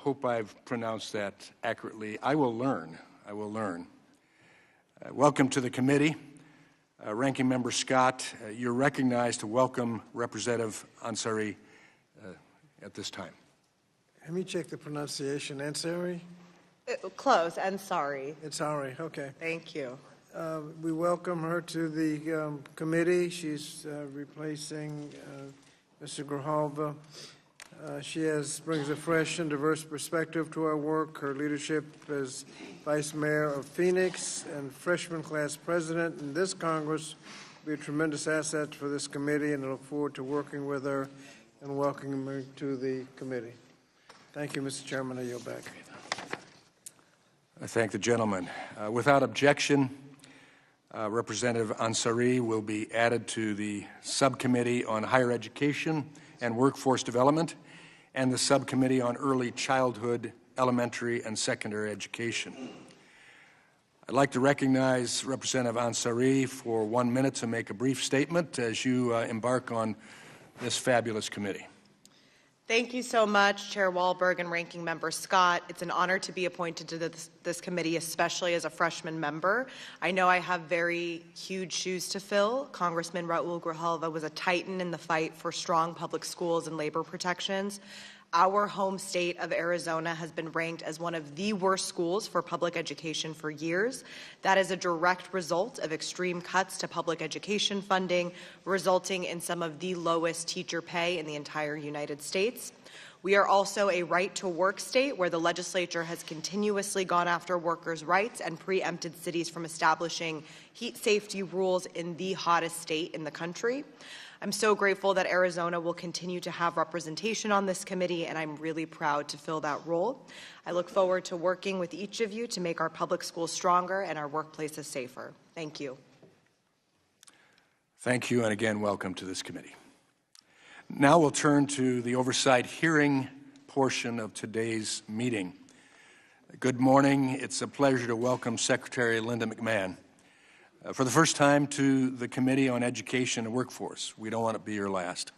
hope I've pronounced that accurately. I will learn. I will learn. Welcome to the committee. Ranking Member Scott, you're recognized to welcome Representative Ansari at this time. Let me check the pronunciation. Ansari? Close, Ansari. Ansari, okay. Thank you. We welcome her to the committee. She's replacing Mr. Grijalva. She brings a fresh and diverse perspective to our work. Her leadership as Vice Mayor of Phoenix and freshman class president in this Congress will be a tremendous asset for this committee, and I look forward to working with her and welcoming her to the committee. Thank you, Mr. Chairman. I yield back. I thank the gentleman. Without objection, Representative Ansari will be added to the Subcommittee on Higher Education and Workforce Development and the Subcommittee on Early Childhood, Elementary, and Secondary Education. I'd like to recognize Representative Ansari for 1 minute to make a brief statement as you embark on this fabulous committee. Thank you so much, Chair Wahlberg and Ranking Member Scott. It's an honor to be appointed to this committee, especially as a freshman member. I know I have very huge shoes to fill. Congressman Raul Grijalva was a titan in the fight for strong public schools and labor protections. Our home state of Arizona has been ranked as one of the worst schools for public education for years. That is a direct result of extreme cuts to public education funding, resulting in some of the lowest teacher pay in the entire United States. We are also a right-to-work state where the legislature has continuously gone after workers' rights and preempted cities from establishing heat safety rules in the hottest state in the country. I'm so grateful that Arizona will continue to have representation on this committee, and I'm really proud to fill that role. I look forward to working with each of you to make our public schools stronger and our workplaces safer. Thank you. Thank you, and again, welcome to this committee. Now we'll turn to the oversight hearing portion of today's meeting. Good morning. It's a pleasure to welcome Secretary Linda McMahon. For the first time to the Committee on Education and Workforce. We don't want to be your last,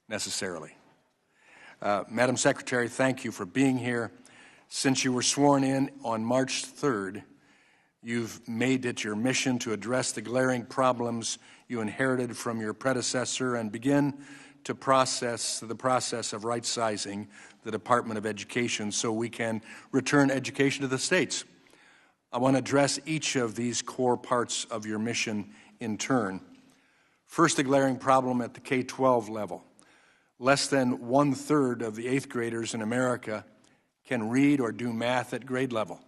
necessarily. Madam Secretary, thank you for being here. Since you were sworn in on March 3rd, you've made it your mission to address the glaring problems you inherited from your predecessor and begin to the process of right-sizing the Department of Education so we can return education to the states. I want to address each of these core parts of your mission in turn. First, the glaring problem at the K-12 level. Less than 1/3 of the 8th graders in America can read or do math at grade level.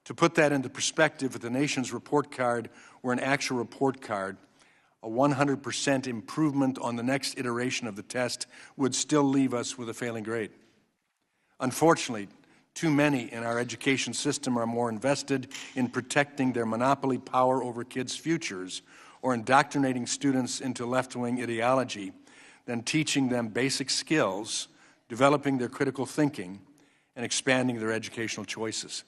To put that into perspective, if the nation's report card were an actual report card, a 100% improvement on the next iteration of the test would still leave us with a failing grade. Unfortunately, too many in our education system are more invested in protecting their monopoly power over kids' futures or indoctrinating students into left-wing ideology than teaching them basic skills, developing their critical thinking, and expanding their educational choices.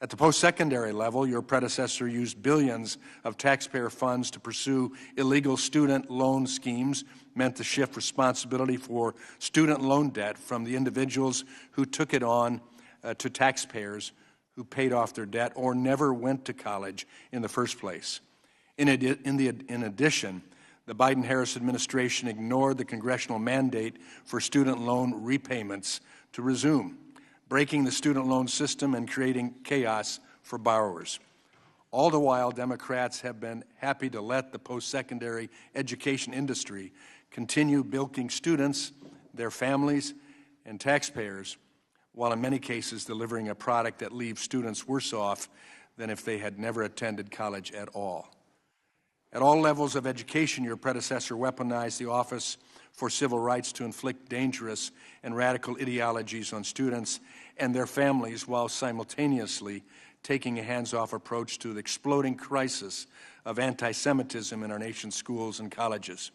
At the post-secondary level, your predecessor used billions of taxpayer funds to pursue illegal student loan schemes meant to shift responsibility for student loan debt from the individuals who took it on to taxpayers who paid off their debt or never went to college in the first place. In addition, the Biden-Harris administration ignored the congressional mandate for student loan repayments to resume, breaking the student loan system and creating chaos for borrowers. All the while, Democrats have been happy to let the post-secondary education industry continue bilking students, their families, and taxpayers, while in many cases delivering a product that leaves students worse off than if they had never attended college at all. At all levels of education, your predecessor weaponized the Office for Civil Rights to inflict dangerous and radical ideologies on students and their families while simultaneously taking a hands-off approach to the exploding crisis of anti-Semitism in our nation's schools and colleges.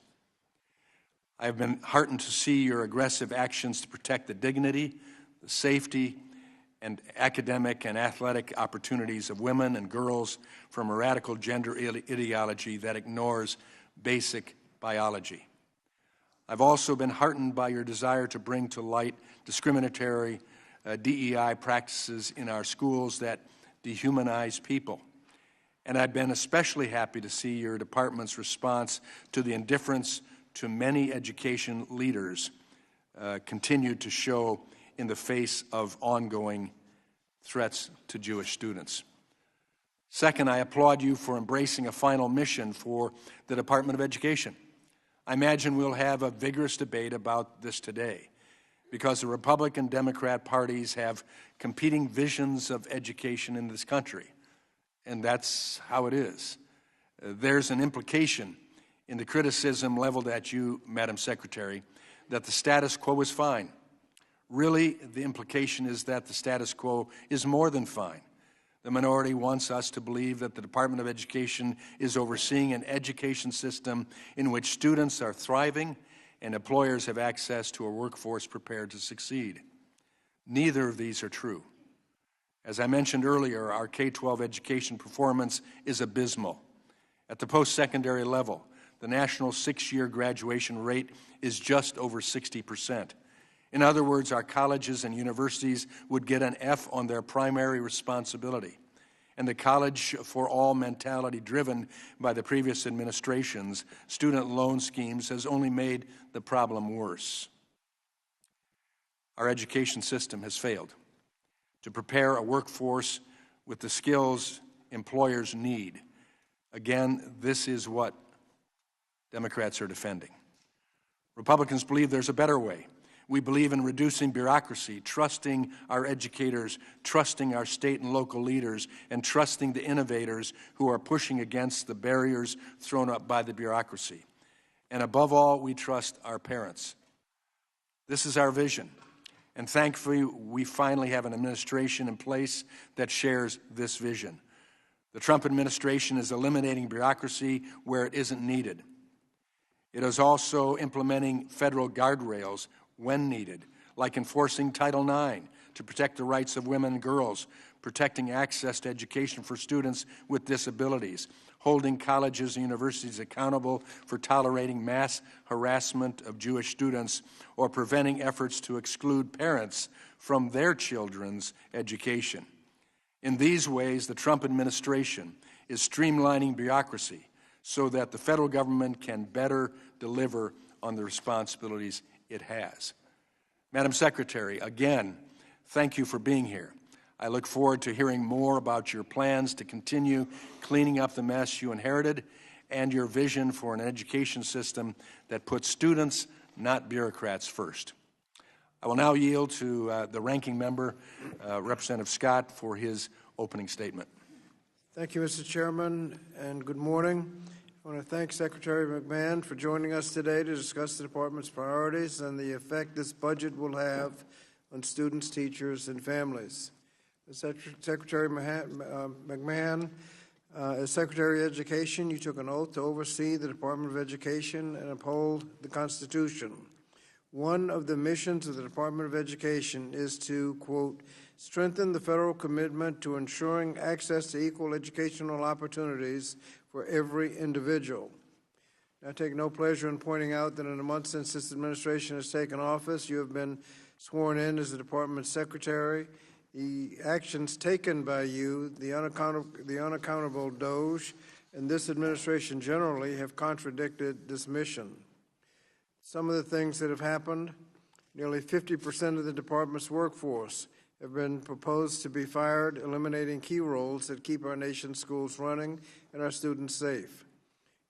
I have been heartened to see your aggressive actions to protect the dignity, the safety, and academic and athletic opportunities of women and girls from a radical gender ideology that ignores basic biology. I've also been heartened by your desire to bring to light discriminatory DEI practices in our schools that dehumanize people. And I've been especially happy to see your department's response to the indifference to many education leaders continue to show in the face of ongoing threats to Jewish students. Second, I applaud you for embracing a final mission for the Department of Education. I imagine we'll have a vigorous debate about this today because the Republican Democrat parties have competing visions of education in this country, and that's how it is. There's an implication in the criticism leveled at you, Madam Secretary, that the status quo is fine. Really, the implication is that the status quo is more than fine. The minority wants us to believe that the Department of Education is overseeing an education system in which students are thriving and employers have access to a workforce prepared to succeed. Neither of these are true. As I mentioned earlier, our K-12 education performance is abysmal. At the post-secondary level, the national 6-year graduation rate is just over 60%. In other words, our colleges and universities would get an F on their primary responsibility. And the college for all mentality driven by the previous administration's student loan schemes has only made the problem worse. Our education system has failed to prepare a workforce with the skills employers need. Again, this is what Democrats are defending. Republicans believe there's a better way. We believe in reducing bureaucracy, trusting our educators, trusting our state and local leaders, and trusting the innovators who are pushing against the barriers thrown up by the bureaucracy. And above all, we trust our parents. This is our vision. And thankfully, we finally have an administration in place that shares this vision. The Trump administration is eliminating bureaucracy where it isn't needed. It is also implementing federal guardrails when needed, like enforcing Title IX to protect the rights of women and girls, protecting access to education for students with disabilities, holding colleges and universities accountable for tolerating mass harassment of Jewish students, or preventing efforts to exclude parents from their children's education. In these ways, the Trump administration is streamlining bureaucracy so that the federal government can better deliver on the responsibilities it has. Madam Secretary, again, thank you for being here. I look forward to hearing more about your plans to continue cleaning up the mess you inherited and your vision for an education system that puts students, not bureaucrats, first. I will now yield to the ranking member, Representative Scott, for his opening statement. Thank you, Mr. Chairman, and good morning. I want to thank Secretary McMahon for joining us today to discuss the Department's priorities and the effect this budget will have on students, teachers, and families. Secretary McMahon, as Secretary of Education, you took an oath to oversee the Department of Education and uphold the Constitution. One of the missions of the Department of Education is to, quote, strengthen the federal commitment to ensuring access to equal educational opportunities for every individual. I take no pleasure in pointing out that in the months since this administration has taken office, you have been sworn in as the Department Secretary. The actions taken by you, the unaccountable DOGE, and this administration generally have contradicted this mission. Some of the things that have happened, nearly 50% of the department's workforce have been proposed to be fired, eliminating key roles that keep our nation's schools running and our students safe.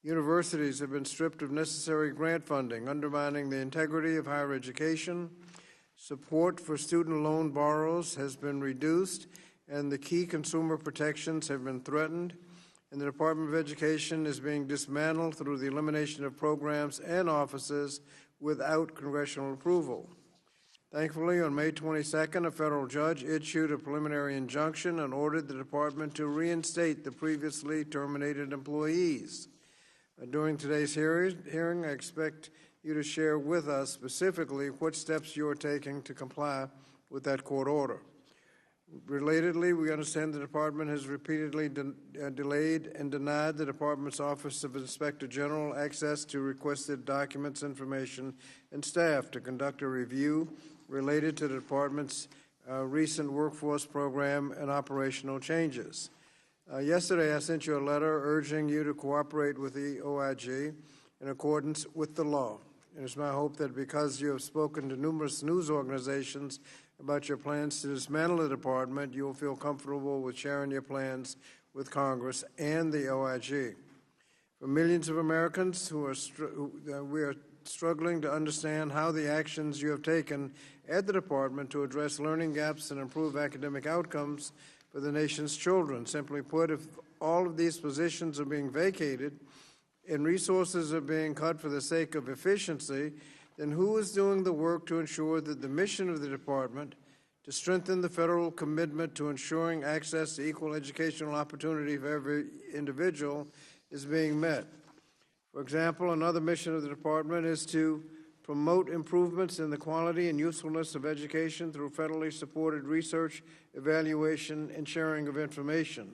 Universities have been stripped of necessary grant funding, undermining the integrity of higher education. Support for student loan borrowers has been reduced, and the key consumer protections have been threatened. And the Department of Education is being dismantled through the elimination of programs and offices without congressional approval. Thankfully, on May 22nd, a federal judge issued a preliminary injunction and ordered the department to reinstate the previously terminated employees. During today's hearing, I expect you to share with us specifically what steps you are taking to comply with that court order. Relatedly, we understand the department has repeatedly delayed and denied the department's Office of Inspector General access to requested documents, information, and staff to conduct a review related to the department's recent workforce program and operational changes. Yesterday, I sent you a letter urging you to cooperate with the OIG in accordance with the law. And it's my hope that because you have spoken to numerous news organizations about your plans to dismantle the department, you will feel comfortable with sharing your plans with Congress and the OIG. For millions of Americans we are struggling to understand how the actions you have taken at the department to address learning gaps and improve academic outcomes for the nation's children. Simply put, if all of these positions are being vacated and resources are being cut for the sake of efficiency, then who is doing the work to ensure that the mission of the department to strengthen the federal commitment to ensuring access to equal educational opportunity for every individual is being met? For example, another mission of the department is to promote improvements in the quality and usefulness of education through federally supported research, evaluation, and sharing of information.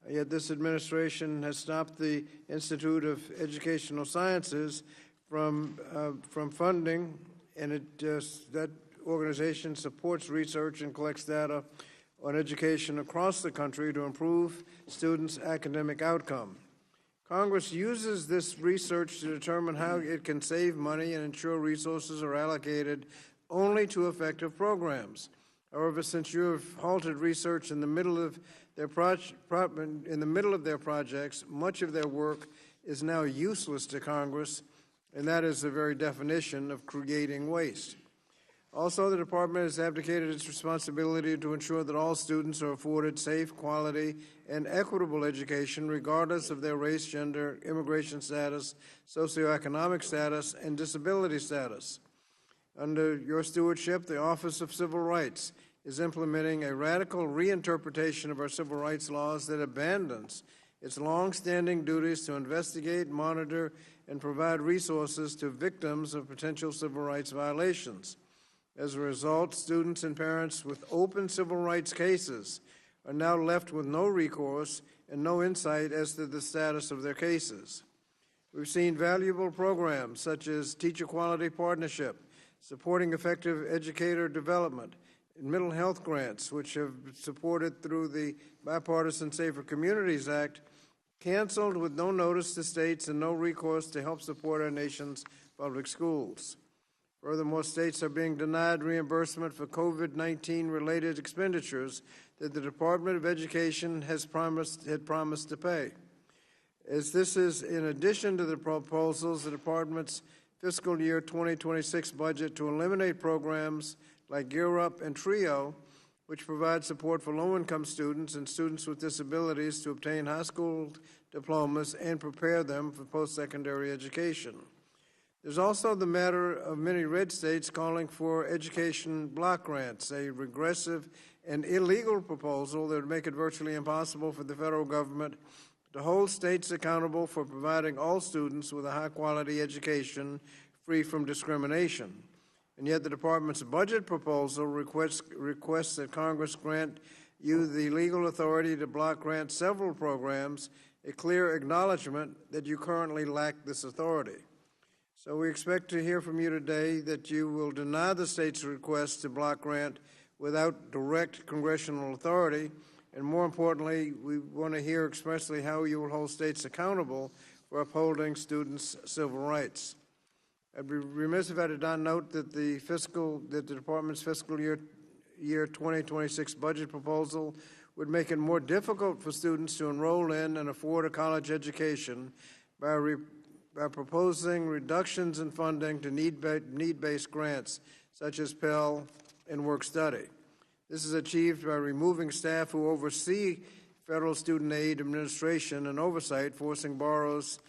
Yet this administration has stopped the Institute of Educational Sciences from funding, and that organization supports research and collects data on education across the country to improve students' academic outcome. Congress uses this research to determine how it can save money and ensure resources are allocated only to effective programs. However, since you have halted research in the middle of their projects, much of their work is now useless to Congress, and that is the very definition of creating waste. Also, the department has abdicated its responsibility to ensure that all students are afforded safe, quality, and equitable education regardless of their race, gender, immigration status, socioeconomic status, and disability status. Under your stewardship, the Office of Civil Rights is implementing a radical reinterpretation of our civil rights laws that abandons its long-standing duties to investigate, monitor, and provide resources to victims of potential civil rights violations. As a result, students and parents with open civil rights cases are now left with no recourse and no insight as to the status of their cases. We've seen valuable programs such as Teacher Quality Partnership, supporting effective educator development, and mental health grants, which have supported through the Bipartisan Safer Communities Act, canceled with no notice to states and no recourse to help support our nation's public schools. Furthermore, states are being denied reimbursement for COVID-19 related expenditures that the Department of Education had promised to pay. As this is in addition to the proposals, the Department's fiscal year 2026 budget to eliminate programs like Gear Up and TRIO, which provide support for low-income students and students with disabilities to obtain high school diplomas and prepare them for post-secondary education. There's also the matter of many red states calling for education block grants, a regressive and illegal proposal that would make it virtually impossible for the federal government to hold states accountable for providing all students with a high-quality education free from discrimination. And yet the Department's budget proposal requests that Congress grant you the legal authority to block grant several programs, a clear acknowledgement that you currently lack this authority. So we expect to hear from you today that you will deny the state's request to block grant without direct congressional authority, and more importantly, we want to hear expressly how you will hold states accountable for upholding students' civil rights. I'd be remiss if I did not note that the Department's fiscal year 2026 budget proposal would make it more difficult for students to enroll in and afford a college education by proposing reductions in funding to need-based grants such as Pell and Work Study. This is achieved by removing staff who oversee federal student aid administration and oversight, forcing borrowers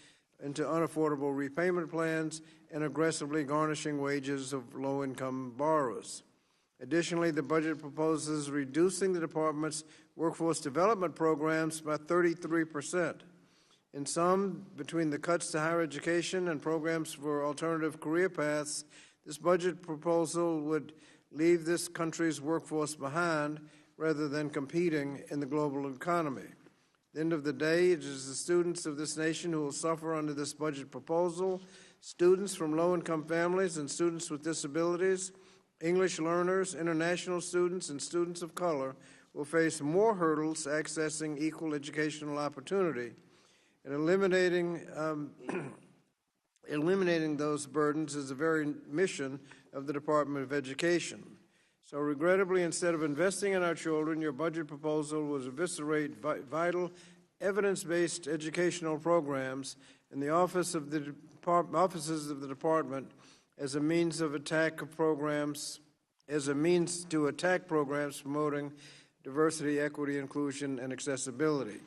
into unaffordable repayment plans and aggressively garnishing wages of low-income borrowers. Additionally, the budget proposes reducing the department's workforce development programs by 33%. In sum, between the cuts to higher education and programs for alternative career paths, this budget proposal would leave this country's workforce behind rather than competing in the global economy. At the end of the day, it is the students of this nation who will suffer under this budget proposal. Students from low-income families and students with disabilities English learners, international students, and students of color will face more hurdles accessing equal educational opportunity. And eliminating those burdens is the very mission of the Department of Education. So regrettably, instead of investing in our children, your budget proposal was eviscerate vital evidence-based educational programs in the offices of the department as a means to attack programs promoting diversity, equity, inclusion, and accessibility.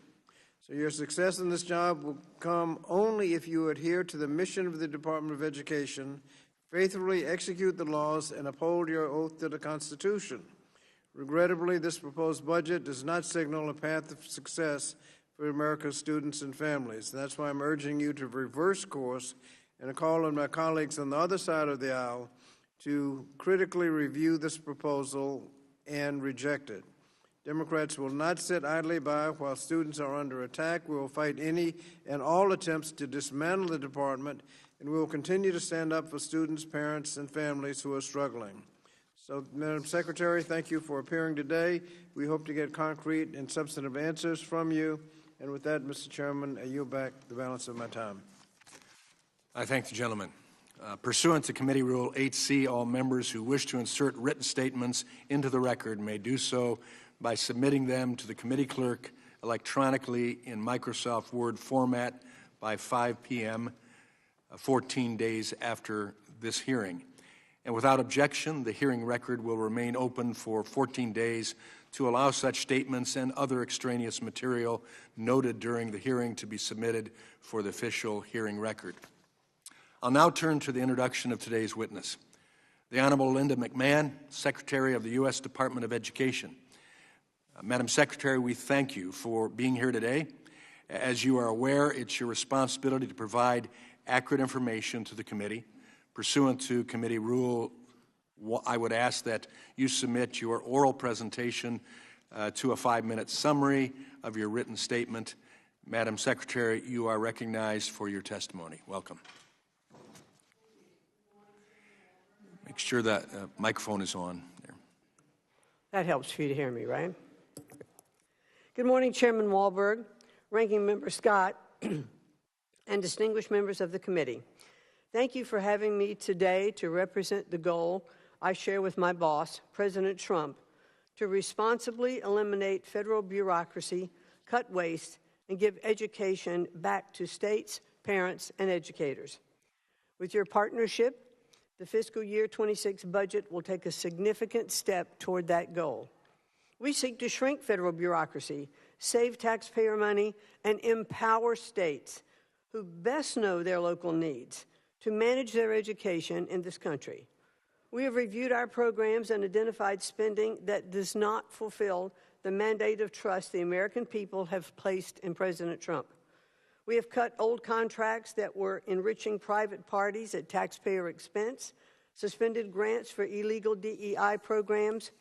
So your success in this job will come only if you adhere to the mission of the Department of Education, faithfully execute the laws, and uphold your oath to the Constitution. Regrettably, this proposed budget does not signal a path of success for America's students and families. And that's why I'm urging you to reverse course and call on my colleagues on the other side of the aisle to critically review this proposal and reject it. Democrats will not sit idly by while students are under attack. We will fight any and all attempts to dismantle the department, and we will continue to stand up for students, parents, and families who are struggling. So, Madam Secretary, thank you for appearing today. We hope to get concrete and substantive answers from you. And with that, Mr. Chairman, I yield back the balance of my time. I thank the gentleman. Pursuant to Committee Rule 8C, all members who wish to insert written statements into the record may do so by submitting them to the committee clerk electronically in Microsoft Word format by 5 p.m. 14 days after this hearing. And without objection, the hearing record will remain open for 14 days to allow such statements and other extraneous material noted during the hearing to be submitted for the official hearing record. I'll now turn to the introduction of today's witness, the Honorable Linda McMahon, Secretary of the U.S. Department of Education. Madam Secretary, we thank you for being here today. As you are aware, it's your responsibility to provide accurate information to the committee. Pursuant to committee rule, I would ask that you submit your oral presentation to a 5-minute summary of your written statement. Madam Secretary, you are recognized for your testimony. Welcome. Make sure that microphone is on there. That helps for you to hear me, right? Good morning, Chairman Wahlberg, Ranking Member Scott, and distinguished members of the committee. Thank you for having me today to represent the goal I share with my boss, President Trump, to responsibly eliminate federal bureaucracy, cut waste, and give education back to states, parents, and educators. With your partnership, the fiscal year 26 budget will take a significant step toward that goal. We seek to shrink federal bureaucracy, save taxpayer money, and empower states who best know their local needs to manage their education in this country. We have reviewed our programs and identified spending that does not fulfill the mandate of trust the American people have placed in President Trump. We have cut old contracts that were enriching private parties at taxpayer expense, suspended grants for illegal DEI programs,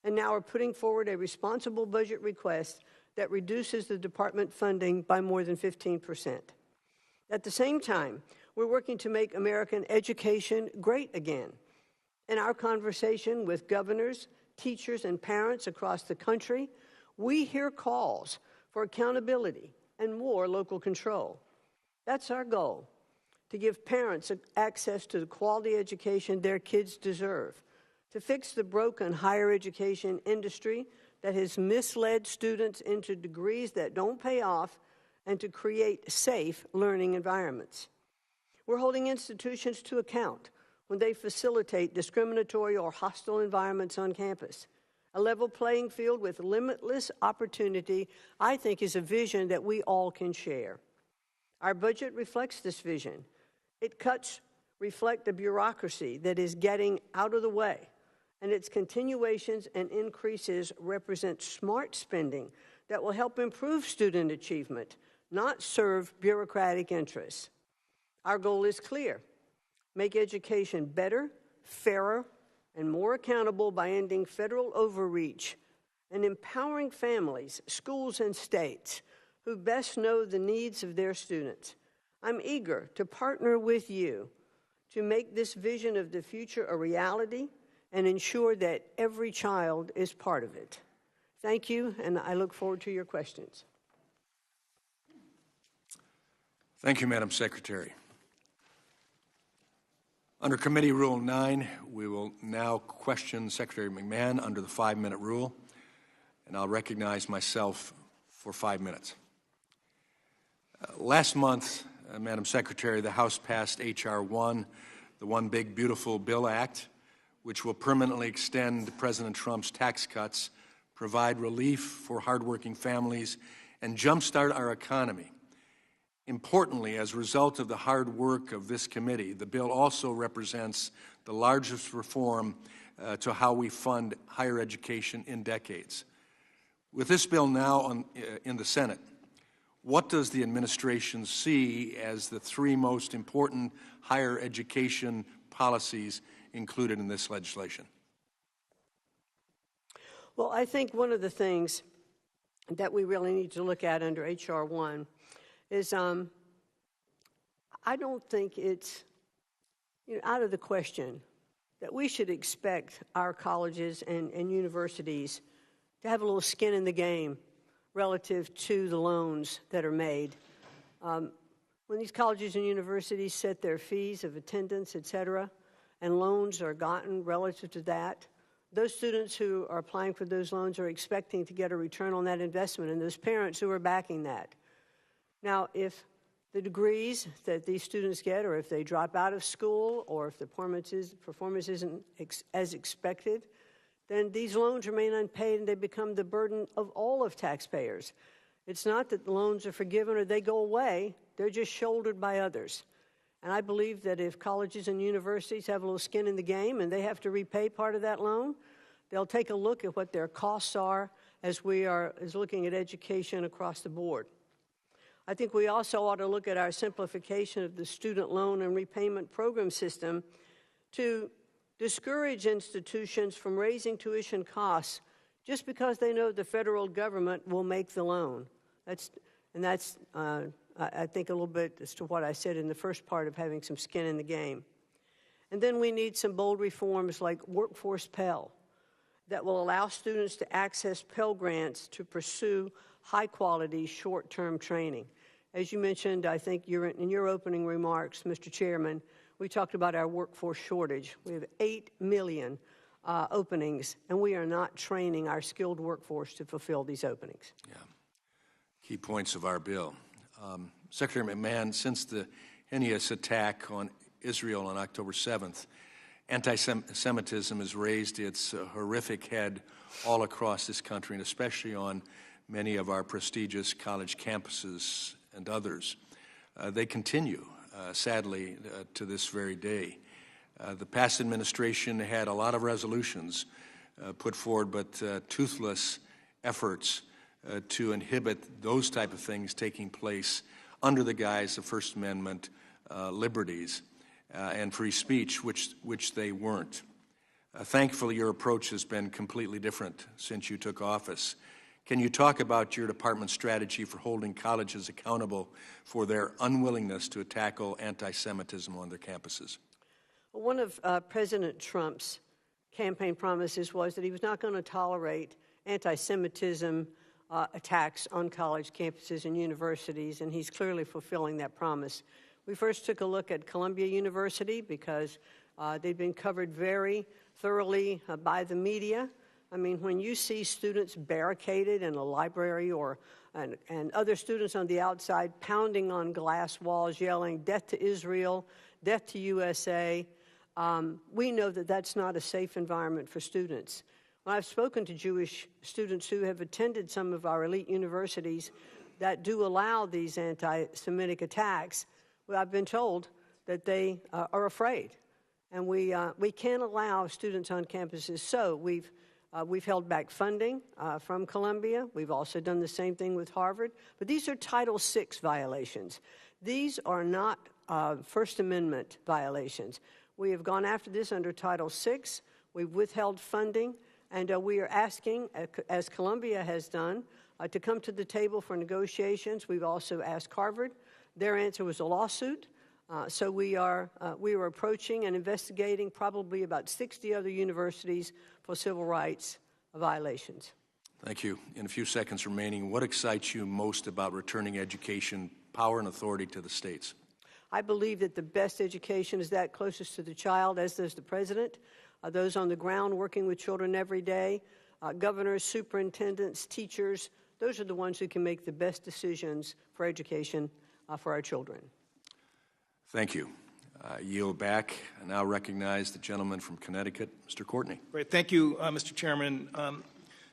and now are putting forward a responsible budget request that reduces the department funding by more than 15%. At the same time, we're working to make American education great again. In our conversation with governors, teachers, and parents across the country, we hear calls for accountability and more local control. That's our goal, to give parents access to the quality education their kids deserve, to fix the broken higher education industry that has misled students into degrees that don't pay off, and to create safe learning environments. We're holding institutions to account when they facilitate discriminatory or hostile environments on campus. A level playing field with limitless opportunity, I think, is a vision that we all can share. Our budget reflects this vision. Its cuts reflect the bureaucracy that is getting out of the way, and its continuations and increases represent smart spending that will help improve student achievement, not serve bureaucratic interests. Our goal is clear: make education better, fairer, and more accountable by ending federal overreach and empowering families, schools, and states who best know the needs of their students. I'm eager to partner with you to make this vision of the future a reality and ensure that every child is part of it. Thank you, and I look forward to your questions. Thank you, Madam Secretary. Under Committee Rule 9, we will now question Secretary McMahon under the 5-minute rule, and I'll recognize myself for 5 minutes. Last month, Madam Secretary, the House passed H.R. 1, the One Big Beautiful Bill Act, which will permanently extend President Trump's tax cuts, provide relief for hardworking families, and jumpstart our economy. Importantly, as a result of the hard work of this committee, the bill also represents the largest reform to how we fund higher education in decades. With this bill now in the Senate, what does the administration see as the 3 most important higher education policies included in this legislation? Well, I think one of the things that we really need to look at under H.R. 1 is I don't think it's out of the question that we should expect our colleges and universities to have a little skin in the game relative to the loans that are made. When these colleges and universities set their fees of attendance, et cetera, and loans are gotten relative to that, those students who are applying for those loans are expecting to get a return on that investment, and those parents who are backing that. Now, if the degrees that these students get, or if they drop out of school, or if the performance isn't as expected, then these loans remain unpaid and they become the burden of all of taxpayers. It's not that the loans are forgiven or they go away, they're just shouldered by others. And I believe that if colleges and universities have a little skin in the game and they have to repay part of that loan, they'll take a look at what their costs are as looking at education across the board. I think we also ought to look at our simplification of the student loan and repayment program system to discourage institutions from raising tuition costs just because they know the federal government will make the loan. That's I think a little bit as to what I said in the first part of having some skin in the game. And then we need some bold reforms like Workforce Pell that will allow students to access Pell Grants to pursue high-quality, short-term training. As you mentioned, I think in your opening remarks, Mr. Chairman, we talked about our workforce shortage. We have 8 million openings, and we are not training our skilled workforce to fulfill these openings. Yeah. Key points of our bill. Secretary McMahon, since the heinous attack on Israel on October 7th, anti-Semitism has raised its horrific head all across this country, and especially on many of our prestigious college campuses and others. They continue, sadly, to this very day. The past administration had a lot of resolutions put forward, but toothless efforts to inhibit those type of things taking place under the guise of First Amendment liberties and free speech, which they weren't. Thankfully, your approach has been completely different since you took office. Can you talk about your department's strategy for holding colleges accountable for their unwillingness to tackle anti-Semitism on their campuses? One of President Trump's campaign promises was that he was not going to tolerate anti-Semitism attacks on college campuses and universities, and he's clearly fulfilling that promise. We first took a look at Columbia University because they've been covered very thoroughly by the media. I mean, when you see students barricaded in a library and other students on the outside pounding on glass walls, yelling, "Death to Israel, death to USA," we know that that's not a safe environment for students. When I've spoken to Jewish students who have attended some of our elite universities that do allow these anti-Semitic attacks, well, I've been told that they are afraid. And we can't allow students on campuses. So we've held back funding from Columbia. We've also done the same thing with Harvard. But these are Title VI violations. These are not First Amendment violations. We have gone after this under Title VI. We've withheld funding. And we are asking, as Columbia has done, to come to the table for negotiations. We've also asked Harvard. Their answer was a lawsuit. So we are approaching and investigating probably about 60 other universities for civil rights violations. Thank you. In a few seconds remaining, what excites you most about returning education power and authority to the states? I believe that the best education is that closest to the child, as does the president. Those on the ground working with children every day, governors, superintendents, teachers, those are the ones who can make the best decisions for education for our children. Thank you. I yield back. I now recognize the gentleman from Connecticut, Mr. Courtney. Great. Thank you, Mr. Chairman.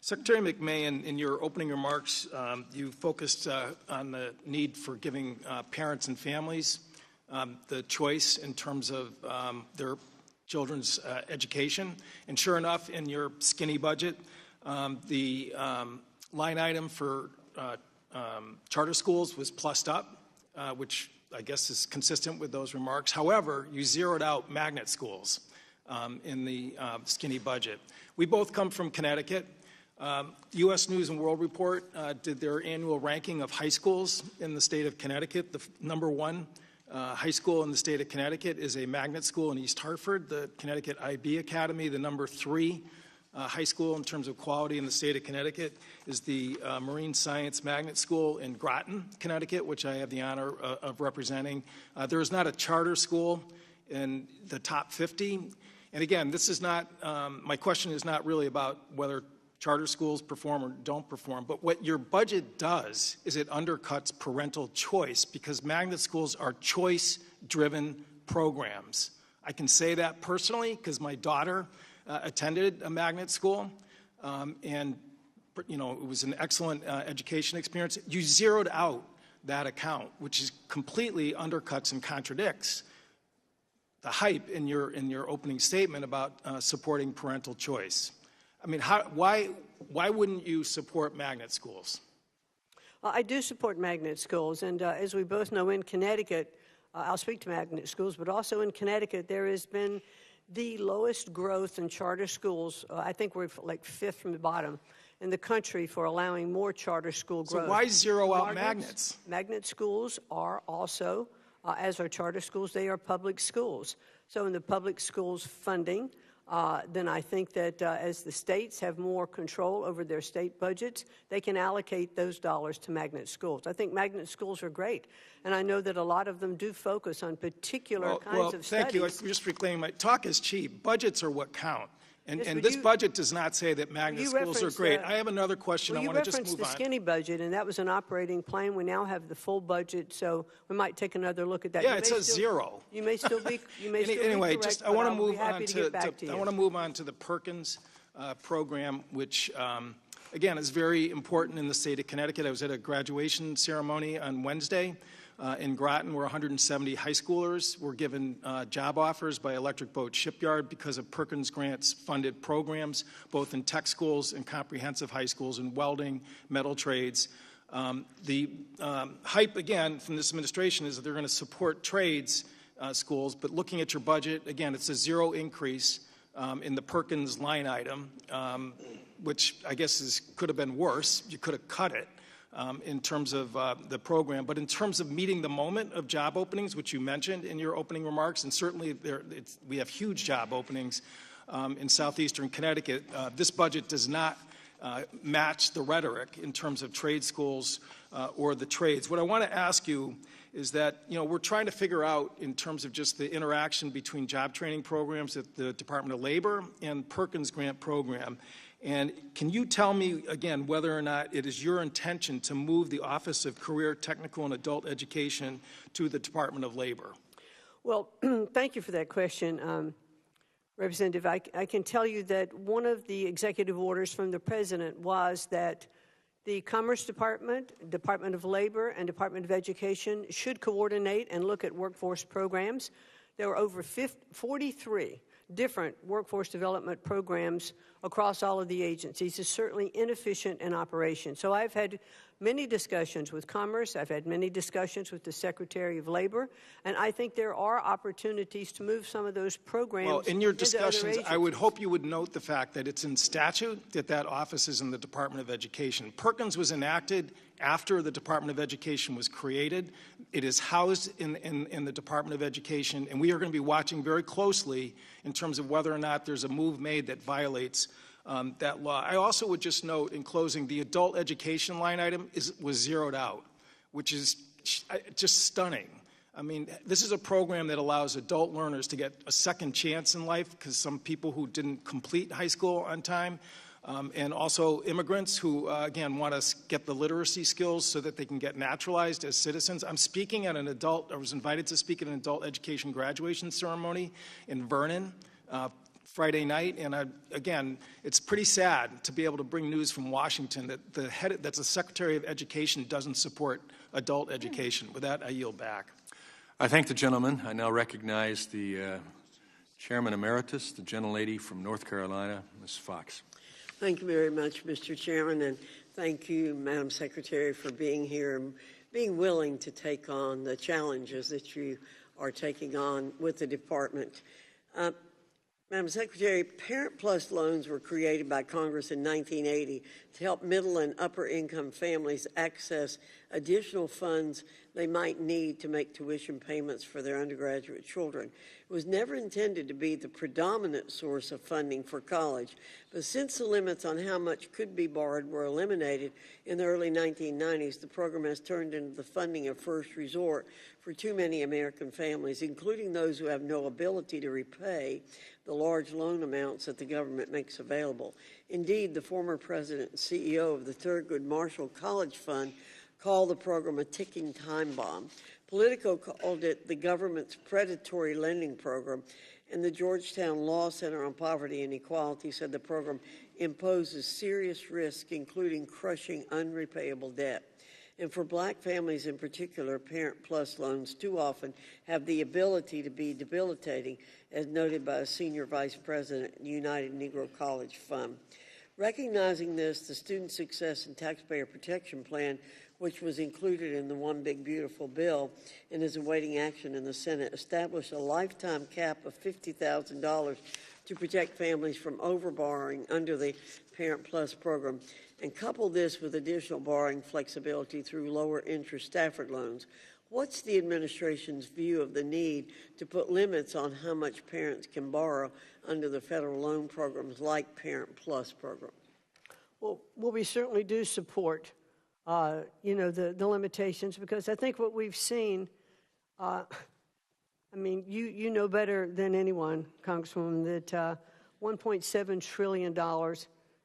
Secretary McMahon, in your opening remarks, you focused on the need for giving parents and families the choice in terms of their children's education. And sure enough, in your skinny budget, the line item for charter schools was plussed up, which I guess is consistent with those remarks. However, you zeroed out magnet schools in the skinny budget. We both come from Connecticut. U.S. News and World Report did their annual ranking of high schools in the state of Connecticut. The number one high school in the state of Connecticut is a magnet school in East Hartford, the Connecticut IB Academy. The number 3 high school in terms of quality in the state of Connecticut is the Marine Science Magnet School in Groton, Connecticut, which I have the honor of representing. There is not a charter school in the top 50. And again, this is not, my question is not really about whether charter schools perform or don't perform, but what your budget does is it undercuts parental choice, because magnet schools are choice-driven programs. I can say that personally because my daughter attended a magnet school, and it was an excellent education experience. You zeroed out that account, which is completely undercuts and contradicts the hype in your opening statement about supporting parental choice. I mean, why wouldn't you support magnet schools? I do support magnet schools, and as we both know, in Connecticut, I'll speak to magnet schools, but also in Connecticut, there has been the lowest growth in charter schools. I think we're like 5th from the bottom in the country for allowing more charter school growth. So why zero out magnets? Magnet schools are also, as are charter schools, they are public schools. So in the public schools funding, then I think that as the states have more control over their state budgets, they can allocate those dollars to magnet schools. I think magnet schools are great, and I know that a lot of them do focus on particular kinds of studies. Thank you. Just reclaiming my talk is cheap. Budgets are what count. And this budget does not say that magnet schools are great. I have another question. I want to just move on. You referenced the skinny budget, and that was an operating plan. We now have the full budget, so we might take another look at that. Yeah, it says 0. You may still be. Anyway, correct, I want to move on to. I want to move on to the Perkins program, which again is very important in the state of Connecticut. I was at a graduation ceremony on Wednesday. In Groton, where 170 high schoolers were given job offers by Electric Boat Shipyard because of Perkins grants funded programs, both in tech schools and comprehensive high schools in welding, metal trades. The hype, again, from this administration is that they're going to support trades schools, but looking at your budget, again, it's a 0 increase in the Perkins line item, which I guess could have been worse. You could have cut it. In terms of the program, but in terms of meeting the moment of job openings, which you mentioned in your opening remarks, and certainly we have huge job openings in southeastern Connecticut, this budget does not match the rhetoric in terms of trade schools or the trades. What I want to ask you is that, we're trying to figure out in terms of just the interaction between job training programs at the Department of Labor and Perkins grant program. And can you tell me, again, whether or not it is your intention to move the Office of Career, Technical, and Adult Education to the Department of Labor? Well, thank you for that question, Representative. I can tell you that one of the executive orders from the President was that the Commerce Department, Department of Labor, and Department of Education should coordinate and look at workforce programs. There were over 43 different workforce development programs across all of the agencies is certainly inefficient in operation. So I've had many discussions with Commerce, I've had many discussions with the Secretary of Labor, and I think there are opportunities to move some of those programs Well, in your into other discussions, agencies. I would hope you would note the fact that it's in statute that that office is in the Department of Education. Perkins was enacted after the Department of Education was created. It is housed in the Department of Education, and we are going to be watching very closely in terms of whether or not there's a move made that violates that law. I also would just note in closing, the adult education line item was zeroed out, which is just stunning. I mean, this is a program that allows adult learners to get a second chance in life because some people who didn't complete high school on time, and also immigrants who, again, want to get the literacy skills so that they can get naturalized as citizens. I was invited to speak at an adult education graduation ceremony in Vernon Friday night, and again, it's pretty sad to be able to bring news from Washington that the Secretary of Education doesn't support adult education. With that, I yield back. I thank the gentleman. I now recognize the Chairman Emeritus, the gentlelady from North Carolina, Ms. Fox. Thank you very much, Mr. Chairman, and thank you, Madam Secretary, for being here and being willing to take on the challenges that you are taking on with the department. Madam Secretary, Parent Plus loans were created by Congress in 1980 to help middle and upper income families access additional funds they might need to make tuition payments for their undergraduate children. It was never intended to be the predominant source of funding for college, but since the limits on how much could be borrowed were eliminated in the early 1990s, the program has turned into the funding of first resort for too many American families, including those who have no ability to repay the large loan amounts that the government makes available. Indeed, the former president and CEO of the Thurgood Marshall College Fund called the program a ticking time bomb. Politico called it the government's predatory lending program, and the Georgetown Law Center on Poverty and Equality said the program imposes serious risk, including crushing unrepayable debt. And for black families in particular, Parent Plus loans too often have the ability to be debilitating, as noted by a senior vice president at the United Negro College Fund. Recognizing this, the Student Success and Taxpayer Protection Plan, which was included in the One Big Beautiful Bill and is awaiting action in the Senate, established a lifetime cap of $50,000 to protect families from overborrowing under the Parent Plus program, and couple this with additional borrowing flexibility through lower interest Stafford loans. What's the administration's view of the need to put limits on how much parents can borrow under the federal loan programs like Parent Plus program? Well, we certainly do support, the limitations, because I think what we've seen, you know better than anyone, Congresswoman, that $1.7 trillion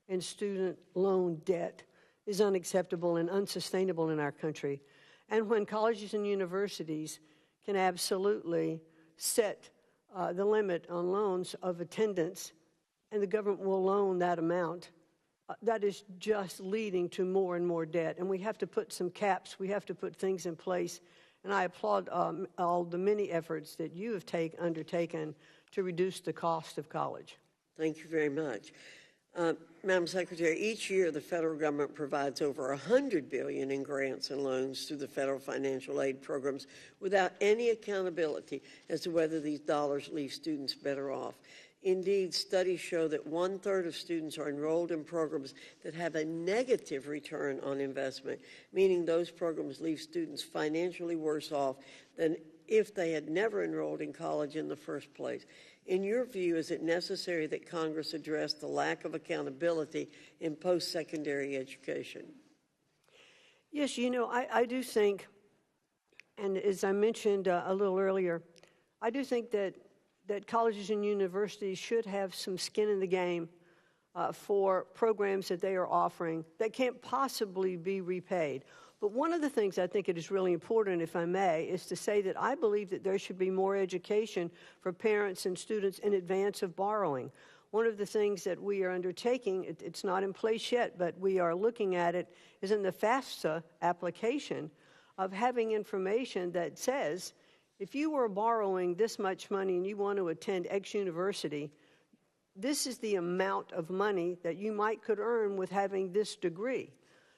in student loan debt is unacceptable and unsustainable in our country. And when colleges and universities can absolutely set the limit on loans of attendance, and the government will loan that amount, that is just leading to more and more debt. And we have to put some caps. We have to put things in place. And I applaud all the many efforts that you have undertaken to reduce the cost of college. Thank you very much. Madam Secretary, each year the federal government provides over $100 billion in grants and loans through the federal financial aid programs without any accountability as to whether these dollars leave students better off. Indeed, studies show that 1/3 of students are enrolled in programs that have a negative return on investment, meaning those programs leave students financially worse off than if they had never enrolled in college in the first place. In your view, is it necessary that Congress address the lack of accountability in post-secondary education? Yes, I do think, and as I mentioned a little earlier, I do think that colleges and universities should have some skin in the game for programs that they are offering that can't possibly be repaid. But one of the things I think it is really important, if I may, is to say that I believe that there should be more education for parents and students in advance of borrowing. One of the things that we are undertaking, it's not in place yet, but we are looking at it, is in the FAFSA application of having information that says, if you were borrowing this much money and you want to attend X university, this is the amount of money that you could earn with having this degree.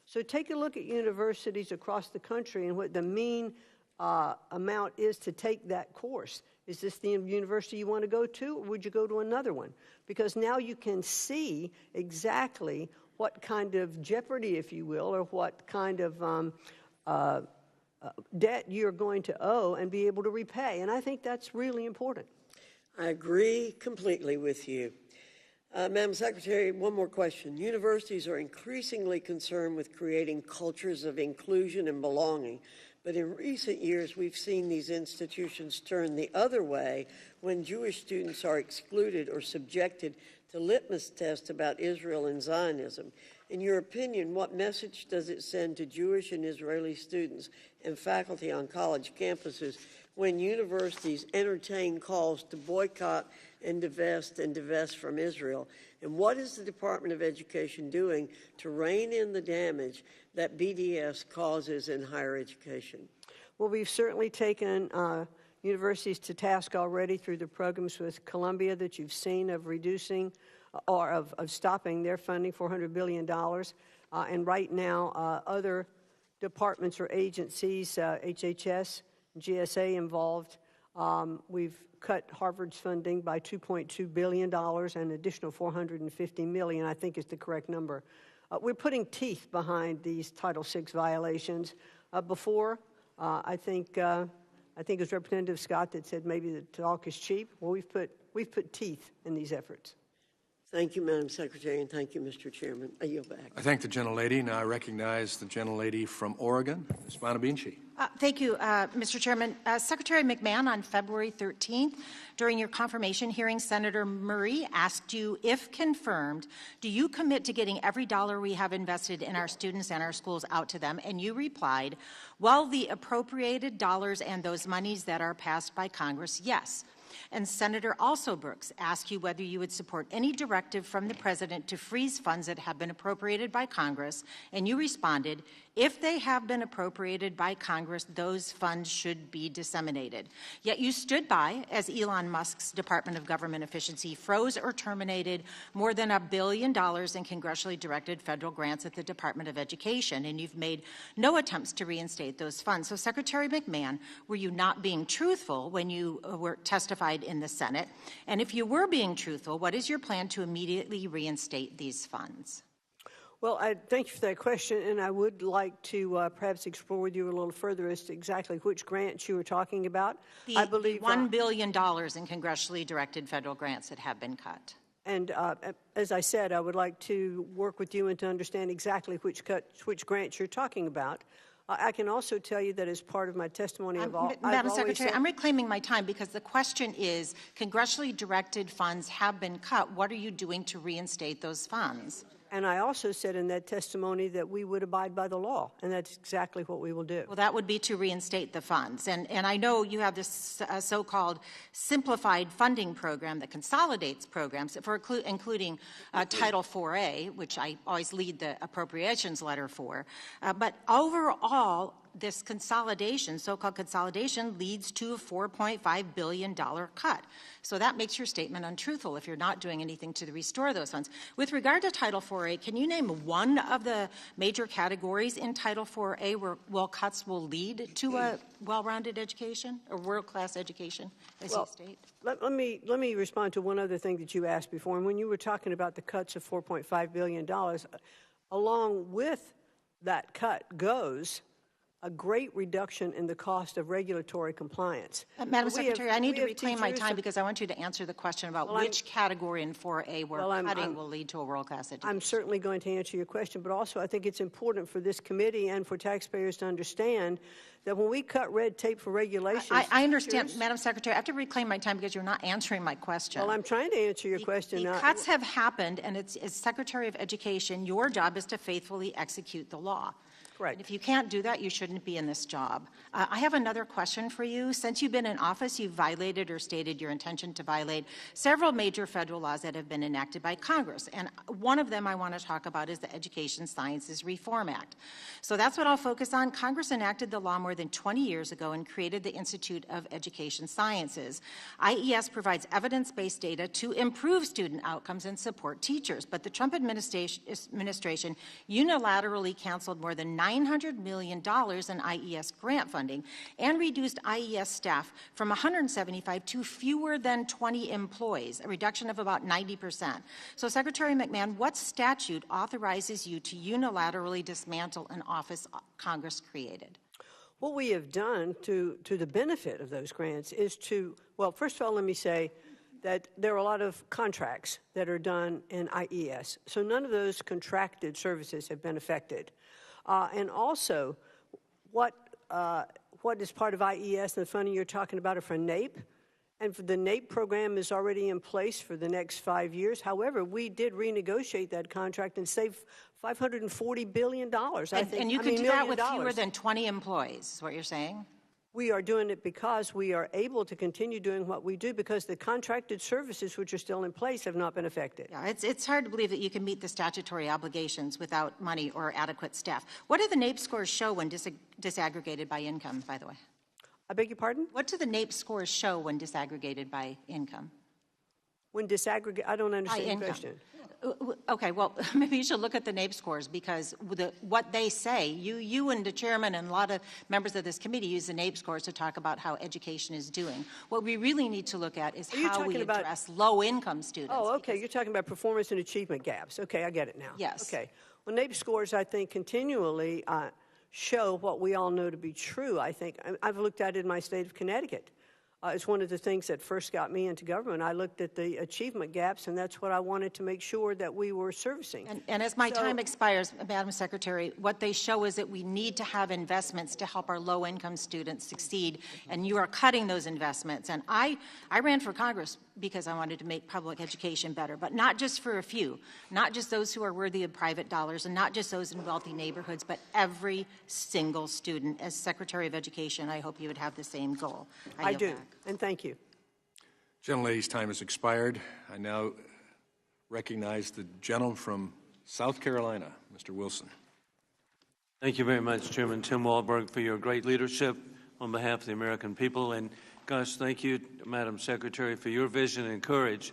So take a look at universities across the country and what the mean amount is to take that course. Is this the university you want to go to, or would you go to another one? Because now you can see exactly what kind of jeopardy, if you will, or what kind of debt you're going to owe and be able to repay. And I think that's really important. I agree completely with you. Madam Secretary, one more question. Universities are increasingly concerned with creating cultures of inclusion and belonging, but in recent years we've seen these institutions turn the other way when Jewish students are excluded or subjected to litmus tests about Israel and Zionism. In your opinion, what message does it send to Jewish and Israeli students and faculty on college campuses when universities entertain calls to boycott and divest from Israel? And what is the Department of Education doing to rein in the damage that BDS causes in higher education? Well, we've certainly taken universities to task already through the programs with Columbia that you've seen of reducing or of stopping their funding, $400 billion. And right now, other departments or agencies, HHS, GSA involved, we've cut Harvard's funding by $2.2 billion and an additional $450 million, I think is the correct number. We're putting teeth behind these Title VI violations. Before, I think it was Representative Scott that said maybe the talk is cheap. Well, we've put teeth in these efforts. Thank you, Madam Secretary, and thank you, Mr. Chairman. I yield back. I thank the gentlelady. Now I recognize the gentlelady from Oregon, Ms. Bonabinci. Thank you, Mr. Chairman. Secretary McMahon, on February 13th, during your confirmation hearing, Senator Murray asked you, if confirmed, do you commit to getting every dollar we have invested in our students and our schools out to them? And you replied, well, the appropriated dollars and those monies that are passed by Congress, yes. And Senator also Brooks asked you whether you would support any directive from the President to freeze funds that have been appropriated by Congress, and you responded, if they have been appropriated by Congress, those funds should be disseminated. Yet you stood by as Elon Musk's Department of Government Efficiency froze or terminated more than $1 billion in congressionally directed federal grants at the Department of Education, and you've made no attempts to reinstate those funds. So, Secretary McMahon, were you not being truthful when you were testified in the Senate? And if you were being truthful, what is your plan to immediately reinstate these funds? Well, I thank you for that question, and I would like to perhaps explore with you a little further as to exactly which grants you were talking about. I believe $1 billion in congressionally directed federal grants that have been cut. And as I said, I would like to work with you and to understand exactly which grants you're talking about. I can also tell you that as part of my testimony Madam Secretary, I'm reclaiming my time because the question is, congressionally directed funds have been cut. What are you doing to reinstate those funds? And I also said in that testimony that we would abide by the law, and that's exactly what we will do. Well, that would be to reinstate the funds. And I know you have this so-called simplified funding program that consolidates programs, for including Title IV-A, which I always lead the appropriations letter for. But overall, this consolidation, so-called consolidation, leads to a $4.5 billion cut. So that makes your statement untruthful if you're not doing anything to restore those funds. With regard to Title IV-A, can you name one of the major categories in Title IV-A where cuts will lead to a well-rounded education or world-class education, as you state? Let me respond to one other thing that you asked before. And when you were talking about the cuts of $4.5 billion, along with that cut goes a great reduction in the cost of regulatory compliance. Madam Secretary, I need to reclaim my time because I want you to answer the question about which category in 4A where cutting will lead to a world-class education. I'm certainly going to answer your question, but also I think it's important for this committee and for taxpayers to understand that when we cut red tape for regulations... I understand, Madam Secretary. I have to reclaim my time because you're not answering my question. Well, I'm trying to answer your question. The cuts have happened, and as Secretary of Education, your job is to faithfully execute the law. Right. And if you can't do that, you shouldn't be in this job. I have another question for you. Since you've been in office, you've violated or stated your intention to violate several major federal laws that have been enacted by Congress. And one of them I want to talk about is the Education Sciences Reform Act. So that's what I'll focus on. Congress enacted the law more than 20 years ago and created the Institute of Education Sciences. IES provides evidence-based data to improve student outcomes and support teachers. But the Trump administration unilaterally canceled more than $900 million in IES grant funding and reduced IES staff from 175 to fewer than 20 employees, a reduction of about 90%. So, Secretary McMahon, what statute authorizes you to unilaterally dismantle an office Congress created? What we have done to the benefit of those grants is to, well, first of all, let me say that there are a lot of contracts that are done in IES. So none of those contracted services have been affected. And also, what is part of IES and the funding you're talking about are for NAEP, and for the NAEP program is already in place for the next 5 years. However, we did renegotiate that contract and save $540 billion. And you could do that with fewer than 20 employees, is what you're saying? We are doing it because we are able to continue doing what we do because the contracted services which are still in place have not been affected. Yeah, it's hard to believe that you can meet the statutory obligations without money or adequate staff. What do the NAEP scores show when disaggregated by income, by the way? I beg your pardon? What do the NAEP scores show when disaggregated by income? When disaggregate, I don't understand the question. Okay, well, maybe you should look at the NAEP scores because what they say, you and the chairman and a lot of members of this committee use the NAEP scores to talk about how education is doing. What we really need to look at is how we address low-income students. Oh, okay, you're talking about performance and achievement gaps. Okay, I get it now. Yes. Okay, well, NAEP scores, I think, continually show what we all know to be true, I think. I've looked at it in my state of Connecticut. It's one of the things that first got me into government. I looked at the achievement gaps, and that's what I wanted to make sure that we were servicing. And as my time expires, Madam Secretary, what they show is that we need to have investments to help our low-income students succeed, and you are cutting those investments. And I ran for Congress because I wanted to make public education better, but not just for a few, not just those who are worthy of private dollars, and not just those in wealthy neighborhoods, but every single student. As Secretary of Education, I hope you would have the same goal. I do. And thank you. Gentlelady's time has expired. I now recognize the gentleman from South Carolina, Mr. Wilson. Thank you very much, Chairman Tim Wahlberg, for your great leadership on behalf of the American people. And gosh, thank you, Madam Secretary, for your vision and courage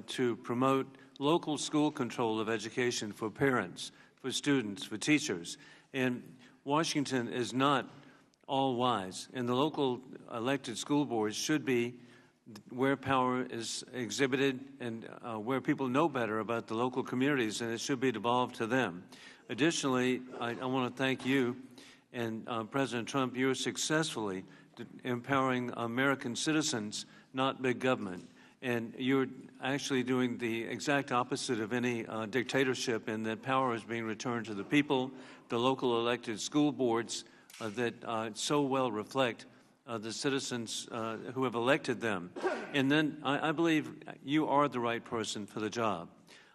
to promote local school control of education for parents, for students, for teachers. And Washington is not all wise, and the local elected school boards should be where power is exhibited and where people know better about the local communities, and it should be devolved to them. Additionally, I want to thank you and President Trump. You're successfully empowering American citizens, not big government. And you're actually doing the exact opposite of any dictatorship in that power is being returned to the people, the local elected school boards that so well reflect the citizens who have elected them. And then I believe you are the right person for the job.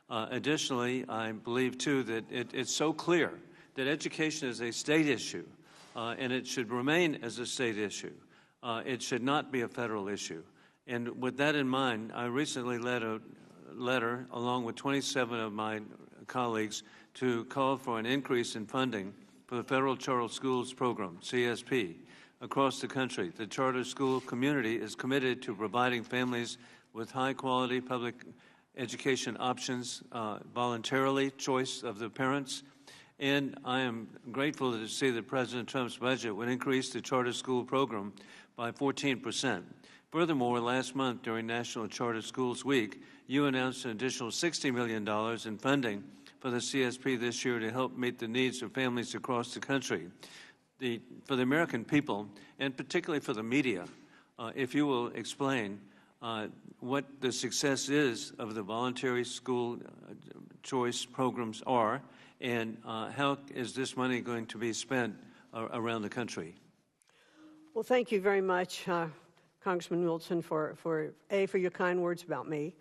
Additionally, I believe, too, that it's so clear that education is a state issue, and it should remain as a state issue. It should not be a federal issue. And with that in mind, I recently led a letter, along with 27 of my colleagues, to call for an increase in funding for the Federal Charter Schools Program, CSP, across the country. The charter school community is committed to providing families with high-quality public education options, voluntarily, choice of the parents. And I am grateful to see that President Trump's budget would increase the charter school program by 14%. Furthermore, last month during National Charter Schools Week, you announced an additional $60 million in funding for the CSP this year to help meet the needs of families across the country. For the American people, and particularly for the media, if you will explain what the success is of the voluntary school choice programs are, and how is this money going to be spent around the country? Well, thank you very much, Congressman Wilson, for your kind words about me.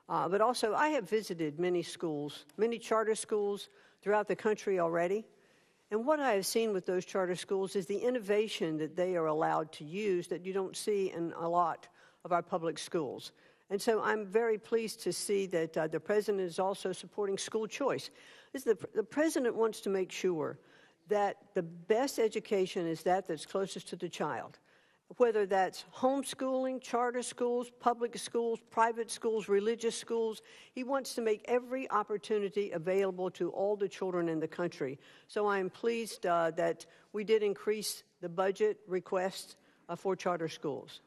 But also, I have visited many schools, many charter schools throughout the country already. And what I have seen with those charter schools is the innovation that they are allowed to use that you don't see in a lot of our public schools. And so I'm very pleased to see that the president is also supporting school choice. The president wants to make sure that the best education is that's closest to the child, whether that's homeschooling, charter schools, public schools, private schools, religious schools. He wants to make every opportunity available to all the children in the country. So I am pleased that we did increase the budget request for charter schools.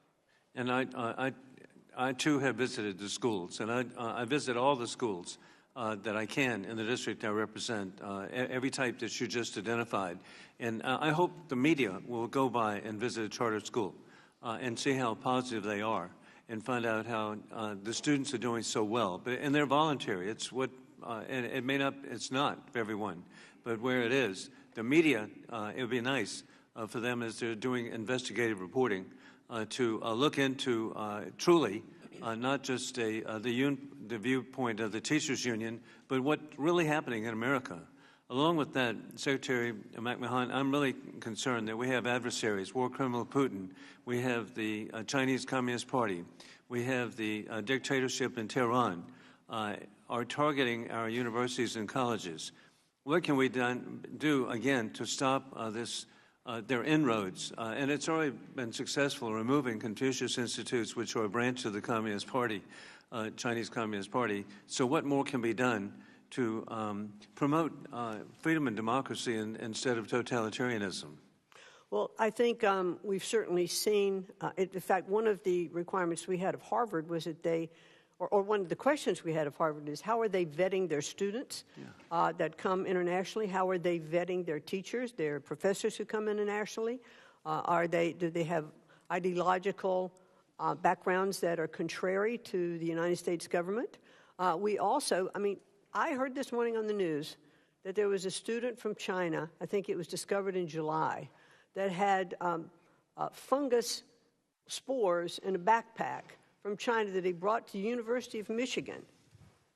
And I too have visited the schools, and I visit all the schools that I can in the district I represent, every type that you just identified. And I hope the media will go by and visit a charter school and see how positive they are and find out how the students are doing so well. And they're voluntary. It's what, and it's not for everyone, but where it is, the media, it would be nice for them as they're doing investigative reporting to look into truly not just the viewpoint of the teachers union, but what's really happening in America. Along with that, Secretary McMahon, I'm really concerned that we have adversaries, war criminal Putin, we have the Chinese Communist Party, we have the dictatorship in Tehran, are targeting our universities and colleges. What can we do, again, to stop their inroads? And it's already been successful removing Confucius Institutes, which are a branch of the Communist Party, Chinese Communist Party. So what more can be done to promote freedom and democracy instead of totalitarianism? Well, I think we've certainly seen, in fact, one of the requirements we had of Harvard was that they, or one of the questions we had of Harvard is, how are they vetting their students that come internationally? How are they vetting their teachers, their professors who come internationally? Do they have ideological backgrounds that are contrary to the United States government? We also, I heard this morning on the news that there was a student from China, I think it was discovered in July, that had fungus spores in a backpack from China that he brought to the University of Michigan.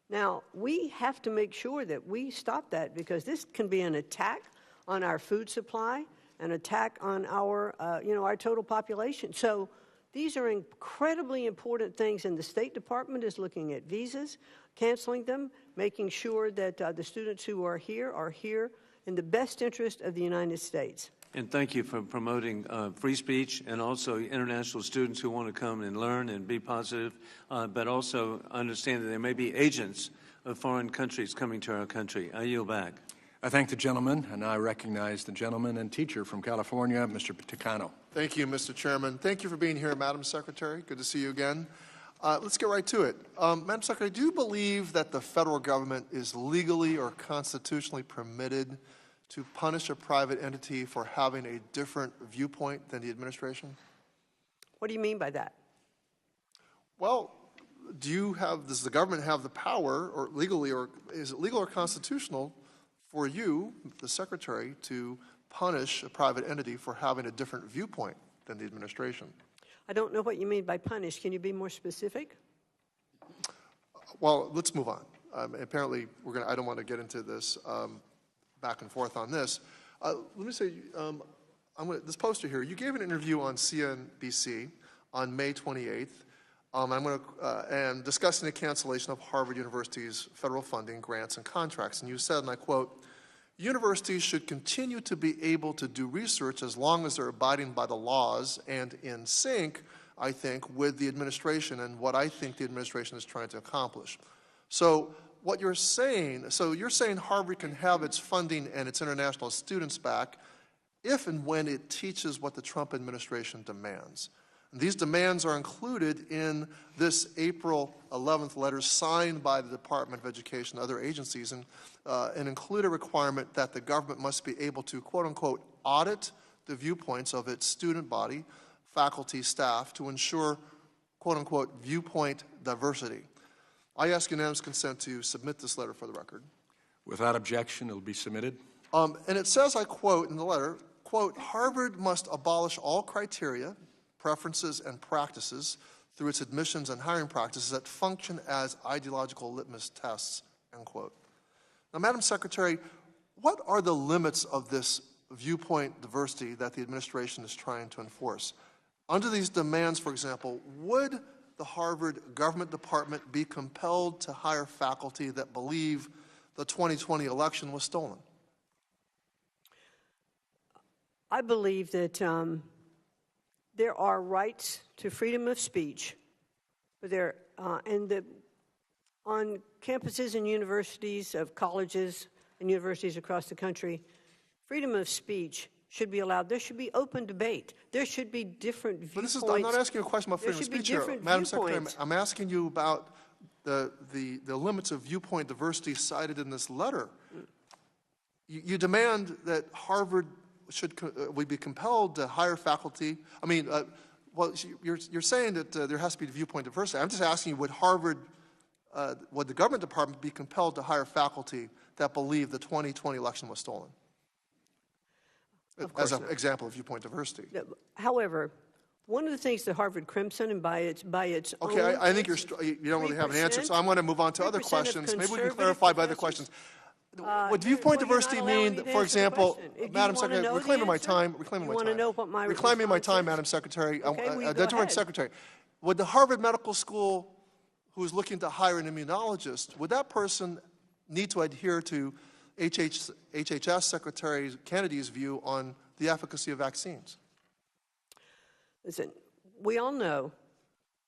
Now, we have to make sure that we stop that, because this can be an attack on our food supply, an attack on our, our total population. So these are incredibly important things, and the State Department is looking at visas, canceling them, making sure that the students who are here in the best interest of the United States. And thank you for promoting free speech, and also international students who want to come and learn and be positive, but also understand that there may be agents of foreign countries coming to our country. I yield back. I thank the gentleman, and I recognize the gentleman and teacher from California, Mr. Paticano. Thank you, Mr. Chairman. Thank you for being here, Madam Secretary. Good to see you again. Let's get right to it. Madam Secretary, do you believe that the federal government is legally or constitutionally permitted to punish a private entity for having a different viewpoint than the administration? What do you mean by that? Well, does the government have the power, or legally, or is it legal or constitutional for you, the Secretary, to punish a private entity for having a different viewpoint than the administration? I don't know what you mean by punish. Can you be more specific? Well, let's move on. Apparently, I don't want to get into this back and forth on this. Let me say, this poster here, you gave an interview on CNBC on May 28th, and discussing the cancellation of Harvard University's federal funding, grants, and contracts. And you said, and I quote, "Universities should continue to be able to do research as long as they're abiding by the laws and in sync, I think, with the administration and what I think the administration is trying to accomplish." So what you're saying, Harvard can have its funding and its international students back if and when it teaches what the Trump administration demands. And these demands are included in this April 11th letter signed by the Department of Education and other agencies, and include a requirement that the government must be able to, quote unquote, audit the viewpoints of its student body, faculty, staff, to ensure, quote unquote, viewpoint diversity. I ask unanimous consent to submit this letter for the record. Without objection, it will be submitted. And it says, I quote in the letter, quote, "Harvard must abolish all criteria, preferences, and practices through its admissions and hiring practices that function as ideological litmus tests," end quote. Now, Madam Secretary, what are the limits of this viewpoint diversity that the administration is trying to enforce? Under these demands, for example, would the Harvard government department be compelled to hire faculty that believe the 2020 election was stolen? I believe that there are rights to freedom of speech, but on campuses and universities of colleges and universities across the country, freedom of speech should be allowed. There should be open debate. There should be different viewpoints. But I'm not asking you a question about freedom of speech here. Madam Secretary, I'm asking you about the limits of viewpoint diversity cited in this letter. You demand that Harvard would be compelled to hire faculty. I mean, well, you're saying that there has to be viewpoint diversity. I'm just asking you, would the government department be compelled to hire faculty that believe the 2020 election was stolen? As an example of viewpoint diversity. However, one of the things that Harvard Crimson, and by its okay, own, I think you don't really have an answer, so I'm going to move on to other questions. Maybe we can clarify by other questions. Would viewpoint diversity mean, for example, Madam Secretary, reclaiming my time, reclaiming my time, Madam Secretary, Director Secretary, would the Harvard Medical School, who is looking to hire an immunologist, would that person need to adhere to HHS Secretary Kennedy's view on the efficacy of vaccines? Listen, we all know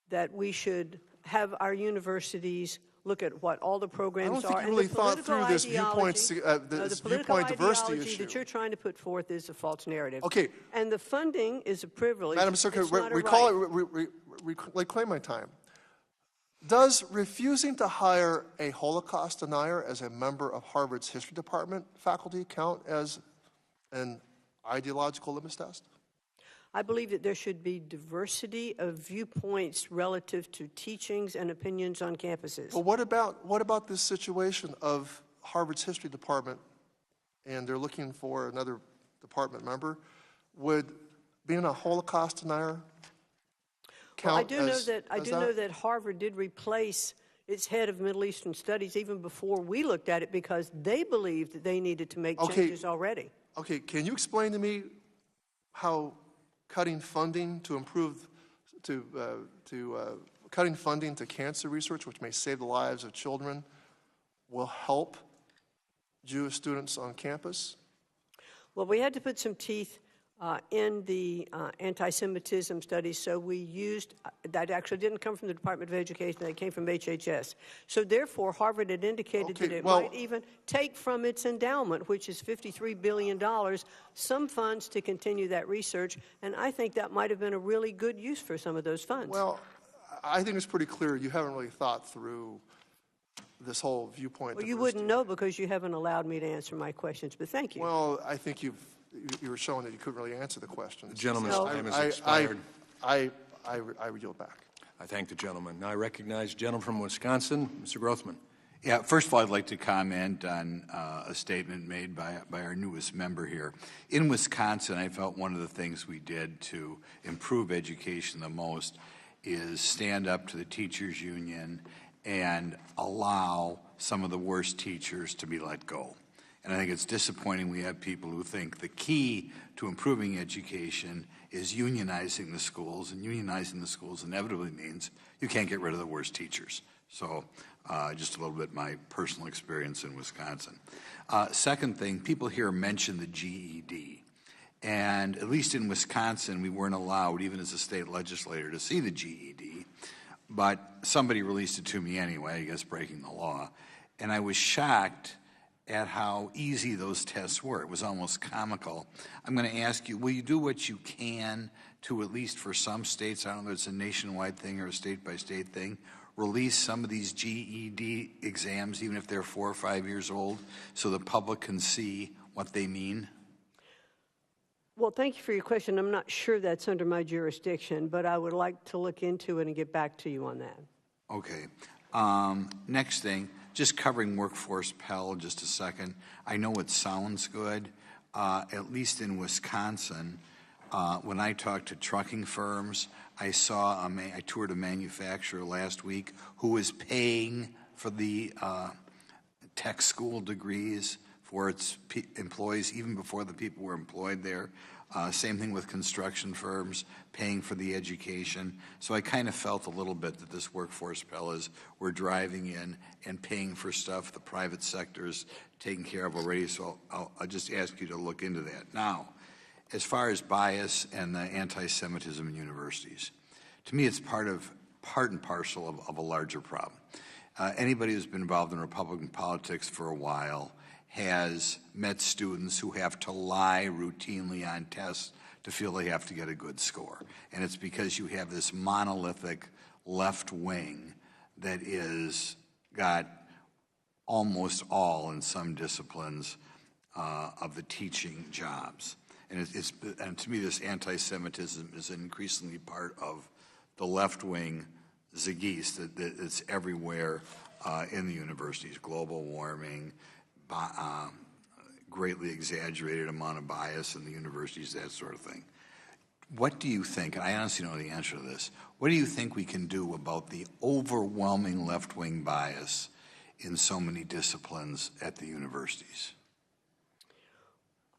that we should have our universities look at what all the programs are. I don't think you really thought through this viewpoint diversity issue that you're trying to put forth is a false narrative. Okay. And the funding is a privilege. Madam Secretary, reclaim my time. Does refusing to hire a Holocaust denier as a member of Harvard's history department faculty count as an ideological litmus test? I believe that there should be diversity of viewpoints relative to teachings and opinions on campuses. Well, what about this situation of Harvard's history department, and they're looking for another department member? Would being a Holocaust denier count? Well, I do know that Harvard did replace its head of Middle Eastern Studies even before we looked at it because they believed that they needed to make changes already. Okay, can you explain to me how cutting funding to cutting funding to cancer research, which may save the lives of children, will help Jewish students on campus? Well, we had to put some teeth in the anti-Semitism studies, so we used, that actually didn't come from the Department of Education, that came from HHS. So therefore, Harvard had indicated that it might even take from its endowment, which is $53 billion, some funds to continue that research, and I think that might have been a really good use for some of those funds. Well, I think it's pretty clear you haven't really thought through this whole viewpoint diversity. You wouldn't know because you haven't allowed me to answer my questions, but thank you. Well, I think you were showing that you couldn't really answer the questions. The gentleman's time has expired. I yield back. I thank the gentleman. Now I recognize the gentleman from Wisconsin, Mr. Grothman. Yeah, first of all, I'd like to comment on a statement made by our newest member here. In Wisconsin, I felt one of the things we did to improve education the most is stand up to the teachers union and allow some of the worst teachers to be let go. And I think it's disappointing we have people who think the key to improving education is unionizing the schools, and unionizing the schools inevitably means you can't get rid of the worst teachers. So just a little bit my personal experience in Wisconsin. Second thing, people here mention the GED. And at least in Wisconsin, we weren't allowed, even as a state legislator, to see the GED. But somebody released it to me anyway, I guess breaking the law. And I was shocked at how easy those tests were. It was almost comical. I'm going to ask you, will you do what you can to, at least for some states, I don't know if it's a nationwide thing or a state-by-state thing, release some of these GED exams, even if they're 4 or 5 years old, so the public can see what they mean? Well, thank you for your question. I'm not sure that's under my jurisdiction, but I would like to look into it and get back to you on that. Okay. Next thing, just covering workforce Pell just a second. I know it sounds good. At least in Wisconsin, when I talked to trucking firms, I toured a manufacturer last week who was paying for the tech school degrees for its employees, even before the people were employed there. Same thing with construction firms, paying for the education. So I kind of felt a little bit that this workforce bill is we're driving in and paying for stuff the private sector is taking care of already. So I'll just ask you to look into that. Now, as far as bias and the anti-Semitism in universities, to me it's part and parcel of a larger problem. Anybody who's been involved in Republican politics for a while has met students who have to lie routinely on tests to feel they have to get a good score. And it's because you have this monolithic left wing that is got almost all, in some disciplines, of the teaching jobs. And to me, this anti-Semitism is increasingly part of the left wing zeitgeist that's everywhere in the universities. Global warming, greatly exaggerated amount of bias in the universities, that sort of thing. What do you think, and I honestly don't know the answer to this, what do you think we can do about the overwhelming left-wing bias in so many disciplines at the universities?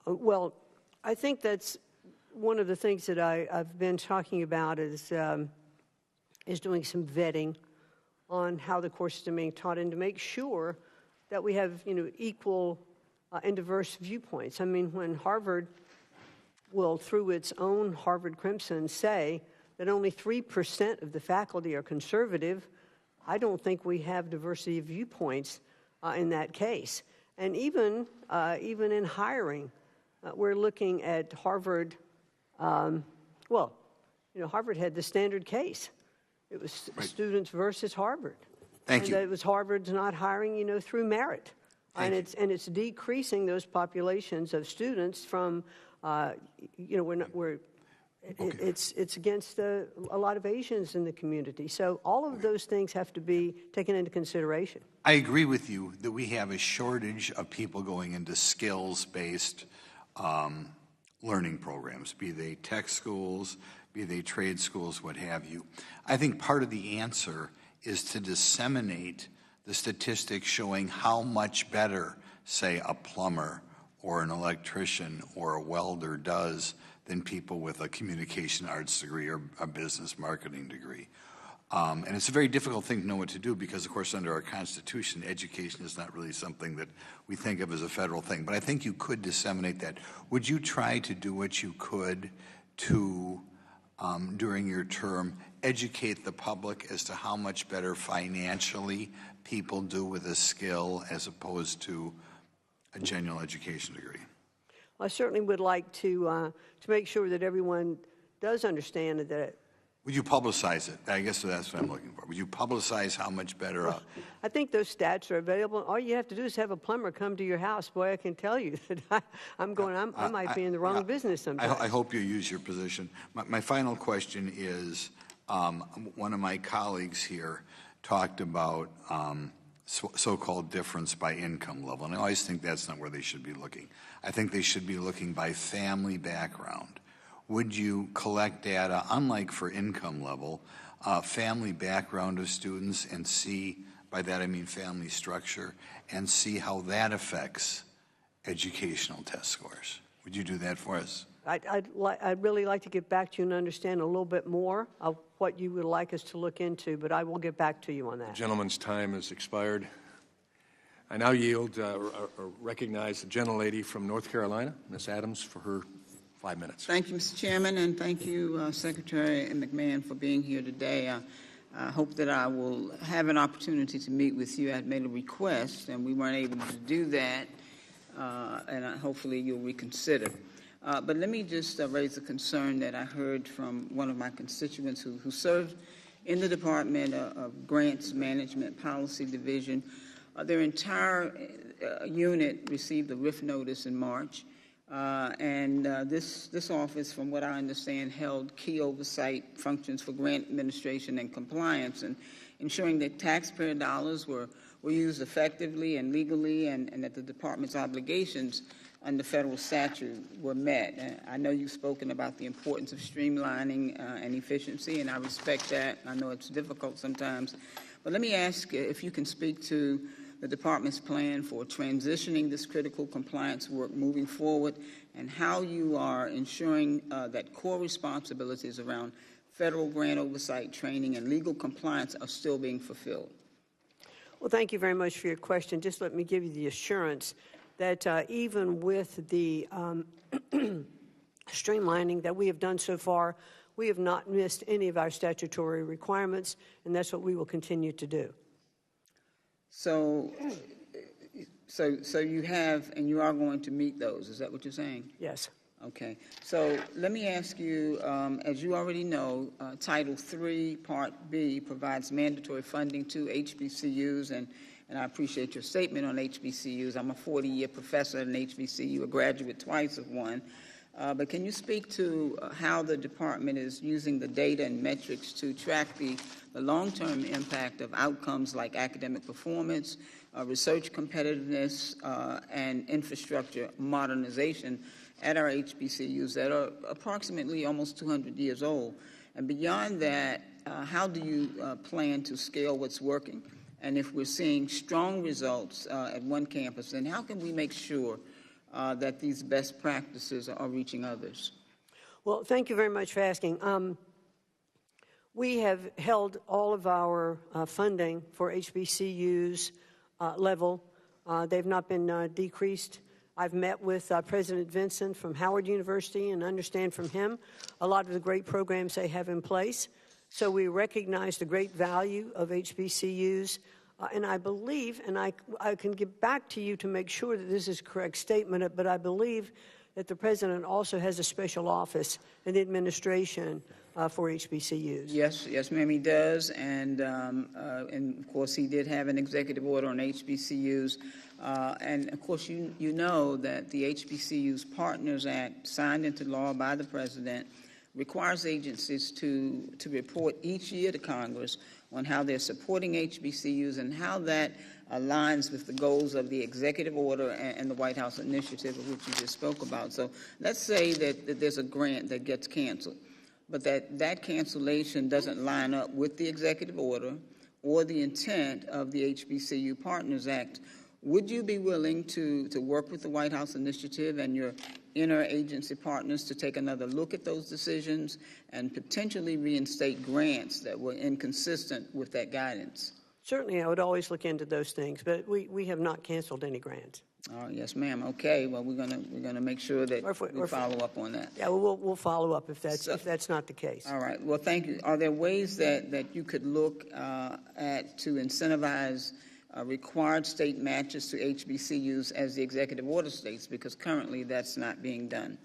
Well, I think that's one of the things that I've been talking about is doing some vetting on how the courses are being taught and to make sure that we have, equal and diverse viewpoints. I mean, when Harvard will, through its own Harvard Crimson, say that only 3% of the faculty are conservative, I don't think we have diversity of viewpoints in that case. And even in hiring, we're looking at Harvard. Harvard had the standard case. It was right. Students versus Harvard. Thank you. And it was Harvard's not hiring, through merit. It's decreasing those populations of students from, it's against a lot of Asians in the community. So all of those things have to be taken into consideration. I agree with you that we have a shortage of people going into skills-based learning programs, be they tech schools, be they trade schools, what have you. I think part of the answer is to disseminate the statistics showing how much better, say, a plumber or an electrician or a welder does than people with a communication arts degree or a business marketing degree. And it's a very difficult thing to know what to do because, of course, under our Constitution, education is not really something that we think of as a federal thing. But I think you could disseminate that. Would you try to do what you could to, during your term, educate the public as to how much better financially people do with a skill as opposed to a general education degree? Well, I certainly would like to make sure that everyone does understand that. Would you publicize it? I guess that's what I'm looking for. Would you publicize how much better? I think those stats are available. All you have to do is have a plumber come to your house. Boy, I can tell you that I might be in the wrong business sometimes. I hope you use your position. My final question is, one of my colleagues here talked about so-called difference by income level. And I always think that's not where they should be looking. I think they should be looking by family background. Would you collect data, unlike for income level, family background of students and see, by that I mean family structure, and see how that affects educational test scores? Would you do that for us? I'd really like to get back to you and understand a little bit more of what you would like us to look into, but I will get back to you on that. The gentleman's time has expired. I now yield or recognize the gentlelady from North Carolina, Ms. Adams, for her 5 minutes. Thank you, Mr. Chairman, and thank you, Secretary McMahon, for being here today. I hope that I will have an opportunity to meet with you. I had made a request, and we weren't able to do that, and hopefully you'll reconsider. But let me just raise a concern that I heard from one of my constituents who served in the Department of Grants Management Policy Division. Their entire unit received a RIF notice in March. This office, from what I understand, held key oversight functions for grant administration and compliance, and ensuring that taxpayer dollars were used effectively and legally, and that the department's obligations under federal statute were met. And I know you've spoken about the importance of streamlining and efficiency, and I respect that. I know it's difficult sometimes. But let me ask if you can speak to the department's plan for transitioning this critical compliance work moving forward, and how you are ensuring that core responsibilities around federal grant oversight, training, and legal compliance are still being fulfilled. Well, thank you very much for your question. Just let me give you the assurance that even with the streamlining that we have done so far, we have not missed any of our statutory requirements, and that's what we will continue to do. So you have, and you are going to meet those. Is that what you're saying? Yes. Okay. So let me ask you, as you already know, Title III, Part B provides mandatory funding to HBCUs, and I appreciate your statement on HBCUs. I'm a 40-year professor at an HBCU, a graduate twice of one. But can you speak to how the department is using the data and metrics to track the long-term impact of outcomes like academic performance, research competitiveness, and infrastructure modernization at our HBCUs that are approximately almost 200 years old? And beyond that, how do you plan to scale what's working? And if we're seeing strong results at one campus, then how can we make sure that these best practices are reaching others? Well, thank you very much for asking. We have held all of our funding for HBCUs level. They've not been decreased. I've met with President Vincent from Howard University and understand from him a lot of the great programs they have in place. So we recognize the great value of HBCUs. And I believe, and I can get back to you to make sure that this is a correct statement, but I believe that the President also has a special office in the administration for HBCUs. Yes, ma'am, he does. And of course, he did have an executive order on HBCUs. And of course, you know that the HBCUs Partners Act, signed into law by the President, requires agencies to report each year to Congress on how they're supporting HBCUs and how that aligns with the goals of the executive order and the White House initiative, of which you just spoke about. So let's say that there's a grant that gets canceled, but that cancellation doesn't line up with the executive order or the intent of the HBCU Partners Act. Would you be willing to work with the White House initiative and your interagency partners to take another look at those decisions and potentially reinstate grants that were inconsistent with that guidance? Certainly, I would always look into those things, but we have not canceled any grants. Oh, yes, ma'am. Okay. Well, we're gonna make sure that we follow up on that. Yeah, we'll follow up if that's not the case. All right. Well, thank you. Are there ways that you could look at to incentivize required state matches to HBCUs as the executive order states? Because currently that's not being done.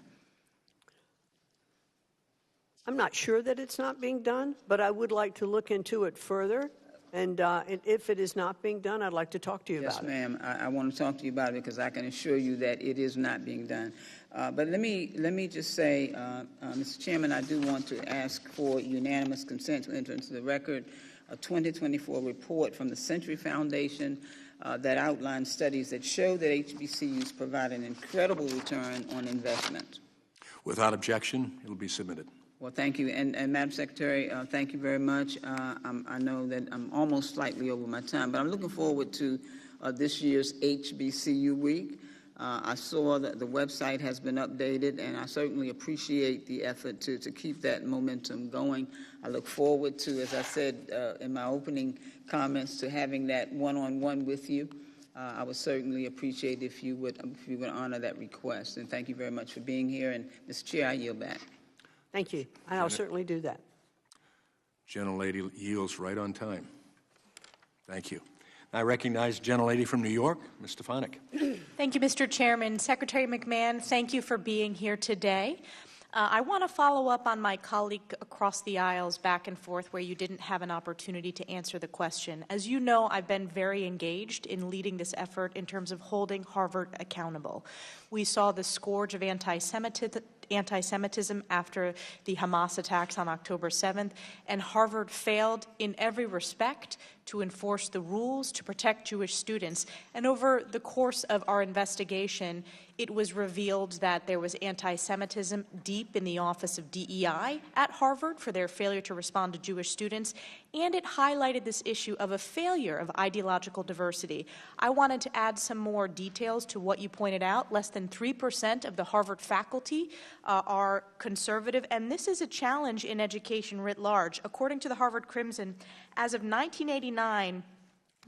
I'm not sure that it's not being done, but I would like to look into it further. And if it is not being done, I'd like to talk to you about it. Yes, ma'am. I want to talk to you about it because I can assure you that it is not being done. But let me just say, Mr. Chairman, I do want to ask for unanimous consent to enter into the record a 2024 report from the Century Foundation that outlines studies that show that HBCUs provide an incredible return on investment. Without objection, it will be submitted. Well, thank you. And Madam Secretary, thank you very much. I know that I'm almost slightly over my time, but I'm looking forward to this year's HBCU Week. I saw that the website has been updated, and I certainly appreciate the effort to keep that momentum going. I look forward to, as I said in my opening comments, to having that one-on-one with you. I would certainly appreciate if you would honor that request. And thank you very much for being here. And, Mr. Chair, I yield back. Thank you. I'll certainly do that. Gentlelady yields right on time. Thank you. I recognize Gentlelady from New York, Ms. Stefanik. Thank you, Mr. Chairman. Secretary McMahon, thank you for being here today. I want to follow up on my colleague across the aisles back and forth where you didn't have an opportunity to answer the question. As you know, I've been very engaged in leading this effort in terms of holding Harvard accountable. We saw the scourge of anti-Semitism after the Hamas attacks on October 7th, and Harvard failed in every respect to enforce the rules to protect Jewish students. And over the course of our investigation, It was revealed that there was anti-Semitism deep in the Office of DEI at Harvard for their failure to respond to Jewish students, and it highlighted this issue of a failure of ideological diversity. I wanted to add some more details to what you pointed out. Less than 3% of the Harvard faculty are conservative, and this is a challenge in education writ large. According to the Harvard Crimson, as of 1989,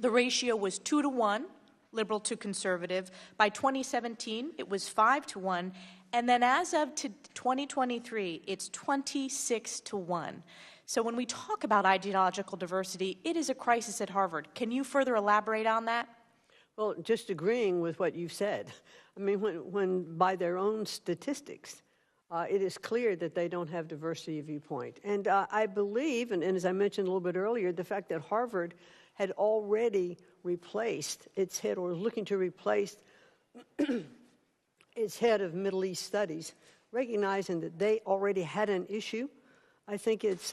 the ratio was 2 to 1. Liberal to conservative. By 2017, it was 5 to 1, and then as of 2023, it's 26 to 1. So when we talk about ideological diversity, it is a crisis at Harvard. Can you further elaborate on that? Well, just agreeing with what you've said. I mean, when by their own statistics, it is clear that they don't have diversity of viewpoint. And I believe, and as I mentioned a little bit earlier, the fact that Harvard had already replaced its head, or was looking to replace its head of Middle East studies, recognizing that they already had an issue. I think it's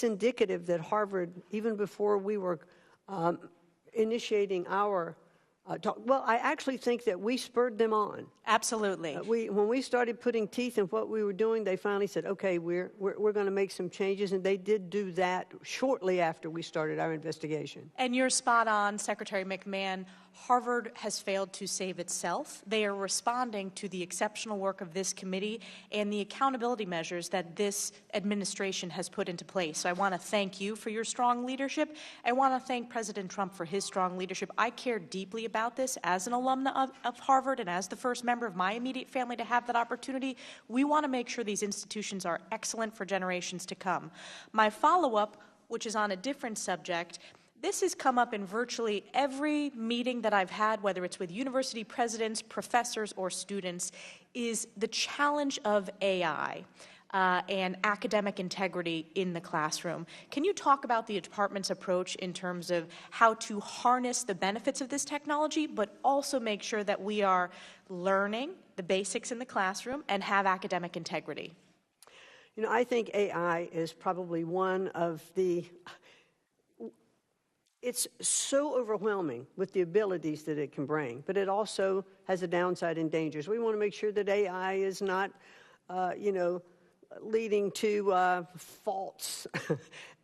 indicative that Harvard, even before we were initiating our talk, well, I actually think that we spurred them on. Absolutely. When we started putting teeth in what we were doing, they finally said, okay, we're going to make some changes, and they did do that shortly after we started our investigation. And you're spot on, Secretary McMahon. Harvard has failed to save itself. They are responding to the exceptional work of this committee and the accountability measures that this administration has put into place. So I want to thank you for your strong leadership. I want to thank President Trump for his strong leadership. I care deeply about this as an alumna of Harvard and as the first member of my immediate family to have that opportunity. We want to make sure these institutions are excellent for generations to come. My follow-up, which is on a different subject, this has come up in virtually every meeting that I've had, whether it's with university presidents, professors, or students, is the challenge of AI and academic integrity in the classroom. Can you talk about the department's approach in terms of how to harness the benefits of this technology, but also make sure that we are learning the basics in the classroom and have academic integrity? You know, I think AI is probably one of the... It's so overwhelming with the abilities that it can bring, but it also has a downside and dangers. We want to make sure that AI is not, leading to false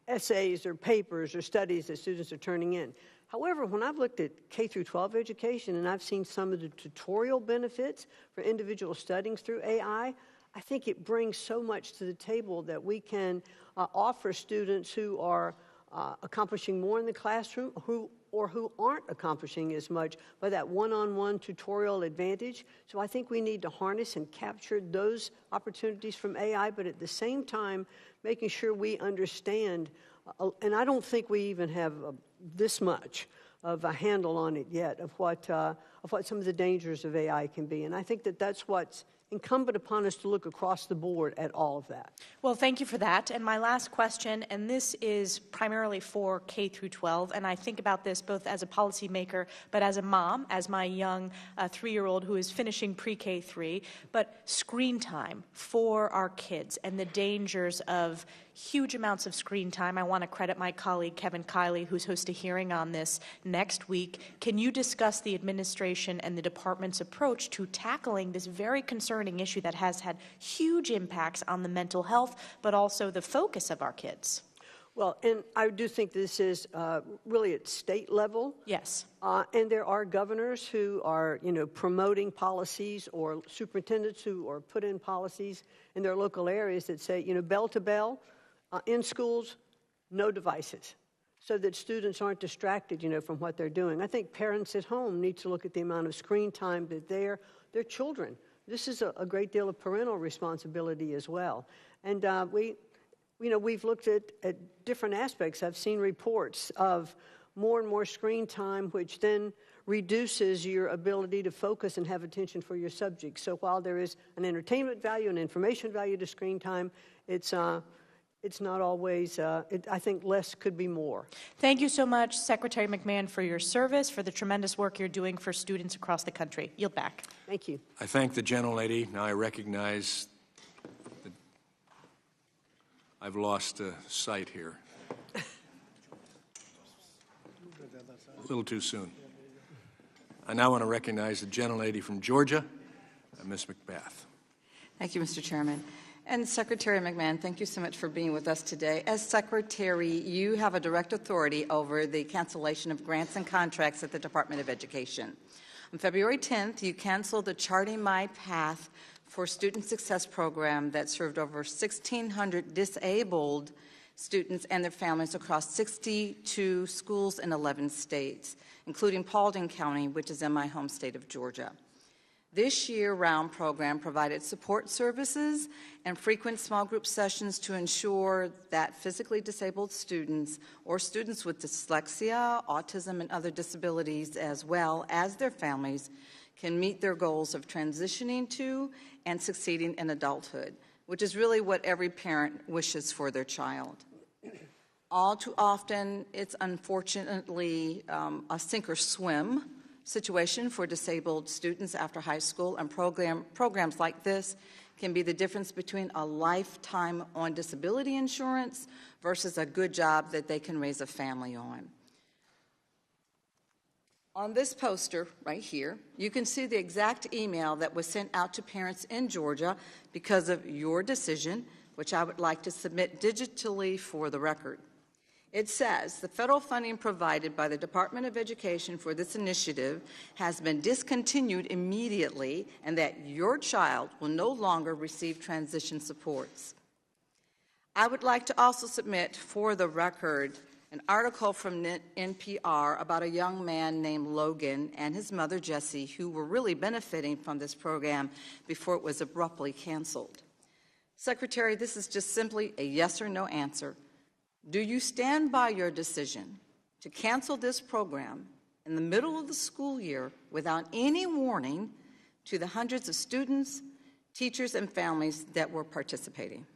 essays or papers or studies that students are turning in. However, when I've looked at K through 12 education and I've seen some of the tutorial benefits for individual studying through AI, I think it brings so much to the table that we can offer students who are accomplishing more in the classroom who aren't accomplishing as much by that one-on-one tutorial advantage. So I think we need to harness and capture those opportunities from AI, but at the same time, making sure we understand, and I don't think we even have this much of a handle on it yet, of what some of the dangers of AI can be. And I think that that's what's incumbent upon us to look across the board at all of that. Well, thank you for that. And my last question, and this is primarily for K through 12, and I think about this both as a policymaker, but as a mom, as my young 3-year-old who is finishing pre-K 3, but screen time for our kids and the dangers of huge amounts of screen time. I want to credit my colleague Kevin Kiley, who's hosting a hearing on this next week. Can you discuss the administration and the department's approach to tackling this very concerning issue that has had huge impacts on the mental health, but also the focus of our kids? Well, and I do think this is really at state level. Yes. And there are governors who are, promoting policies, or superintendents who are put in policies in their local areas that say, bell to bell, in schools, no devices, so that students aren't distracted, from what they're doing. I think parents at home need to look at the amount of screen time that their children. This is a great deal of parental responsibility as well. And we've looked at different aspects. I've seen reports of more and more screen time, which then reduces your ability to focus and have attention for your subject. So while there is an entertainment value and information value to screen time, it's not always, I think less could be more. Thank you so much, Secretary McMahon, for your service, for the tremendous work you're doing for students across the country. Yield back. Thank you. I thank the gentlelady. Now I recognize that I've lost sight here. A little too soon. I now want to recognize the gentlelady from Georgia, Ms. McBath. Thank you, Mr. Chairman. And Secretary McMahon, thank you so much for being with us today. As Secretary, you have a direct authority over the cancellation of grants and contracts at the Department of Education. On February 10th, you canceled the Charting My Path for Student Success program that served over 1,600 disabled students and their families across 62 schools in 11 states, including Paulding County, which is in my home state of Georgia. This year-round program provided support services and frequent small group sessions to ensure that physically disabled students or students with dyslexia, autism, and other disabilities, as well as their families, can meet their goals of transitioning to and succeeding in adulthood, which is really what every parent wishes for their child. All too often, it's unfortunately a sink or swim situation for disabled students after high school, and programs like this can be the difference between a lifetime on disability insurance versus a good job that they can raise a family on. On this poster right here, you can see the exact email that was sent out to parents in Georgia because of your decision, which I would like to submit digitally for the record. It says, the federal funding provided by the Department of Education for this initiative has been discontinued immediately, and that your child will no longer receive transition supports. I would like to also submit for the record an article from NPR about a young man named Logan and his mother Jessie, who were really benefiting from this program before it was abruptly canceled. Secretary, this is just simply a yes or no answer. Do you stand by your decision to cancel this program in the middle of the school year without any warning to the hundreds of students, teachers, and families that were participating?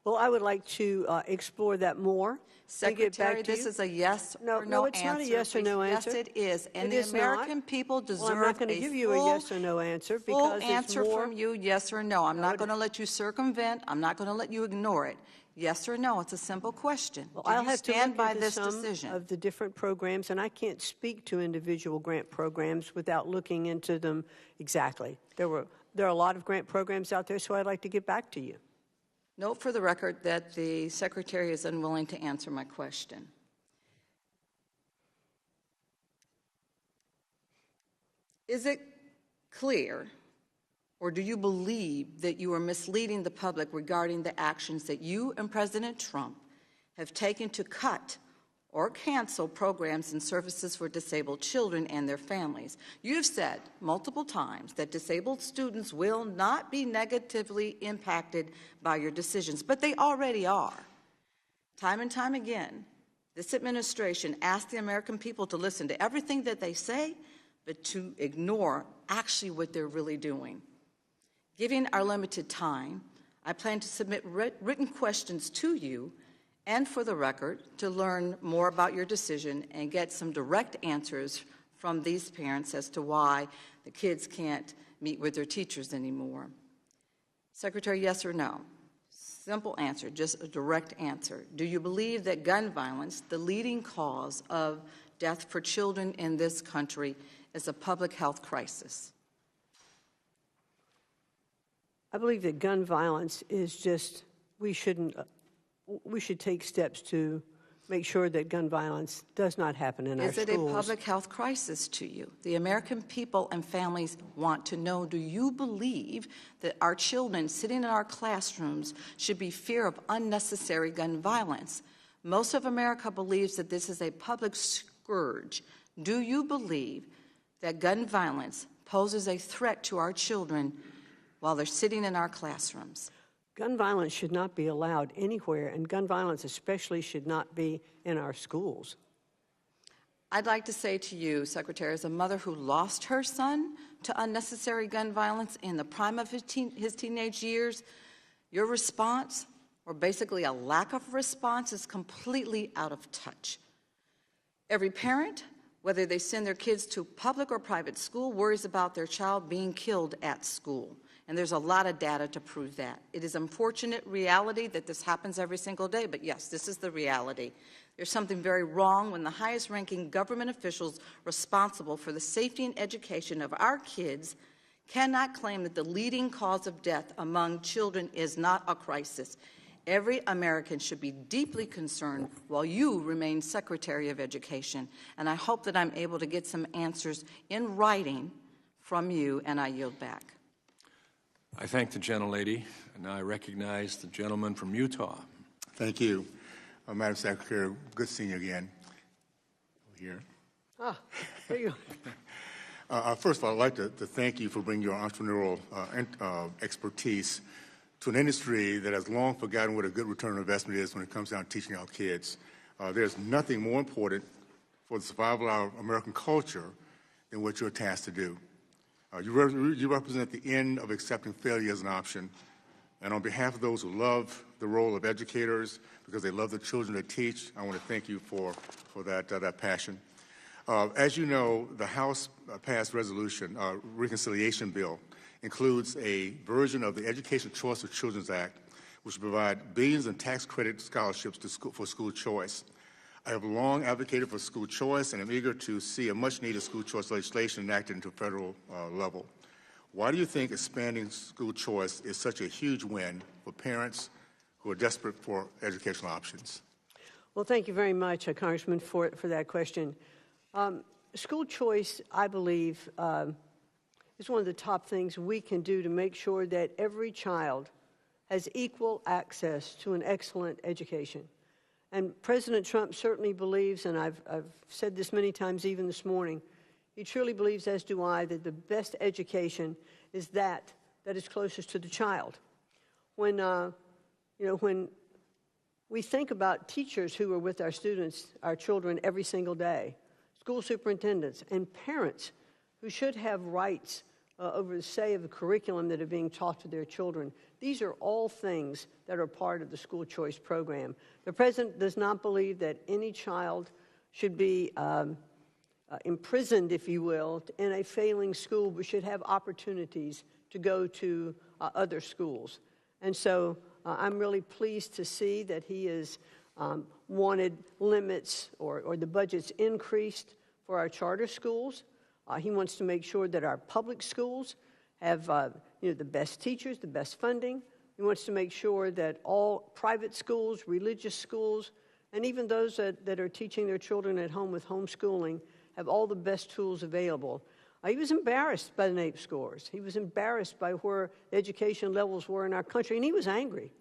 Well, I would like to explore that more. Secretary, this is a yes or no answer. No, it's not a yes or no answer. Yes, it is. And the American people deserve well, I'm not going to give you a yes or no answer because full answer it's more from you, yes or no. I'm not going to let you circumvent. I'm not going to let you ignore it. Yes or no? It's a simple question. Well, Do I'll you have stand to by look into this some decision? of the different programs, and I can't speak to individual grant programs without looking into them exactly. There are a lot of grant programs out there, so I'd like to get back to you. Note for the record that the Secretary is unwilling to answer my question. Is it clear, or do you believe that you are misleading the public regarding the actions that you and President Trump have taken to cut or cancel programs and services for disabled children and their families? You have said multiple times that disabled students will not be negatively impacted by your decisions, but they already are. Time and time again, this administration asks the American people to listen to everything that they say, but to ignore actually what they're really doing. Given our limited time, I plan to submit written questions to you and for the record to learn more about your decision and get some direct answers from these parents as to why the kids can't meet with their teachers anymore. Secretary, yes or no? Simple answer, just a direct answer. Do you believe that gun violence, the leading cause of death for children in this country, is a public health crisis? I believe that gun violence is just, we should take steps to make sure that gun violence does not happen in our schools. Is it a public health crisis to you? The American people and families want to know, do you believe that our children sitting in our classrooms should be fear of unnecessary gun violence? Most of America believes that this is a public scourge. Do you believe that gun violence poses a threat to our children while they're sitting in our classrooms? Gun violence should not be allowed anywhere, and gun violence especially should not be in our schools. I'd like to say to you, Secretary, as a mother who lost her son to unnecessary gun violence in the prime of his teenage years, your response, or basically a lack of response, is completely out of touch. Every parent, whether they send their kids to public or private school, worries about their child being killed at school. And there's a lot of data to prove that. It is unfortunate reality that this happens every single day, but yes, this is the reality. There's something very wrong when the highest-ranking government officials responsible for the safety and education of our kids cannot claim that the leading cause of death among children is not a crisis. Every American should be deeply concerned while you remain Secretary of Education. And I hope that I'm able to get some answers in writing from you, and I yield back. I thank the gentlelady, and now I recognize the gentleman from Utah. Thank you. Madam Secretary, good seeing you again. Over here. Ah, there you go. First of all, I'd like to thank you for bringing your entrepreneurial expertise to an industry that has long forgotten what a good return on investment is when it comes down to teaching our kids. There's nothing more important for the survival of our American culture than what you're tasked to do. You represent the end of accepting failure as an option. And on behalf of those who love the role of educators, because they love the children they teach, I want to thank you for that passion. As you know, the House passed resolution, reconciliation bill, includes a version of the Education Choice for Children's Act, which will provide billions in tax credit scholarships for school choice. I have long advocated for school choice, and I'm eager to see a much-needed school choice legislation enacted into federal level. Why do you think expanding school choice is such a huge win for parents who are desperate for educational options? Well, thank you very much, Congressman, for that question. School choice, I believe, is one of the top things we can do to make sure that every child has equal access to an excellent education. And President Trump certainly believes, and I've said this many times even this morning, he truly believes, as do I, that the best education is that is closest to the child. When, when we think about teachers who are with our students, our children, every single day, school superintendents, and parents who should have rights over the say of the curriculum that are being taught to their children. These are all things that are part of the school choice program. The President does not believe that any child should be imprisoned, if you will, in a failing school, but should have opportunities to go to other schools. And so I'm really pleased to see that he has wanted limits or the budgets increased for our charter schools. He wants to make sure that our public schools have the best teachers, the best funding. He wants to make sure that all private schools, religious schools, and even those that are teaching their children at home with homeschooling have all the best tools available. He was embarrassed by the NAEP scores. He was embarrassed by where education levels were in our country, and he was angry.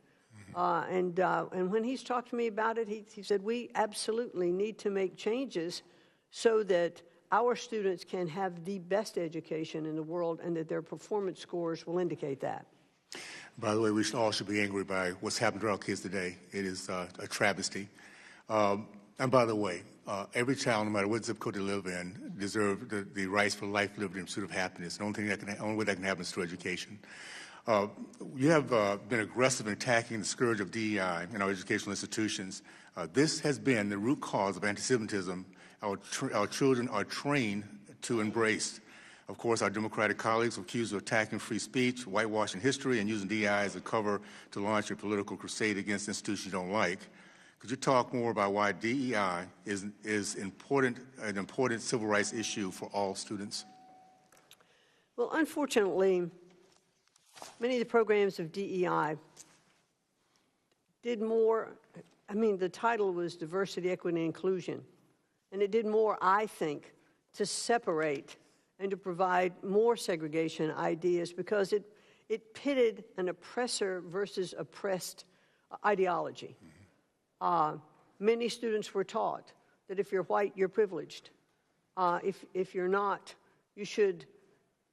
And when he's talked to me about it, he said, we absolutely need to make changes so that our students can have the best education in the world and that their performance scores will indicate that. By the way, we all should be angry by what's happened to our kids today. It is a travesty. And by the way, every child, no matter what zip code they live in, deserves the rights for life, liberty, and pursuit of happiness. The only way that can happen is through education. You have been aggressive in attacking the scourge of DEI in our educational institutions. This has been the root cause of anti-Semitism our children are trained to embrace. Of course, our Democratic colleagues are accused of attacking free speech, whitewashing history, and using DEI as a cover to launch a political crusade against institutions you don't like. Could you talk more about why DEI is an important civil rights issue for all students? Well, unfortunately, many of the programs of DEI did more. The title was Diversity, Equity, and Inclusion. And it did more, I think, to separate and to provide more segregation ideas because it pitted an oppressor versus oppressed ideology. Many students were taught that if you're white, you're privileged. If you're not, you should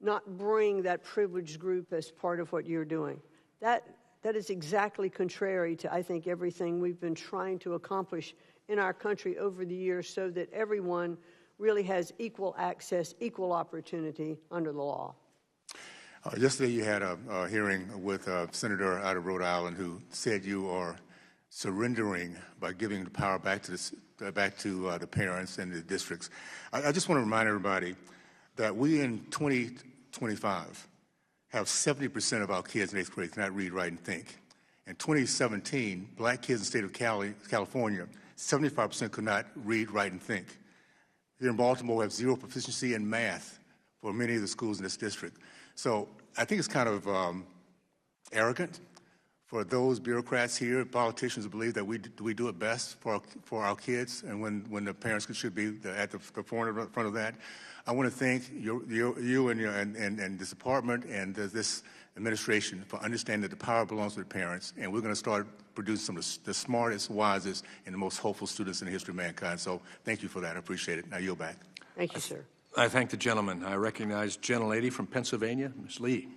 not bring that privileged group as part of what you're doing. That is exactly contrary to, I think, everything we've been trying to accomplish in our country over the years so that everyone really has equal access, equal opportunity under the law. Yesterday you had a hearing with a senator out of Rhode Island who said you are surrendering by giving the power back to the parents and the districts. I just want to remind everybody that we in 2025 have 70% of our kids in 8th grade cannot read, write, and think. In 2017, black kids in the state of California, 75% could not read, write, and think. Here in Baltimore, we have zero proficiency in math for many of the schools in this district. So I think it's kind of arrogant for those bureaucrats here, politicians, who believe that we do it best for our kids, and when the parents should be at the front of that. I want to thank you and this department and this administration for understanding that the power belongs to the parents, and we're going to start producing some of the smartest, wisest, and the most hopeful students in the history of mankind. So thank you for that. I appreciate it. Now yield back. Thank you, sir. I thank the gentleman. I recognize gentlelady from Pennsylvania, Ms. Lee.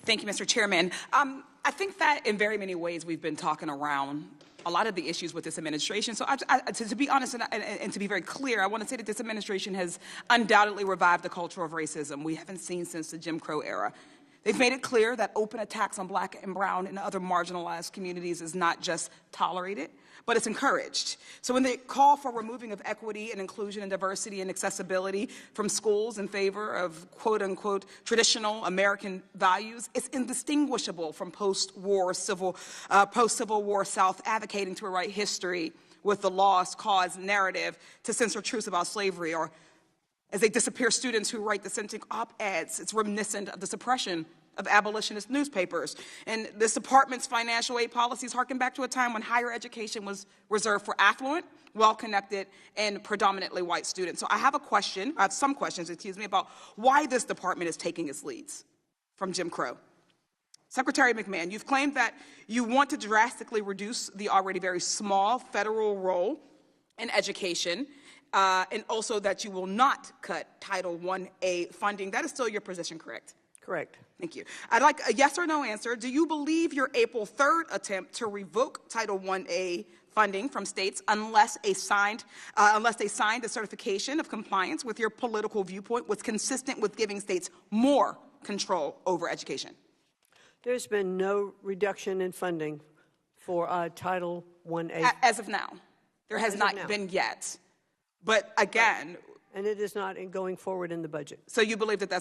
Thank you, Mr. Chairman. I think that in very many ways we've been talking around a lot of the issues with this administration. So to be honest and to be very clear, I want to say that this administration has undoubtedly revived the culture of racism we haven't seen since the Jim Crow era. They've made it clear that open attacks on black and brown and other marginalized communities is not just tolerated, but it's encouraged. So when they call for removing of equity and inclusion and diversity and accessibility from schools in favor of quote-unquote traditional American values, it's indistinguishable from post-Civil War South advocating to rewrite history with the lost cause narrative to censor truths about slavery, or as they disappear students who write dissenting op-eds. It's reminiscent of the suppression of abolitionist newspapers. And this department's financial aid policies harken back to a time when higher education was reserved for affluent, well-connected, and predominantly white students. So I have some questions, about why this department is taking its leads from Jim Crow. Secretary McMahon, you've claimed that you want to drastically reduce the already very small federal role in education, and also that you will not cut Title I-A funding. That is still your position, correct? Correct. Thank you. I'd like a yes or no answer. Do you believe your April 3rd attempt to revoke Title I-A funding from states unless they signed a certification of compliance with your political viewpoint was consistent with giving states more control over education? There's been no reduction in funding for Title I-A. As of now. There has not been yet. But again, and it is not going forward in the budget. So you believe that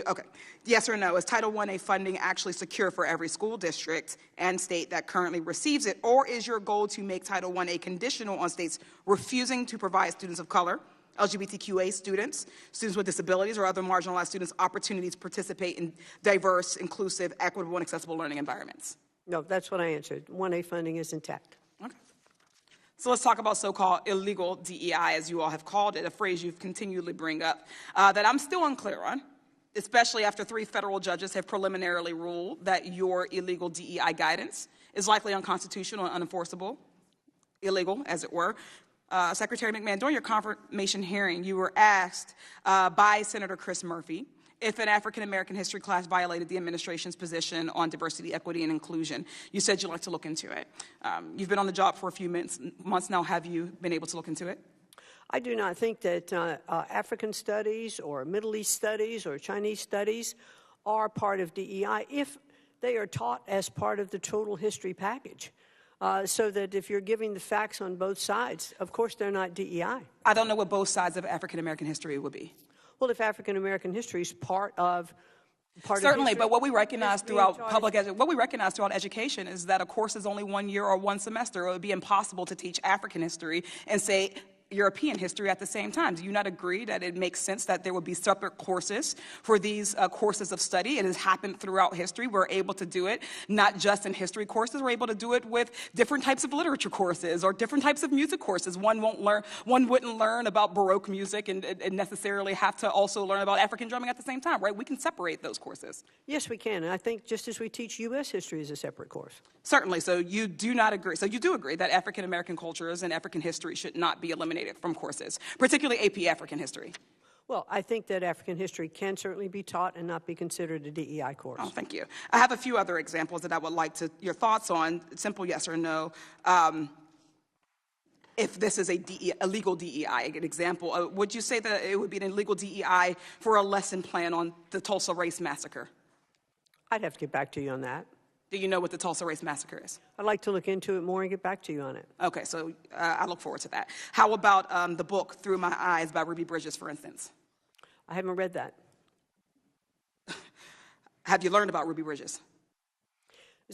okay. Yes or no, is Title I-A funding actually secure for every school district and state that currently receives it? Or is your goal to make Title I-A conditional on states refusing to provide students of color, LGBTQA students, students with disabilities, or other marginalized students opportunities to participate in diverse, inclusive, equitable, and accessible learning environments? No, that's what I answered. I-A funding is intact. Okay. So let's talk about so-called illegal DEI, as you all have called it, a phrase you've continually bring up, that I'm still unclear on, especially after 3 federal judges have preliminarily ruled that your illegal DEI guidance is likely unconstitutional and unenforceable, illegal, as it were. Secretary McMahon, during your confirmation hearing, you were asked by Senator Chris Murphy if an African-American history class violated the administration's position on diversity, equity, and inclusion. You said you'd like to look into it. You've been on the job for a few months now. Have you been able to look into it? I do not think that African studies or Middle East studies or Chinese studies are part of DEI if they are taught as part of the total history package. So that if you're giving the facts on both sides, of course they're not DEI. I don't know what both sides of African-American history would be. Well, if African-American history is part of certainly, but what we recognize throughout education is that a course is only 1 year or 1 semester. It would be impossible to teach African history and say European history at the same time. Do you not agree that it makes sense that there would be separate courses for these courses of study? It has happened throughout history. We're able to do it not just in history courses. We're able to do it with different types of literature courses or different types of music courses. One wouldn't learn about Baroque music and necessarily have to also learn about African drumming at the same time, right? We can separate those courses. Yes, we can. And I think just as we teach U.S. history as a separate course. Certainly. So you do not agree. So you do agree that African American cultures and African history should not be eliminated from courses, particularly AP African history? Well, I think that African history can certainly be taught and not be considered a DEI course. Oh, thank you. I have a few other examples that I would like your thoughts on, simple yes or no. If this is a legal DEI, an example, would you say that it would be an illegal DEI for a lesson plan on the Tulsa Race Massacre? I'd have to get back to you on that. Do you know what the Tulsa Race Massacre is? I'd like to look into it more and get back to you on it. Okay, so I look forward to that. How about the book Through My Eyes by Ruby Bridges, for instance? I haven't read that. Have you learned about Ruby Bridges?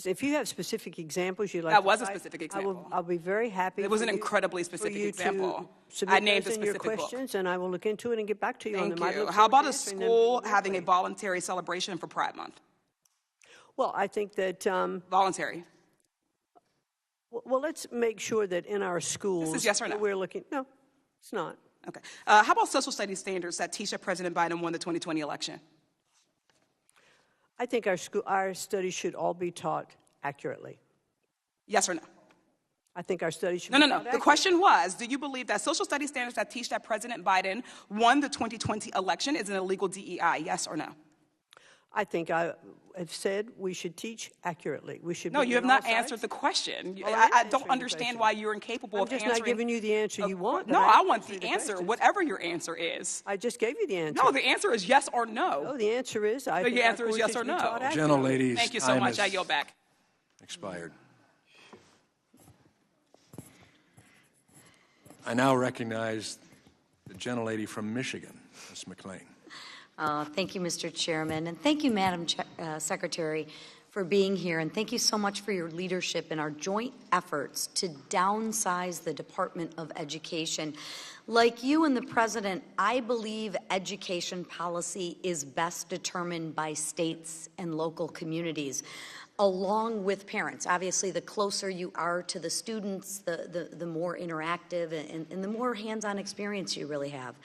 If you have specific examples you'd like That to was a cite, specific example. I'll be very happy. It was an for you- incredibly for specific you example. To submit I named those a in your specific book. questions, and I will look into it and get back to you on Thank them. I you. look How forward about to a answering them school directly. having a voluntary celebration for Pride Month? Well, I think that. Voluntary. Well, let's make sure that in our schools. This is yes or no? We're looking. No, it's not. Okay. How about social studies standards that teach that President Biden won the 2020 election? I think our studies should all be taught accurately. Yes or no? I think our studies should No, be no, no. taught The accurately. question was, do you believe that social studies standards that teach that President Biden won the 2020 election is an illegal DEI? Yes or no? I think I have said we should teach accurately. We should. No, be you have on all not answered sides. the question. Oh, I answering don't the understand question. why you're incapable I'm of just answering. not giving you the answer you want. but No, I am want answering the answer, question. whatever your answer is. I just gave you the answer. No, the answer is yes or no. No, the answer is I No, think your our answer is courses yes or should be no. taught accurately. Gentleladies, Thank you so time much. has I yield back. expired. I now recognize the gentlelady from Michigan, Ms. McLean. Thank you, Mr. Chairman, and thank you, Madam Secretary, for being here, and thank you so much for your leadership in our joint efforts to downsize the Department of Education. Like you and the President, I believe education policy is best determined by states and local communities, along with parents. Obviously, the closer you are to the students, the more interactive and the more hands-on experience you really have.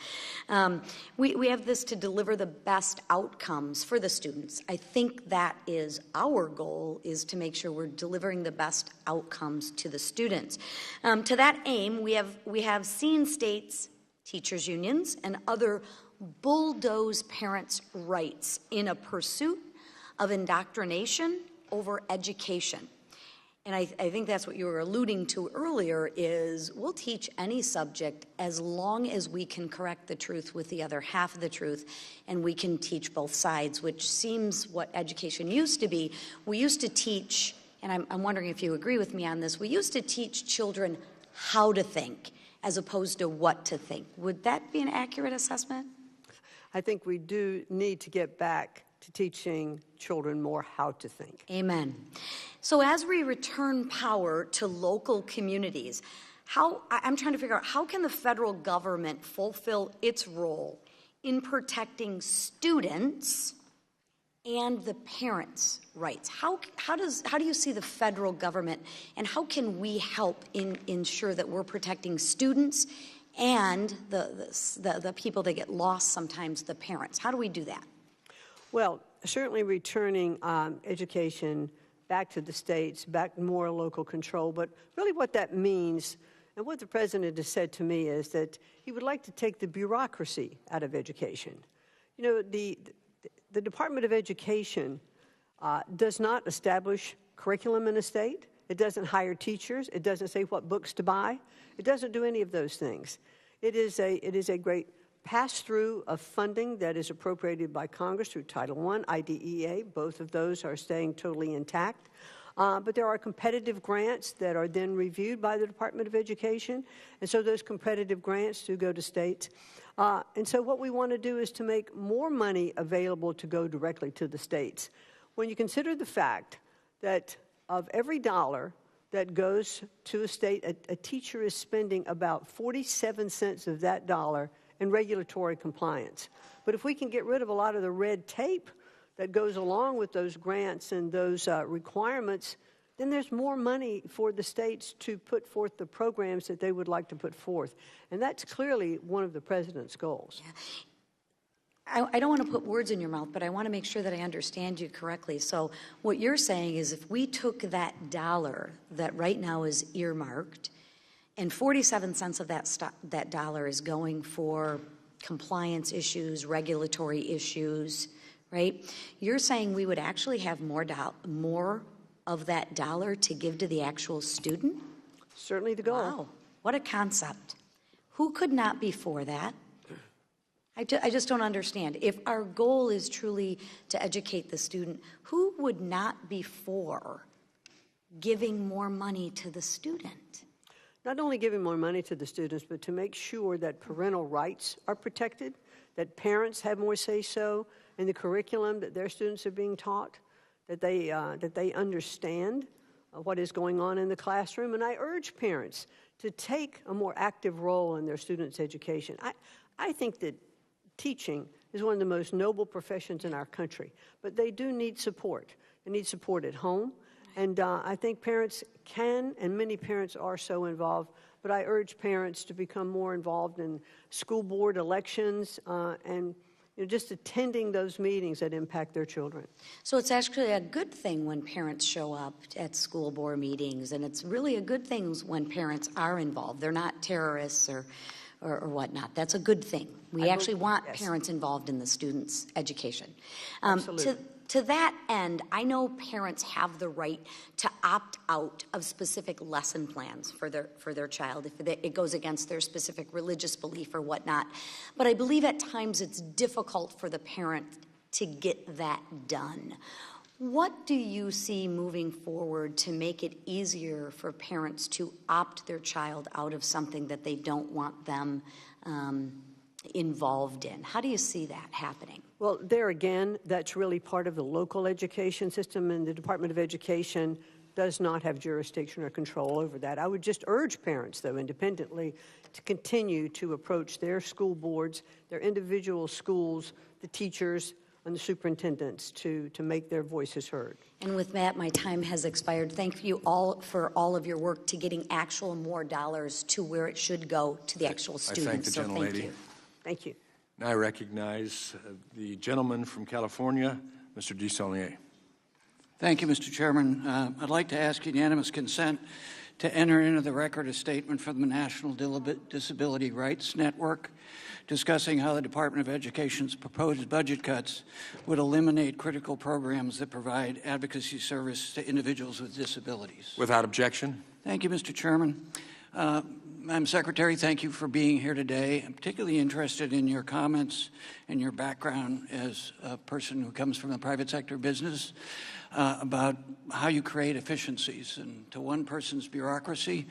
We have this to deliver the best outcomes for the students. I think that is our goal, is to make sure we're delivering the best outcomes to the students. To that aim, we have seen states, teachers' unions, and other bulldoze parents' rights in a pursuit of indoctrination over education. And I think that's what you were alluding to earlier, is we'll teach any subject as long as we can correct the truth with the other half of the truth, and we can teach both sides, which seems what education used to be. We used to teach, and I'm wondering if you agree with me on this, we used to teach children how to think as opposed to what to think. Would that be an accurate assessment? I think we do need to get back to teaching children more how to think. Amen. So as we return power to local communities, I'm trying to figure out, how can the federal government fulfill its role in protecting students and the parents' rights? How do you see the federal government, and how can we help ensure that we're protecting students and the people that get lost sometimes, the parents? How do we do that? Well, certainly returning education back to the states, back more local control, but really what that means, and what the President has said to me, is that he would like to take the bureaucracy out of education. You know, the Department of Education does not establish curriculum in a state. It doesn't hire teachers. It doesn't say what books to buy. It doesn't do any of those things. It is a great pass-through of funding that is appropriated by Congress through Title I, IDEA. Both of those are staying totally intact. But there are competitive grants that are then reviewed by the Department of Education, and so those competitive grants do go to states. And so what we want to do is to make more money available to go directly to the states. When you consider the fact that of every dollar that goes to a state, a teacher is spending about 47 cents of that dollar in regulatory compliance. But if we can get rid of a lot of the red tape that goes along with those grants and those requirements, then there's more money for the states to put forth the programs that they would like to put forth. And that's clearly one of the President's goals. Yeah. I don't want to put words in your mouth, but I want to make sure that I understand you correctly. So what you're saying is, if we took that dollar that right now is earmarked, and 47 cents of that dollar is going for compliance issues, regulatory issues, right? You're saying we would actually have more of that dollar to give to the actual student? Certainly the goal. Wow, what a concept. Who could not be for that? I just don't understand. If our goal is truly to educate the student, who would not be for giving more money to the student? Not only giving more money to the students, but to make sure that parental rights are protected, that parents have more say-so, in the curriculum that their students are being taught, that they understand what is going on in the classroom. And I urge parents to take a more active role in their students' education. I think that teaching is one of the most noble professions in our country, but they do need support. They need support at home, and I think parents can, and many parents are so involved, but I urge parents to become more involved in school board elections and just attending those meetings that impact their children. So it's actually a good thing when parents show up at school board meetings, and it's really a good thing when parents are involved. They're not terrorists or whatnot. That's a good thing. We actually want parents involved in the students' education. Absolutely. To that end, I know parents have the right to opt out of specific lesson plans for their child if it goes against their specific religious belief or whatnot. But I believe at times it's difficult for the parent to get that done. What do you see moving forward to make it easier for parents to opt their child out of something that they don't want them involved in? How do you see that happening? Well, there again, that's really part of the local education system, and the Department of Education does not have jurisdiction or control over that. I would just urge parents, though, independently, to continue to approach their school boards, their individual schools, the teachers, and the superintendents to make their voices heard. And with that, my time has expired. Thank you all for all of your work to getting actual more dollars to where it should go, to the actual students. I thank the gentlelady. Thank you. Thank you. Now I recognize the gentleman from California, Mr. DeSaulnier. Thank you, Mr. Chairman. I'd like to ask unanimous consent to enter into the record a statement from the National Disability Rights Network discussing how the Department of Education's proposed budget cuts would eliminate critical programs that provide advocacy service to individuals with disabilities. Without objection. Thank you, Mr. Chairman. Madam Secretary, thank you for being here today. I'm particularly interested in your comments and your background as a person who comes from the private sector business about how you create efficiencies. And to one person's bureaucracy,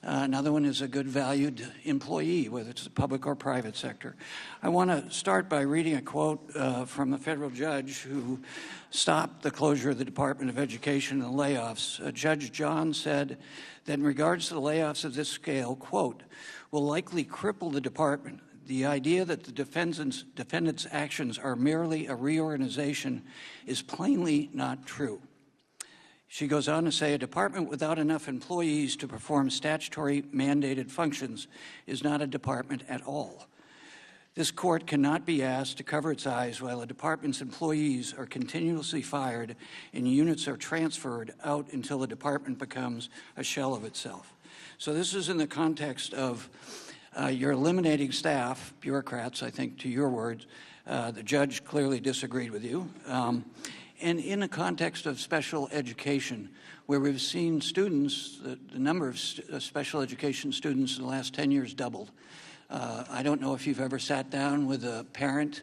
another one is a good valued employee, whether it's the public or private sector. I want to start by reading a quote from a federal judge who stopped the closure of the Department of Education and the layoffs. Judge John said that in regards to the layoffs of this scale, quote, will likely cripple the department. The idea that the defendant's actions are merely a reorganization is plainly not true. She goes on to say, a department without enough employees to perform statutory mandated functions is not a department at all. This court cannot be asked to cover its eyes while a department's employees are continuously fired and units are transferred out until the department becomes a shell of itself. So this is in the context of you're eliminating staff, bureaucrats, I think, to your words. The judge clearly disagreed with you. And in the context of special education, where we've seen students, the number of special education students in the last 10 years doubled. I don't know if you've ever sat down with a parent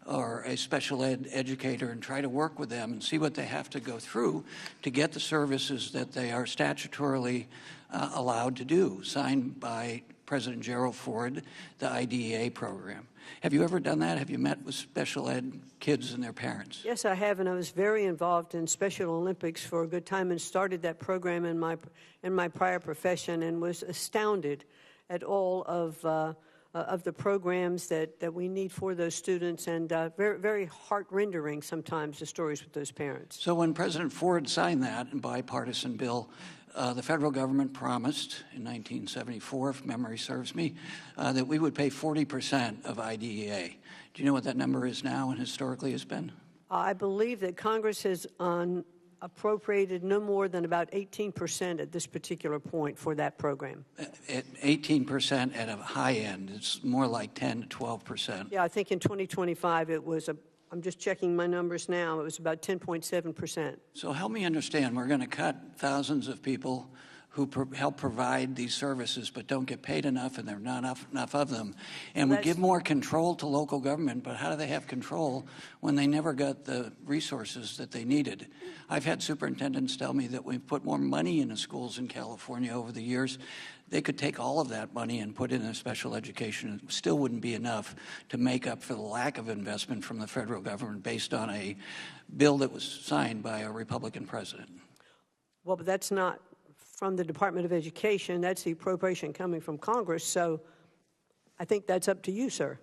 or a special ed educator and try to work with them and see what they have to go through to get the services that they are statutorily allowed to do, signed by President Gerald Ford, the IDEA program. Have you ever done that? Have you met with special ed kids and their parents? Yes, I have, and I was very involved in Special Olympics for a good time and started that program in my prior profession and was astounded at all of the programs that we need for those students, and very, very heart-rendering sometimes, the stories with those parents. So when President Ford signed that bipartisan bill, the federal government promised in 1974, if memory serves me, that we would pay 40% of IDEA. Do you know what that number is now and historically has been? I believe that Congress has appropriated no more than about 18% at this particular point for that program. 18% at a high end. It's more like 10 to 12%. Yeah, I think in 2025 it was I'm just checking my numbers now. It was about 10.7%. So help me understand. We're going to cut thousands of people who help provide these services but don't get paid enough, and there are not enough of them. And we give more control to local government, but how do they have control when they never got the resources that they needed? I've had superintendents tell me that we've put more money into schools in California over the years. They could take all of that money and put it in special education. It still wouldn't be enough to make up for the lack of investment from the federal government based on a bill that was signed by a Republican president. Well, but that's not from the Department of Education. That's the appropriation coming from Congress. So I think that's up to you, sir.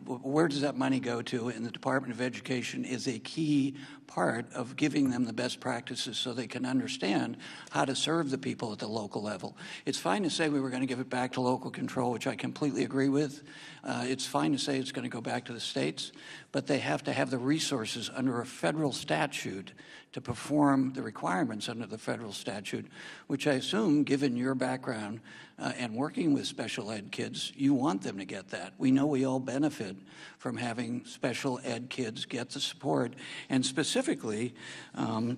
Where does that money go to? And the Department of Education is a key part of giving them the best practices so they can understand how to serve the people at the local level. It's fine to say we were going to give it back to local control, which I completely agree with. It's fine to say it's going to go back to the states, but they have to have the resources under a federal statute to perform the requirements under the federal statute, which I assume, given your background and working with special ed kids, you want them to get that. We know we all benefit from having special ed kids get the support. And specifically,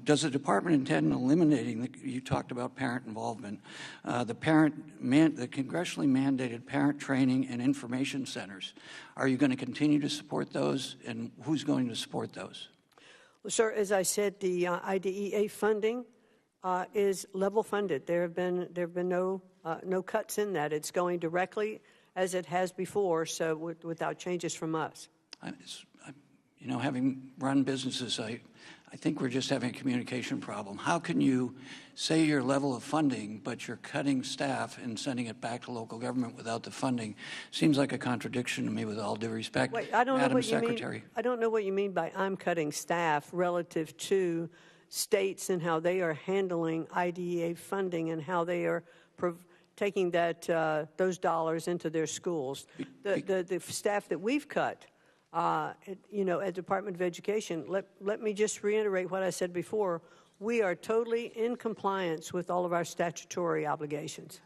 does the department intend on eliminating, you talked about parent involvement, the congressionally mandated parent training and information centers? Are you going to continue to support those, and who's going to support those? Well, sir, as I said, the IDEA funding is level funded. There have been no cuts in that. It's going directly as it has before, so without changes from us. You know, having run businesses, I think we're just having a communication problem. How can you say your level of funding, but you're cutting staff and sending it back to local government without the funding? Seems like a contradiction to me, with all due respect. Wait, I don't know Madam what Secretary. you mean. I don't know what you mean by I'm cutting staff relative to states and how they are handling IDEA funding and how they are taking those dollars into their schools. The staff that we've cut, at Department of Education, let me just reiterate what I said before. We are totally in compliance with all of our statutory obligations.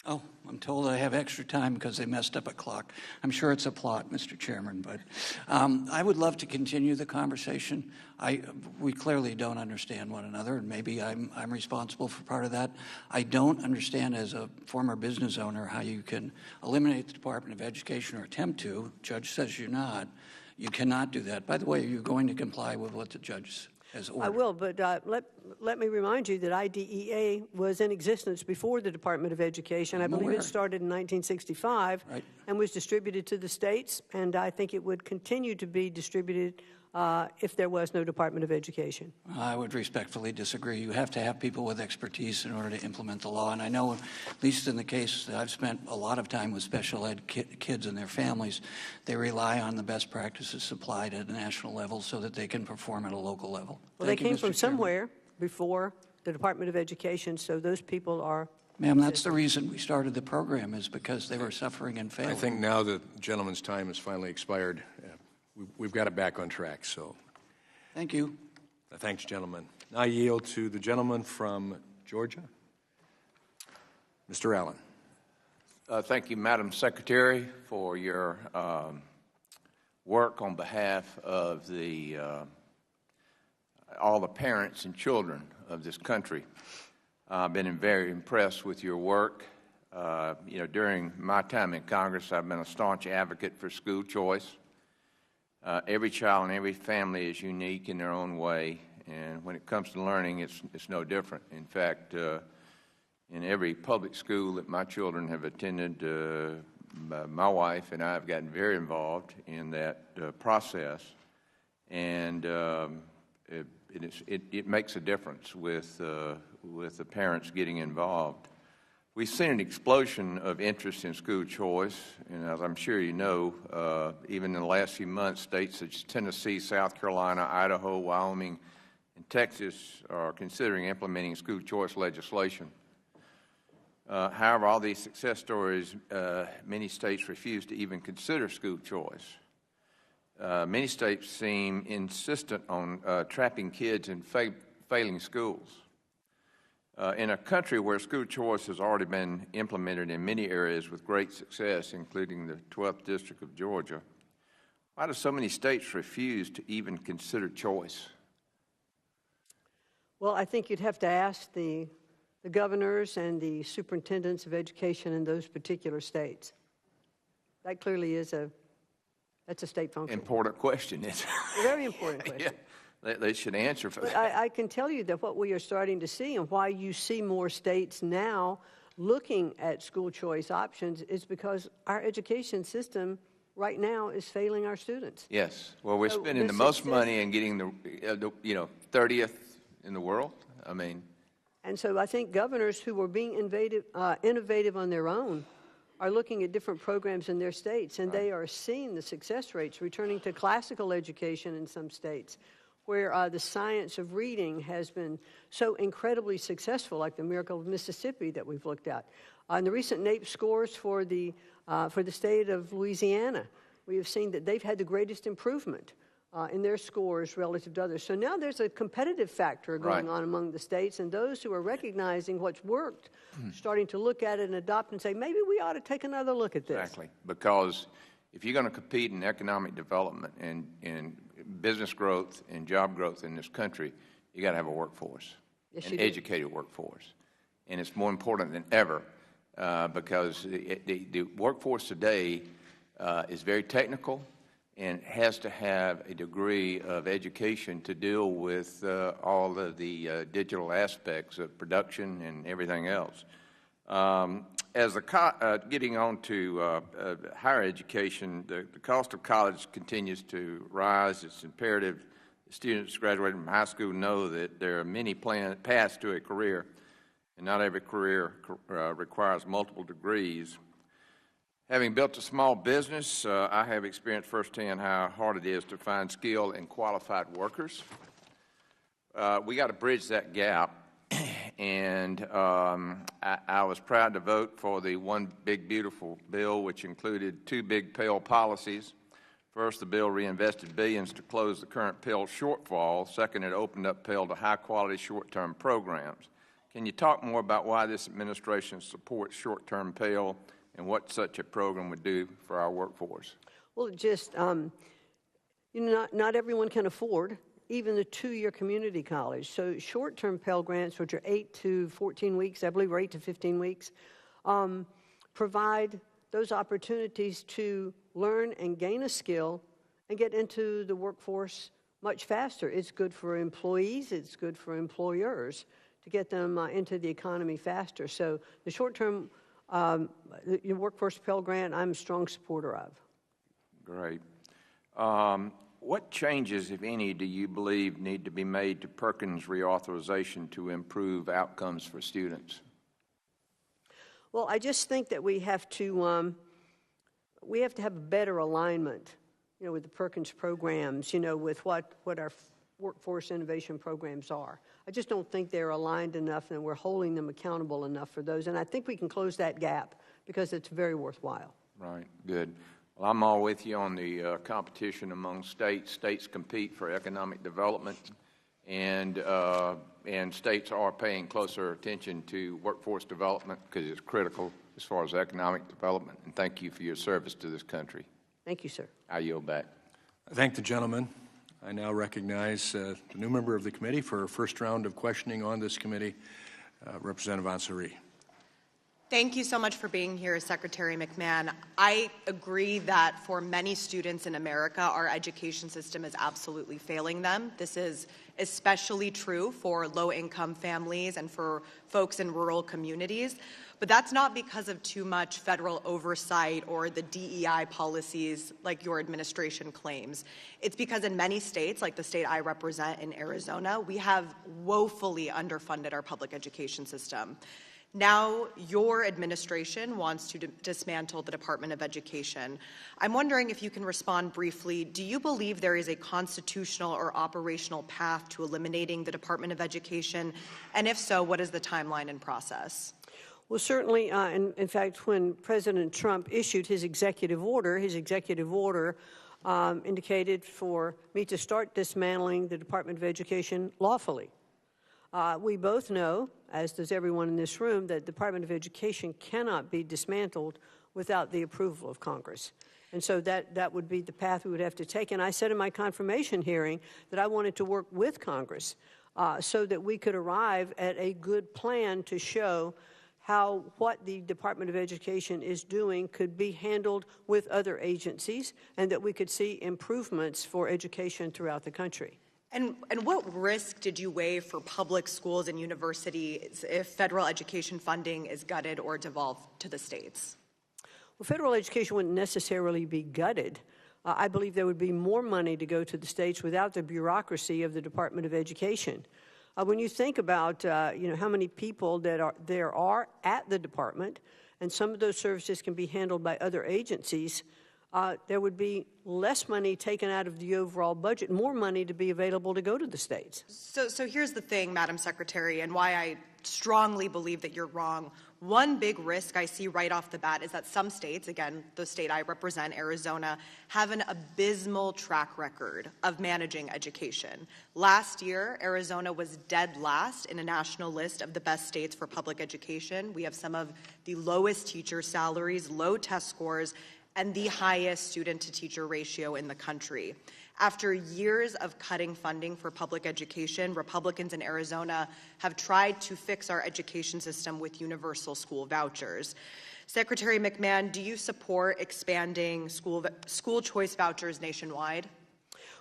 Oh, I'm told I have extra time because they messed up a clock. I'm sure it's a plot, Mr. Chairman, but I would love to continue the conversation. We clearly don't understand one another, and maybe I'm responsible for part of that. I don't understand, as a former business owner, how you can eliminate the Department of Education, or attempt to. Judge says you're not. You cannot do that. By the way, are you going to comply with what the judge has ordered? I will, but let me remind you that IDEA was in existence before the Department of Education. I believe it started in 1965 and was distributed to the states, and I think it would continue to be distributed if there was no Department of Education. I would respectfully disagree. You have to have people with expertise in order to implement the law. And I know, at least in the case that I've spent a lot of time with special ed kids and their families, they rely on the best practices supplied at a national level so that they can perform at a local level. Well, they came from somewhere before the Department of Education, so those people are... Ma'am, that's the reason we started the program, is because they were suffering and failing. I think now the gentleman's time has finally expired. We've got it back on track, so. Thank you. Thanks, gentlemen. Now I yield to the gentleman from Georgia, Mr. Allen. Thank you, Madam Secretary, for your work on behalf of all the parents and children of this country. I've been very impressed with your work. During my time in Congress, I've been a staunch advocate for school choice. Every child and every family is unique in their own way, and when it comes to learning, it's no different. In fact, in every public school that my children have attended, my wife and I have gotten very involved in that process, and it makes a difference with the parents getting involved. We've seen an explosion of interest in school choice, and as I'm sure you know, even in the last few months, states such as Tennessee, South Carolina, Idaho, Wyoming, and Texas are considering implementing school choice legislation. However, all these success stories, many states refuse to even consider school choice. Many states seem insistent on trapping kids in failing schools. In a country where school choice has already been implemented in many areas with great success, including the 12th District of Georgia, why do so many states refuse to even consider choice? Well, I think you'd have to ask the the governors and the superintendents of education in those particular states? That clearly is that's a state function. Important question. It's a very important question. Yeah, they should answer for but that. I can tell you that what we are starting to see and why you see more states now looking at school choice options is because our education system right now is failing our students. Yes. Well, we're spending the most money and getting the 30th in the world. I mean. And so I think governors who are being innovative on their own are looking at different programs in their states, and they are seeing the success rates, returning to classical education in some states, where the science of reading has been so incredibly successful, like the Miracle of Mississippi that we've looked at. On the recent NAEP scores for the state of Louisiana, we have seen that they've had the greatest improvement in their scores relative to others. So now there's a competitive factor going on among the states, and those who are recognizing what's worked, starting to look at it and adopt and say, maybe we ought to take another look at this. Exactly, because if you're going to compete in economic development and business growth and job growth in this country, you got to have a workforce, an educated workforce. And it's more important than ever because the workforce today is very technical and has to have a degree of education to deal with all of the digital aspects of production and everything else. As getting on to higher education, the cost of college continues to rise. It's imperative students graduating from high school know that there are many paths to a career, and not every career requires multiple degrees. Having built a small business, I have experienced firsthand how hard it is to find skilled and qualified workers. We got to bridge that gap. And I was proud to vote for the One Big Beautiful bill, which included two big Pell policies. First, the bill reinvested billions to close the current Pell shortfall. Second, it opened up Pell to high-quality short-term programs. Can you talk more about why this administration supports short-term Pell and what such a program would do for our workforce? Well, just, not everyone can afford even the 2-year community college. So short-term Pell Grants, which are 8 to 14 weeks, I believe, or 8 to 15 weeks, provide those opportunities to learn and gain a skill and get into the workforce much faster. It's good for employees, it's good for employers to get them into the economy faster. So the short-term workforce Pell Grant, I'm a strong supporter of. Great. What changes, if any, do you believe need to be made to Perkins reauthorization to improve outcomes for students? Well, I just think that we have to have a better alignment, with the Perkins programs, with what our workforce innovation programs are. I just don't think they're aligned enough and we're holding them accountable enough for those. And I think we can close that gap because it's very worthwhile. Right, good. Well, I'm all with you on the competition among states. States compete for economic development, and states are paying closer attention to workforce development because it's critical as far as economic development. And thank you for your service to this country. Thank you, sir. I yield back. I thank the gentleman. I now recognize the new member of the committee for a first round of questioning on this committee, Representative Ansari. Thank you so much for being here, Secretary McMahon. I agree that for many students in America, our education system is absolutely failing them. This is especially true for low-income families and for folks in rural communities. But that's not because of too much federal oversight or the DEI policies like your administration claims. It's because in many states, like the state I represent in Arizona, we have woefully underfunded our public education system. Now your administration wants to dismantle the Department of Education. I'm wondering if you can respond briefly. Do you believe there is a constitutional or operational path to eliminating the Department of Education? And if so, what is the timeline and process? Well, certainly, in fact, when President Trump issued his executive order indicated for me to start dismantling the Department of Education lawfully. We both know, as does everyone in this room, that the Department of Education cannot be dismantled without the approval of Congress. And so that would be the path we would have to take. And I said in my confirmation hearing that I wanted to work with Congress so that we could arrive at a good plan to show how what the Department of Education is doing could be handled with other agencies, and that we could see improvements for education throughout the country. And what risk did you weigh for public schools and universities if federal education funding is gutted or devolved to the states? Well, federal education wouldn't necessarily be gutted. I believe there would be more money to go to the states without the bureaucracy of the Department of Education. When you think about how many people there are at the department, and some of those services can be handled by other agencies, there would be less money taken out of the overall budget, more money to be available to go to the states. So here's the thing, Madam Secretary, and why I strongly believe that you're wrong. One big risk I see right off the bat is that some states, again, the state I represent, Arizona, have an abysmal track record of managing education. Last year, Arizona was dead last in a national list of the best states for public education. We have some of the lowest teacher salaries, low test scores, and the highest student-to-teacher ratio in the country. After years of cutting funding for public education, Republicans in Arizona have tried to fix our education system with universal school vouchers. Secretary McMahon, do you support expanding school choice vouchers nationwide?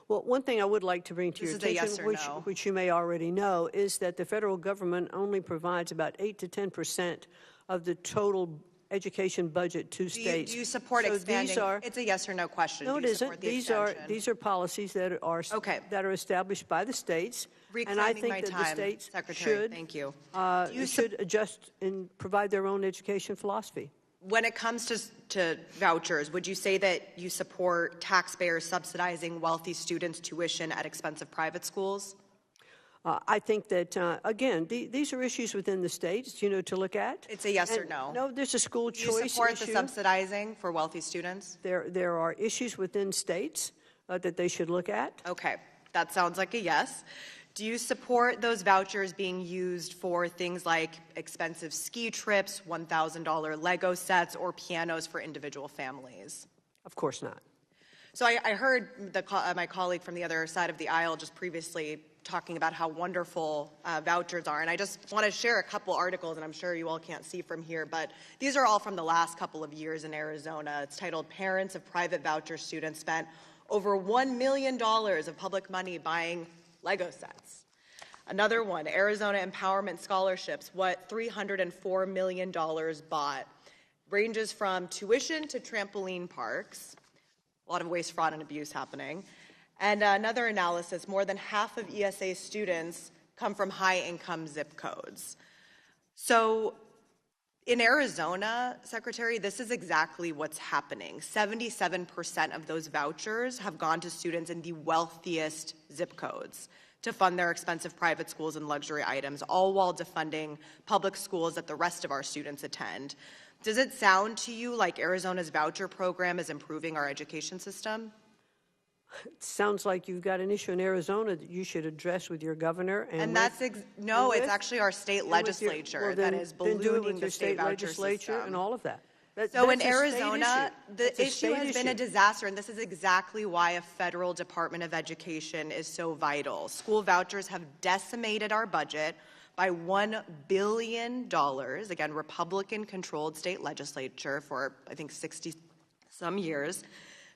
Well, one thing I would like to bring to your attention, yes which you may already know, is that the federal government only provides about 8 to 10% of the total education budget to states. Do you support expanding? It's a yes or no question. No, it isn't. These are policies that are established by the states, and I think that the states Secretary, thank you. Should adjust and provide their own education philosophy. When it comes to vouchers, would you say that you support taxpayers subsidizing wealthy students' tuition at expensive private schools? I think that, again, these are issues within the states, to look at. It's a yes or no? No, there's a school choice issue. Do you support the subsidizing for wealthy students? There are issues within states that they should look at. Okay, that sounds like a yes. Do you support those vouchers being used for things like expensive ski trips, $1,000 Lego sets, or pianos for individual families? Of course not. So I heard my colleague from the other side of the aisle just previously talking about how wonderful vouchers are, and I just want to share a couple articles, and I'm sure you all can't see from here, but these are all from the last couple of years in Arizona. It's titled, "Parents of Private Voucher Students Spent Over $1 Million of Public Money Buying Lego Sets." Another one, Arizona Empowerment Scholarships, what $304 million bought. Ranges from tuition to trampoline parks. A lot of waste, fraud, and abuse happening. And another analysis, more than half of ESA students come from high-income zip codes. So in Arizona, Secretary, this is exactly what's happening. 77% of those vouchers have gone to students in the wealthiest zip codes to fund their expensive private schools and luxury items, all while defunding public schools that the rest of our students attend. Does it sound to you like Arizona's voucher program is improving our education system? It sounds like you've got an issue in Arizona that you should address with your governor. And that's no, it's actually our state legislature that is ballooning the state legislature system. And all of that. So in Arizona, the issue has been a disaster, and this is exactly why a federal Department of Education is so vital. School vouchers have decimated our budget by $1 billion, again, Republican-controlled state legislature for, I think, 60-some years,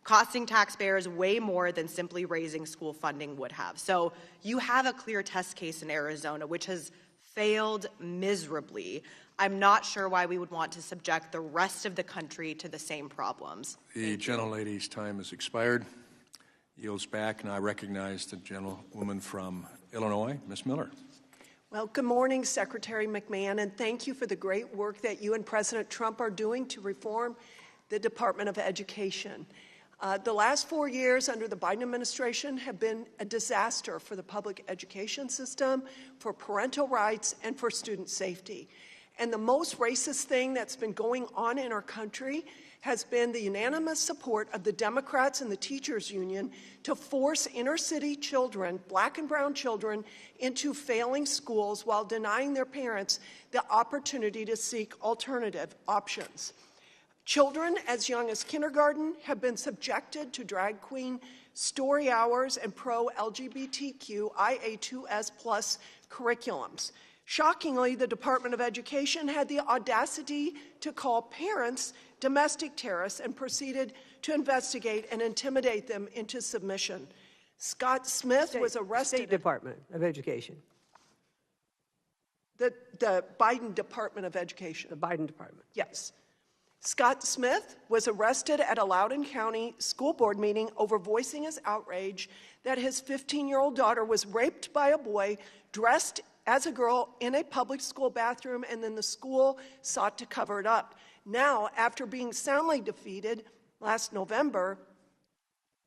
costing taxpayers way more than simply raising school funding would have. So you have a clear test case in Arizona, which has failed miserably. I'm not sure why we would want to subject the rest of the country to the same problems. The gentlelady's time has expired. Yields back, and I recognize the gentlewoman from Illinois, Ms. Miller. Well, good morning, Secretary McMahon, and thank you for the great work that you and President Trump are doing to reform the Department of Education. The last 4 years under the Biden administration have been a disaster for the public education system, for parental rights, and for student safety. And the most racist thing that's been going on in our country has been the unanimous support of the Democrats and the teachers union to force inner city children, black and brown children, into failing schools while denying their parents the opportunity to seek alternative options. Children as young as kindergarten have been subjected to drag queen story hours, and pro-LGBTQ IA2S+ curriculums. Shockingly, the Department of Education had the audacity to call parents domestic terrorists and proceeded to investigate and intimidate them into submission. Scott Smith was arrested. State Department of Education. The Biden Department of Education. The Biden Department. Yes. Scott Smith was arrested at a Loudoun County school board meeting over voicing his outrage that his 15-year-old daughter was raped by a boy dressed as a girl in a public school bathroom, and then the school sought to cover it up. Now, after being soundly defeated last November,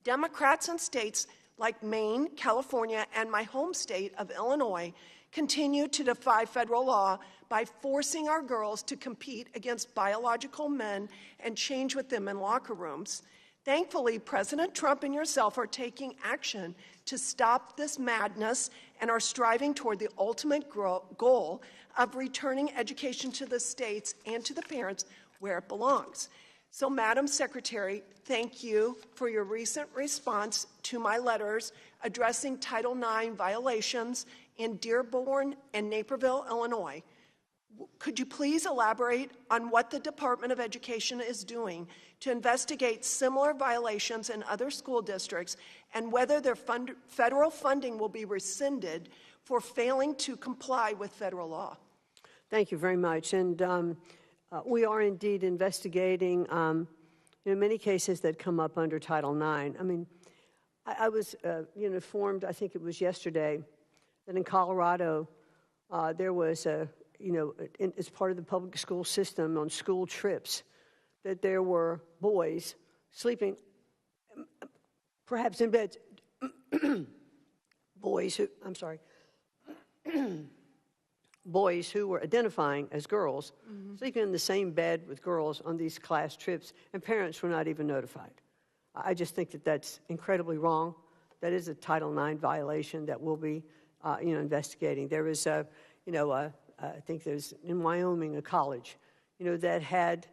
Democrats in states like Maine, California, and my home state of Illinois continue to defy federal law by forcing our girls to compete against biological men and change with them in locker rooms. Thankfully, President Trump and yourself are taking action to stop this madness and are striving toward the ultimate goal of returning education to the states and to the parents where it belongs. So, Madam Secretary, thank you for your recent response to my letters addressing Title IX violations in Dearborn and Naperville, Illinois. Could you please elaborate on what the Department of Education is doing to investigate similar violations in other school districts and whether their federal funding will be rescinded for failing to comply with federal law? Thank you very much. And we are indeed investigating many cases that come up under Title IX. I mean, I was informed, I think it was yesterday, that in Colorado there was as part of the public school system on school trips, that there were boys sleeping, perhaps in beds, boys who were identifying as girls, sleeping in the same bed with girls on these class trips, and parents were not even notified. I just think that that's incredibly wrong. That is a Title IX violation that we'll be, investigating. There is I think there's in Wyoming a college, that had,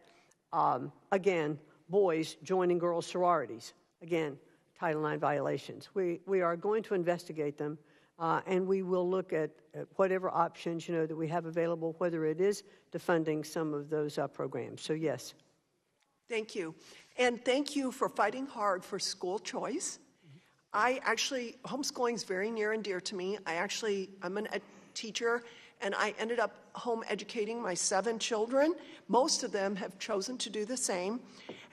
again, boys joining girls' sororities. Again, Title IX violations. We are going to investigate them, and we will look at whatever options, that we have available, whether it is defunding some of those programs. So, yes. Tehank you. And thank you for fighting hard for school choice. Homeschooling is very near and dear to me. I'm a teacher, and I ended up home educating my 7 children. Most of them have chosen to do the same.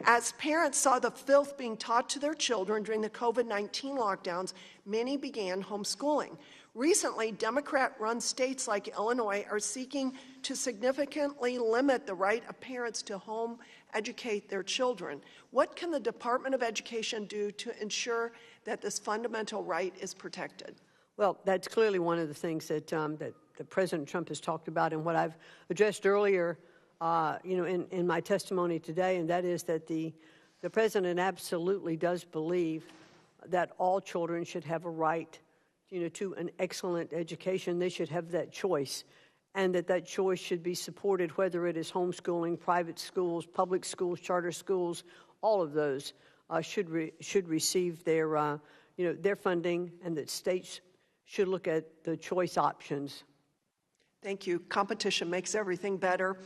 As parents saw the filth being taught to their children during the COVID-19 lockdowns, many began homeschooling. Recently, Democrat-run states like Illinois are seeking to significantly limit the right of parents to home educate their children. What can the Department of Education do to ensure that this fundamental right is protected? Well, that's clearly one of the things that President Trump has talked about, and what I've addressed earlier, in my testimony today, and that is that the president absolutely does believe that all children should have a right, to an excellent education. They should have that choice, and that choice should be supported, whether it is homeschooling, private schools, public schools, charter schools. All of those should receive their funding, and that states should look at the choice options. Thank you. Competition makes everything better.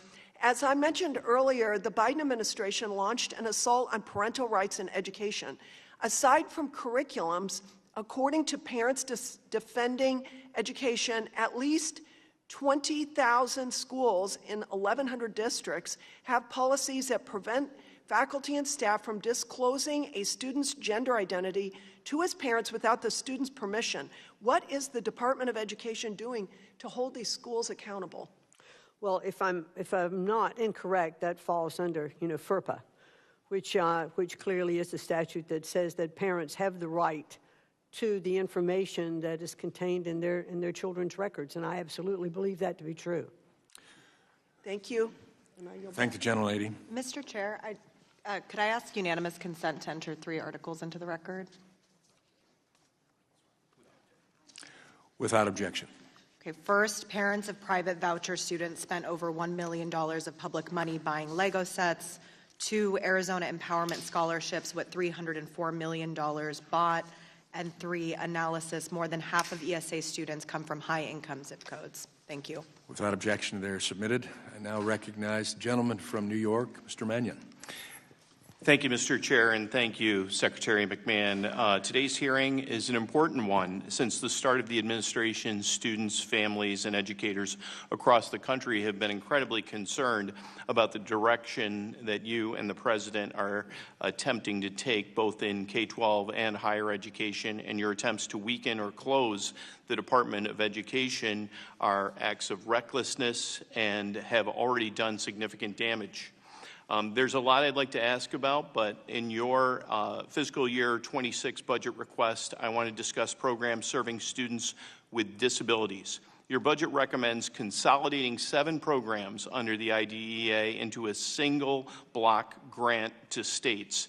As I mentioned earlier, the Biden administration launched an assault on parental rights in education. Aside from curriculums, according to Parents Defending Education, at least 20,000 schools in 1,100 districts have policies that prevent faculty and staff from disclosing a student's gender identity to his parents without the student's permission. What is the Department of Education doing to hold these schools accountable? Well, if I'm not incorrect, that falls under FERPA, which clearly is the statute that says that parents have the right to the information that is contained in their children's records, and I absolutely believe that to be true. Thank you. Thank the gentlelady. Mr. Chair, could I ask unanimous consent to enter 3 articles into the record? Without objection. Okay, first, parents of private voucher students spent over $1 million of public money buying Lego sets, 2 Arizona Empowerment Scholarships with $304 million bought, and 3 analysis. More than half of ESA students come from high-income zip codes. Thank you. Without objection, they are submitted. I now recognize the gentleman from New York, Mr. Mannion. Thank you, Mr. Chair, and thank you, Secretary McMahon. Today's hearing is an important one. Since the start of the administration, students, families, and educators across the country have been incredibly concerned about the direction that you and the President are attempting to take, both in K-12 and higher education, and your attempts to weaken or close the Department of Education are acts of recklessness and have already done significant damage. There's a lot I'd like to ask about, but in your fiscal year 26 budget request, I want to discuss programs serving students with disabilities. Your budget recommends consolidating 7 programs under the IDEA into a single block grant to states.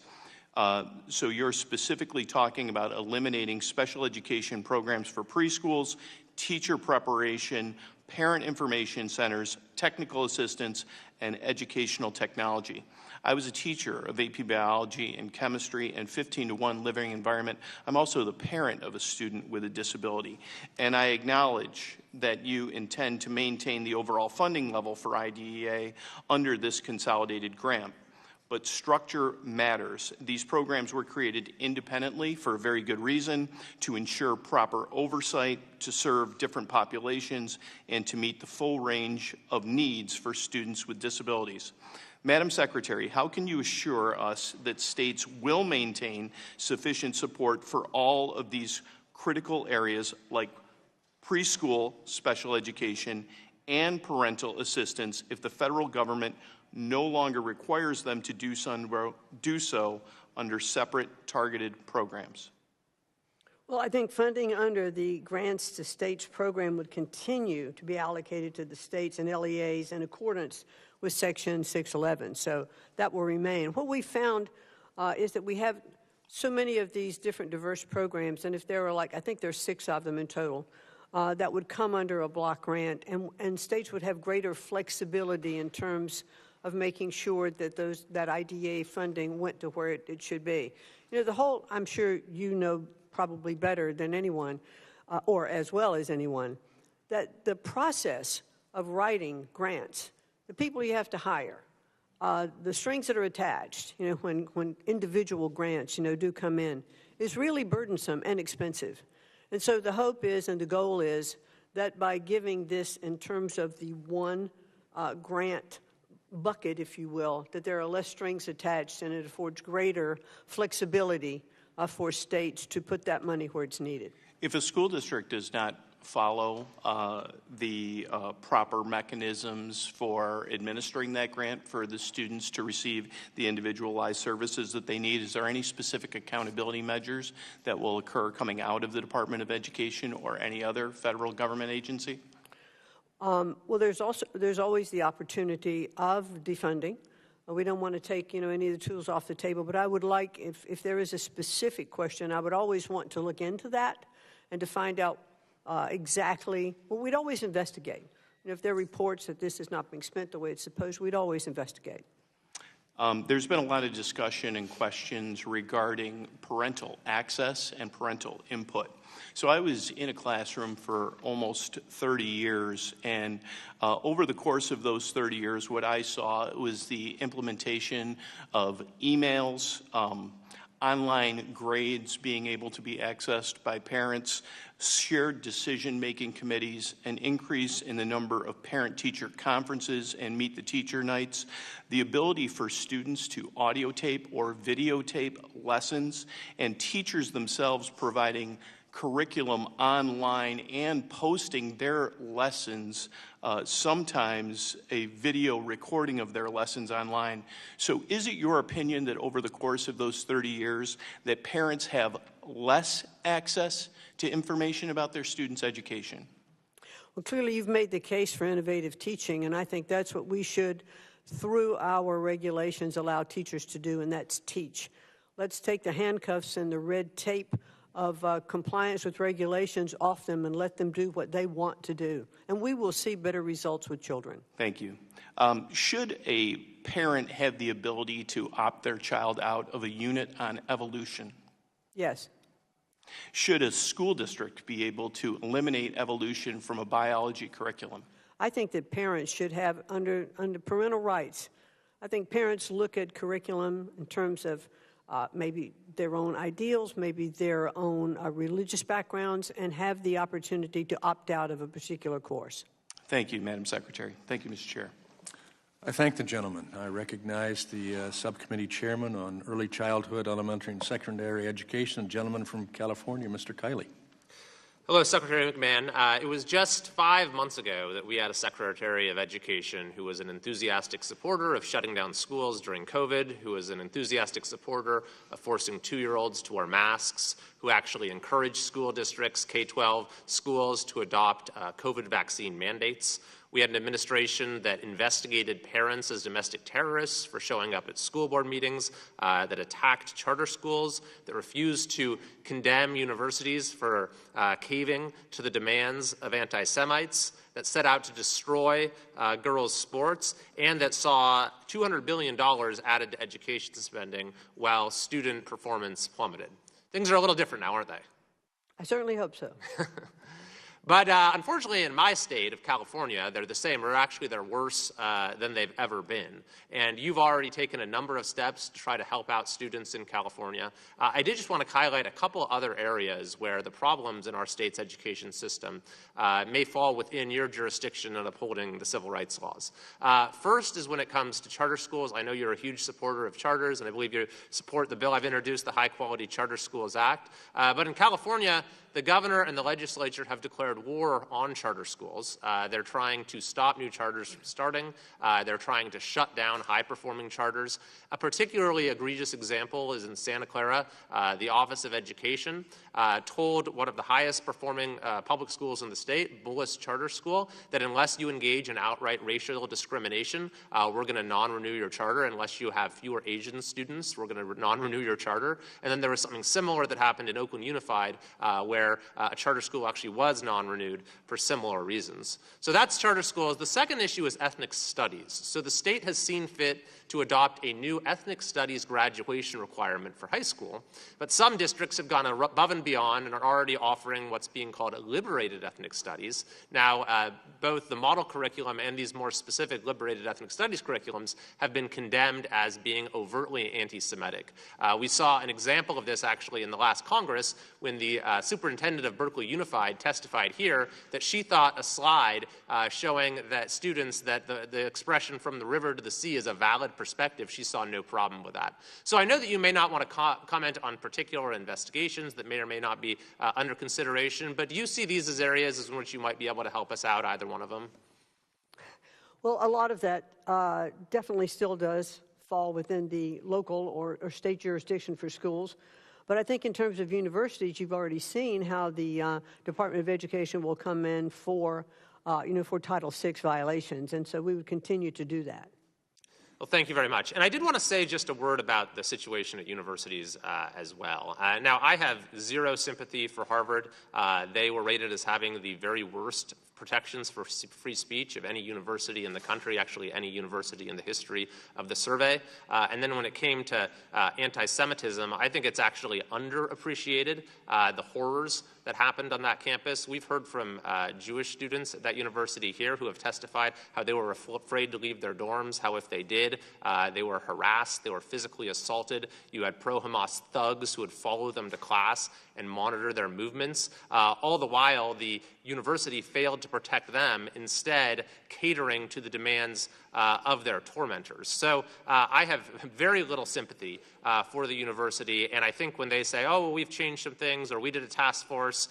So you're specifically talking about eliminating special education programs for preschools, teacher preparation, parent information centers, technical assistance, and educational technology. I was a teacher of AP biology and chemistry and 15-to-1 living environment. I'm also the parent of a student with a disability. And I acknowledge that you intend to maintain the overall funding level for IDEA under this consolidated grant. But structure matters. These programs were created independently for a very good reason, to ensure proper oversight, to serve different populations, and to meet the full range of needs for students with disabilities. Madam Secretary, how can you assure us that states will maintain sufficient support for all of these critical areas like preschool special education and parental assistance if the federal government no longer requires them to do so under separate targeted programs? Well, I think funding under the Grants to States program would continue to be allocated to the states and LEAs in accordance with Section 611. So that will remain. What we found is that we have so many of these different diverse programs, and if there are I think there's 6 of them in total, that would come under a block grant, and states would have greater flexibility in terms of making sure that that IDEA funding went to where it should be. You know, the whole, I'm sure you know probably better than anyone, or as well as anyone, that the process of writing grants, the people you have to hire, the strings that are attached, you know, when individual grants, you know, do come in, is really burdensome and expensive. And so the hope is, and the goal is, that by giving this in terms of the one grant bucket, if you will, that there are less strings attached and it affords greater flexibility for states to put that money where it's needed. If a school district does not follow the proper mechanisms for administering that grant for the students to receive the individualized services that they need, is there any specific accountability measures that will occur coming out of the Department of Education or any other federal government agency? Well, there's always the opportunity of defunding. We don't want to take, you know, any of the tools off the table, but I would like, if there is a specific question, I would always want to look into that and to find out exactly. Well, we'd always investigate. And if there are reports that this is not being spent the way it's supposed, we'd always investigate. There's been a lot of discussion and questions regarding parental access and parental input. So I was in a classroom for almost 30 years, and over the course of those 30 years, what I saw was the implementation of emails, online grades being able to be accessed by parents, shared decision-making committees, an increase in the number of parent-teacher conferences and meet the teacher nights, the ability for students to audio tape or videotape lessons, and teachers themselves providing curriculum online and posting their lessons, sometimes a video recording of their lessons online. So is it your opinion that over the course of those 30 years that parents have less access to information about their students' education? Well, clearly you've made the case for innovative teaching, and I think that's what we should, through our regulations, allow teachers to do, and that's teach. Let's take the handcuffs and the red tape of compliance with regulations off them and let them do what they want to do. And we will see better results with children. Thank you. Should a parent have the ability to opt their child out of a unit on evolution? Yes. Should a school district be able to eliminate evolution from a biology curriculum? I think that parents should have, under parental rights, I think parents look at curriculum in terms of maybe their own ideals, maybe their own religious backgrounds, and have the opportunity to opt out of a particular course. Thank you, Madam Secretary. Thank you, Mr. Chair. I thank the gentleman. I recognize the subcommittee chairman on early childhood, elementary, and secondary education, the gentleman from California, Mr. Kiley. Hello, Secretary McMahon. It was just 5 months ago that we had a Secretary of Education who was an enthusiastic supporter of shutting down schools during COVID, who was an enthusiastic supporter of forcing 2-year-olds to wear masks, who actually encouraged school districts, K-12 schools, to adopt COVID vaccine mandates. We had an administration that investigated parents as domestic terrorists for showing up at school board meetings, that attacked charter schools, that refused to condemn universities for caving to the demands of anti-Semites, that set out to destroy girls' sports, and that saw $200 billion added to education spending while student performance plummeted. Things are a little different now, aren't they? I certainly hope so. But unfortunately, in my state of California, they're the same, or actually they're worse than they've ever been. And you've already taken a number of steps to try to help out students in California. I did just want to highlight a couple other areas where the problems in our state's education system may fall within your jurisdiction in upholding the civil rights laws. First is when it comes to charter schools. I know you're a huge supporter of charters, and I believe you support the bill I've introduced, the High Quality Charter Schools Act. But in California, the governor and the legislature have declared war on charter schools. They're trying to stop new charters from starting. They're trying to shut down high-performing charters. A particularly egregious example is in Santa Clara. The Office of Education told one of the highest-performing public schools in the state, Bullis Charter School, that unless you engage in outright racial discrimination, we're going to non-renew your charter. Unless you have fewer Asian students, we're going to non-renew your charter. And then there was something similar that happened in Oakland Unified, where a charter school actually was non-renewed for similar reasons. So that's charter schools. The second issue is ethnic studies. So the state has seen fit to adopt a new ethnic studies graduation requirement for high school, but some districts have gone above and beyond and are already offering what's being called liberated ethnic studies. Now, both the model curriculum and these more specific liberated ethnic studies curriculums have been condemned as being overtly anti-Semitic. We saw an example of this actually in the last Congress when the superintendent of Berkeley Unified testified here that she thought a slide showing that students that the expression from the river to the sea is a valid perspective, she saw no problem with that. So I know that you may not want to comment on particular investigations that may or may not be under consideration, but do you see these as areas in which you might be able to help us out, either one of them? Well, a lot of that definitely still does fall within the local or state jurisdiction for schools. But I think in terms of universities, you've already seen how the Department of Education will come in for Title VI violations, and so we would continue to do that. Well, thank you very much. And I did want to say just a word about the situation at universities as well. Now, I have zero sympathy for Harvard. They were rated as having the very worst protections for free speech of any university in the country, actually any university in the history of the survey. And then when it came to anti-Semitism, I think it's actually underappreciated, the horrors that happened on that campus. We've heard from Jewish students at that university here who have testified how they were afraid to leave their dorms, how if they did, they were harassed, they were physically assaulted. You had pro-Hamas thugs who would follow them to class and monitor their movements. All the while, the university failed to protect them, instead catering to the demands of their tormentors. So I have very little sympathy for the university, and I think when they say, oh, well, we've changed some things, or we did a task force,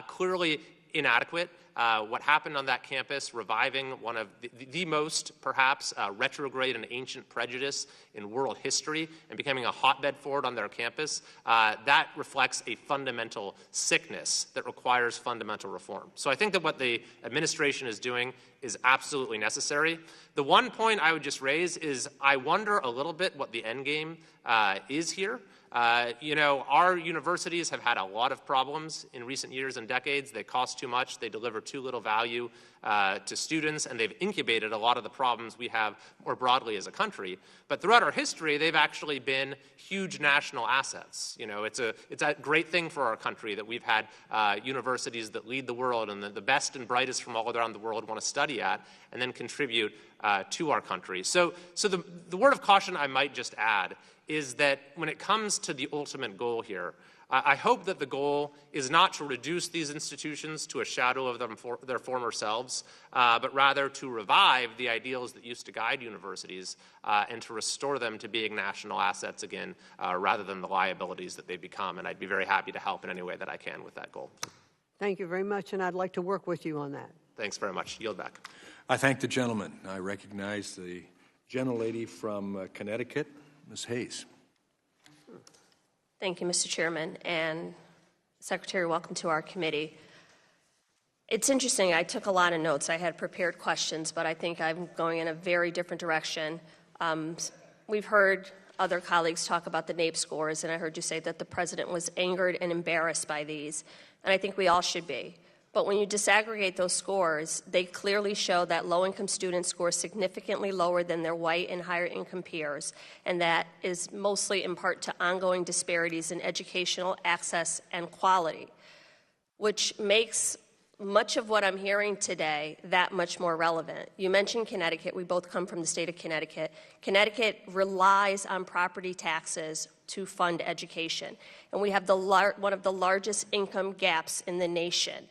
clearly inadequate. What happened on that campus, reviving one of the most, perhaps, retrograde and ancient prejudice in world history and becoming a hotbed for it on their campus, that reflects a fundamental sickness that requires fundamental reform. So I think that what the administration is doing is absolutely necessary. The one point I would just raise is I wonder a little bit what the end game is here. You know, our universities have had a lot of problems in recent years and decades. They cost too much, they deliver too little value to students, and they've incubated a lot of the problems we have more broadly as a country. But throughout our history, they've actually been huge national assets. You know, it's a great thing for our country that we've had universities that lead the world and the best and brightest from all around the world want to study at and then contribute to our country. So the word of caution I might just add is that when it comes to the ultimate goal here, I hope that the goal is not to reduce these institutions to a shadow of their former selves, but rather to revive the ideals that used to guide universities and to restore them to being national assets again, rather than the liabilities that they've become. And I'd be very happy to help in any way that I can with that goal. Thank you very much, and I'd like to work with you on that. Thanks very much. Yield back. I thank the gentleman. I recognize the gentlelady from Connecticut, Ms. Hayes. Thank you, Mr. Chairman, and Secretary, welcome to our committee. It's interesting, I took a lot of notes. I had prepared questions, but I think I'm going in a very different direction. We've heard other colleagues talk about the NAEP scores, and I heard you say that the president was angered and embarrassed by these, and I think we all should be. But when you disaggregate those scores, they clearly show that low-income students score significantly lower than their white and higher-income peers, and that is mostly in part to ongoing disparities in educational access and quality, which makes much of what I'm hearing today that much more relevant. You mentioned Connecticut. We both come from the state of Connecticut. Connecticut relies on property taxes to fund education, and we have one of the largest income gaps in the nation,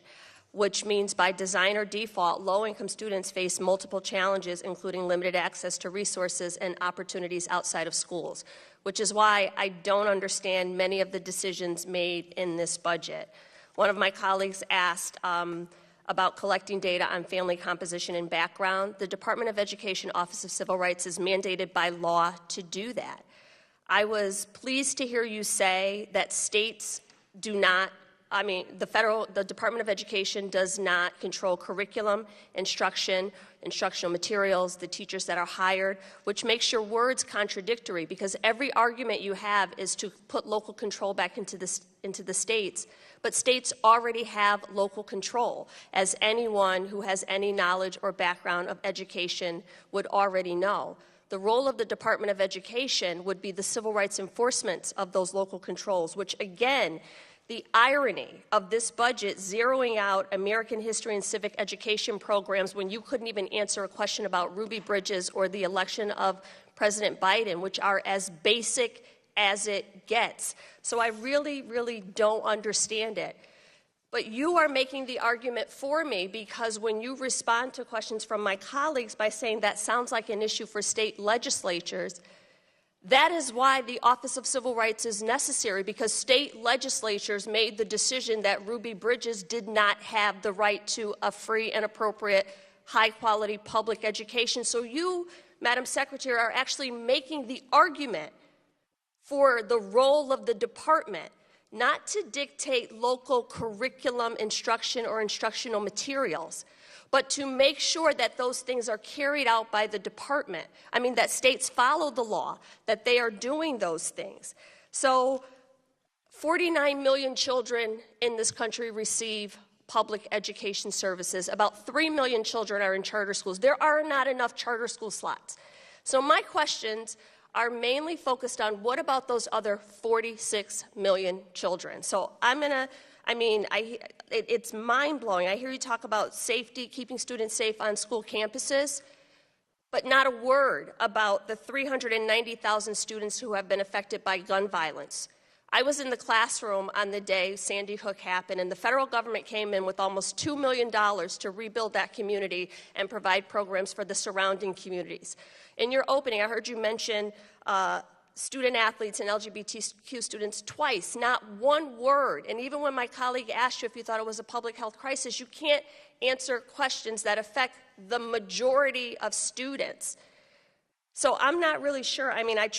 which means by design or default, low-income students face multiple challenges, including limited access to resources and opportunities outside of schools, which is why I don't understand many of the decisions made in this budget. One of my colleagues asked about collecting data on family composition and background. The Department of Education Office of Civil Rights is mandated by law to do that. I was pleased to hear you say that states do not the Department of Education does not control curriculum, instruction, instructional materials, the teachers that are hired, which makes your words contradictory because every argument you have is to put local control back into the states. But states already have local control, as anyone who has any knowledge or background of education would already know. The role of the Department of Education would be the civil rights enforcement of those local controls, which again, the irony of this budget zeroing out American history and civic education programs when you couldn't even answer a question about Ruby Bridges or the election of President Biden, which are as basic as it gets. So I really, really don't understand it. But you are making the argument for me because when you respond to questions from my colleagues by saying that sounds like an issue for state legislatures, that is why the Office of Civil Rights is necessary, because state legislatures made the decision that Ruby Bridges did not have the right to a free and appropriate, high-quality public education. So you, Madam Secretary, are actually making the argument for the role of the department, not to dictate local curriculum instruction or instructional materials, but to make sure that those things are carried out by the department. I mean, that states follow the law, that they are doing those things. So 49 million children in this country receive public education services. About 3 million children are in charter schools. There are not enough charter school slots. So my questions are mainly focused on what about those other 46 million children? So it's mind-blowing. I hear you talk about safety, keeping students safe on school campuses, but not a word about the 390,000 students who have been affected by gun violence. I was in the classroom on the day Sandy Hook happened, and the federal government came in with almost $2 million to rebuild that community and provide programs for the surrounding communities. In your opening, I heard you mention student athletes and LGBTQ students twice, not one word. And even when my colleague asked you if you thought it was a public health crisis, you can't answer questions that affect the majority of students. So I'm not really sure. I mean, I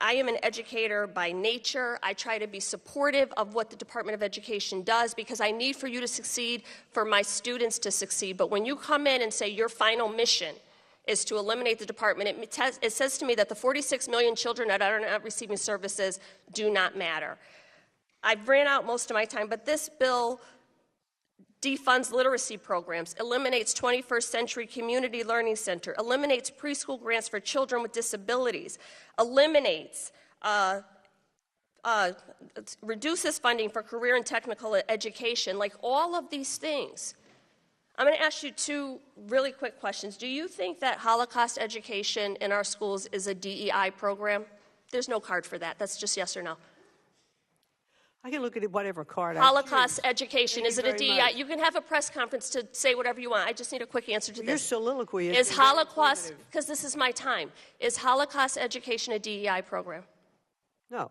am an educator by nature. I try to be supportive of what the Department of Education does because I need for you to succeed, for my students to succeed. But when you come in and say your final mission is to eliminate the department. It says to me that the 46 million children that are not receiving services do not matter. I've ran out most of my time, but this bill defunds literacy programs, eliminates 21st Century Community Learning Center, eliminates preschool grants for children with disabilities, eliminates, reduces funding for career and technical education, like all of these things. I'm going to ask you two really quick questions. Do you think that Holocaust education in our schools is a DEI program? There's no card for that. That's just yes or no. I can look at it whatever card I Holocaust education, Thank is you it a very DEI? much. You can have a press conference to say whatever you want. I just need a quick answer to Your this. soliloquy Is Holocaust, because this is my time, is Holocaust education a DEI program? No.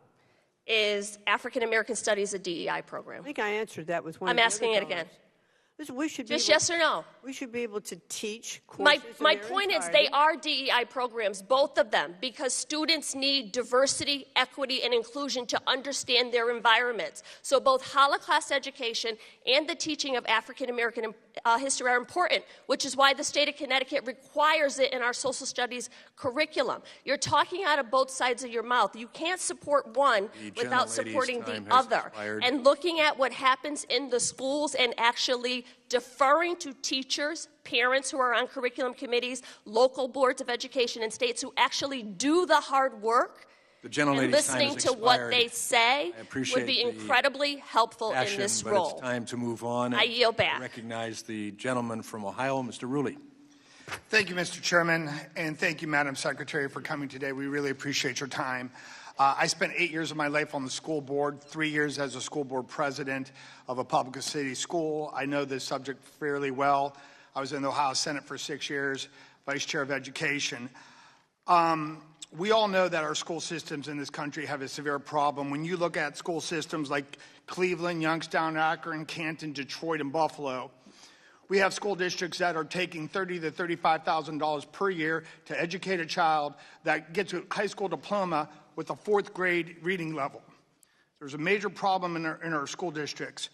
Is African American Studies a DEI program? I think I answered that with one. I'm of the asking other it again. cards. Listen, we should Just be able, yes or no. We should be able to teach My courses in their point is entirety. they are DEI programs, both of them, because students need diversity, equity, and inclusion to understand their environments. So both Holocaust education and the teaching of African American history are important, which is why the state of Connecticut requires it in our social studies curriculum. You're talking out of both sides of your mouth. You can't support one without supporting the other. And looking at what happens in the schools and actually deferring to teachers, parents who are on curriculum committees, local boards of education, and states who actually do the hard work, and listening to what they say would be incredibly helpful in this but role. It's time to move on. I yield back. I recognize the gentleman from Ohio, Mr. Rulli. Thank you, Mr. Chairman, and thank you, Madam Secretary, for coming today. We really appreciate your time. I spent 8 years of my life on the school board, 3 years as a school board president of a public city school. I know this subject fairly well. I was in the Ohio Senate for 6 years, vice chair of education. We all know that our school systems in this country have a severe problem. When you look at school systems like Cleveland, Youngstown, Akron, Canton, Detroit, and Buffalo, we have school districts that are taking $30,000 to $35,000 per year to educate a child that gets a high school diploma with a 4th grade reading level. There's a major problem in our school districts.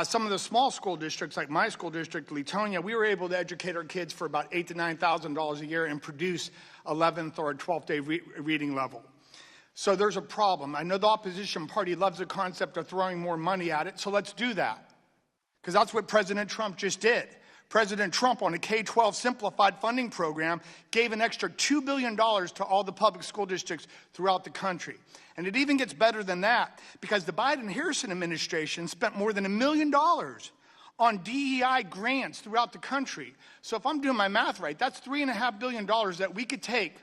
Some of the small school districts, like my school district, Latonia, we were able to educate our kids for about $8,000 to $9,000 a year and produce 11th or 12th day reading level. So there's a problem. I know the opposition party loves the concept of throwing more money at it, so let's do that. Because that's what President Trump just did. President Trump, on a K-12 simplified funding program, gave an extra $2 billion to all the public school districts throughout the country. And it even gets better than that, because the Biden-Harrison administration spent more than $1 million on DEI grants throughout the country. So if I'm doing my math right, that's $3.5 billion that we could take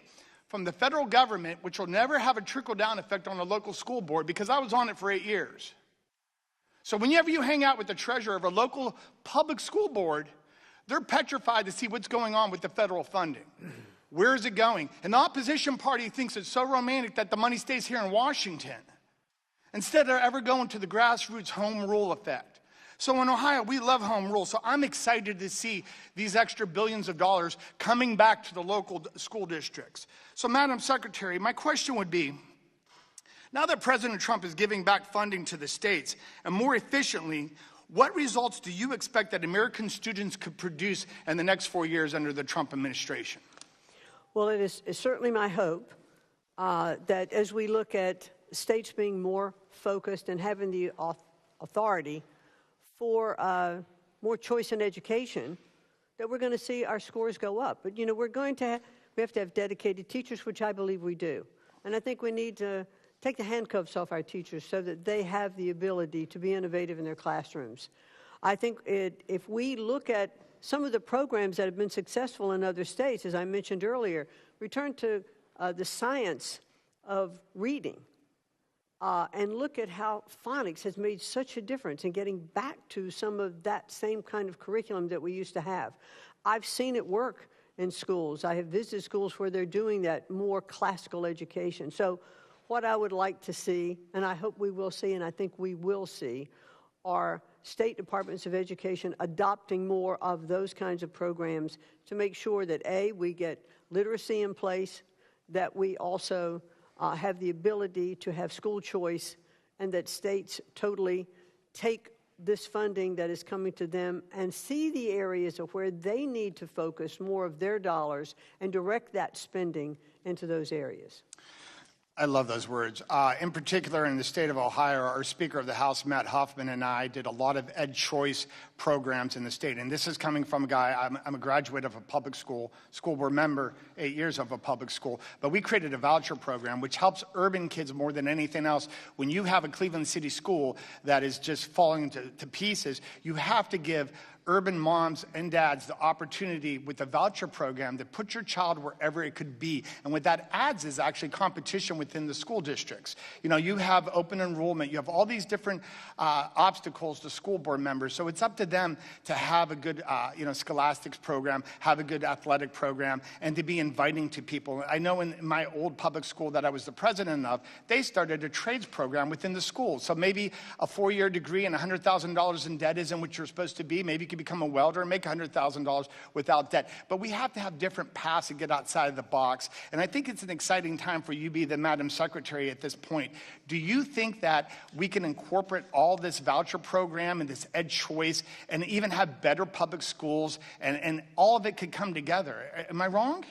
from the federal government, which will never have a trickle-down effect on a local school board, because I was on it for 8 years. So whenever you hang out with the treasurer of a local public school board, they're petrified to see what's going on with the federal funding. Where is it going? And the opposition party thinks it's so romantic that the money stays here in Washington, instead of ever going to the grassroots home rule effect. So in Ohio, we love home rule. So I'm excited to see these extra billions of dollars coming back to the local school districts. So Madam Secretary, my question would be, now that President Trump is giving back funding to the states and more efficiently, what results do you expect that American students could produce in the next 4 years under the Trump administration? Well, it's certainly my hope that as we look at states being more focused and having the authority for more choice in education, that we're going to see our scores go up. But, you know, we have to have dedicated teachers, which I believe we do. And I think we need to take the handcuffs off our teachers so that they have the ability to be innovative in their classrooms. I think if we look at some of the programs that have been successful in other states, as I mentioned earlier, return to the science of reading and look at how phonics has made such a difference in getting back to some of that same kind of curriculum that we used to have. I've seen it work in schools. I have visited schools where they're doing that more classical education. So what I would like to see, and I hope we will see, and I think we will see, are state departments of education adopting more of those kinds of programs to make sure that, A, we get literacy in place, that we also have the ability to have school choice, and that states totally take this funding that is coming to them and see the areas of where they need to focus more of their dollars and direct that spending into those areas. I love those words. In particular, in the state of Ohio, our Speaker of the House, Matt Huffman, and I did a lot of Ed Choice programs in the state. And this is coming from a guy, I'm a graduate of a public school board member, 8 years of a public school. But we created a voucher program which helps urban kids more than anything else. When you have a Cleveland City school that is just falling to pieces, you have to give urban moms and dads the opportunity with the voucher program to put your child wherever it could be. And what that adds is actually competition within the school districts. You know, you have open enrollment, you have all these different obstacles to school board members. So it's up to them to have a good, scholastics program, have a good athletic program, and to be inviting to people. I know in my old public school that I was the president of, they started a trades program within the school. So maybe a 4-year degree and $100,000 in debt isn't what you're supposed to be. Maybe you can become a welder and make $100,000 without debt. But we have to have different paths and get outside of the box. And I think it's an exciting time for you to be the Madam Secretary at this point. Do you think that we can incorporate all this voucher program and this Ed Choice and even have better public schools and all of it could come together? Am I wrong?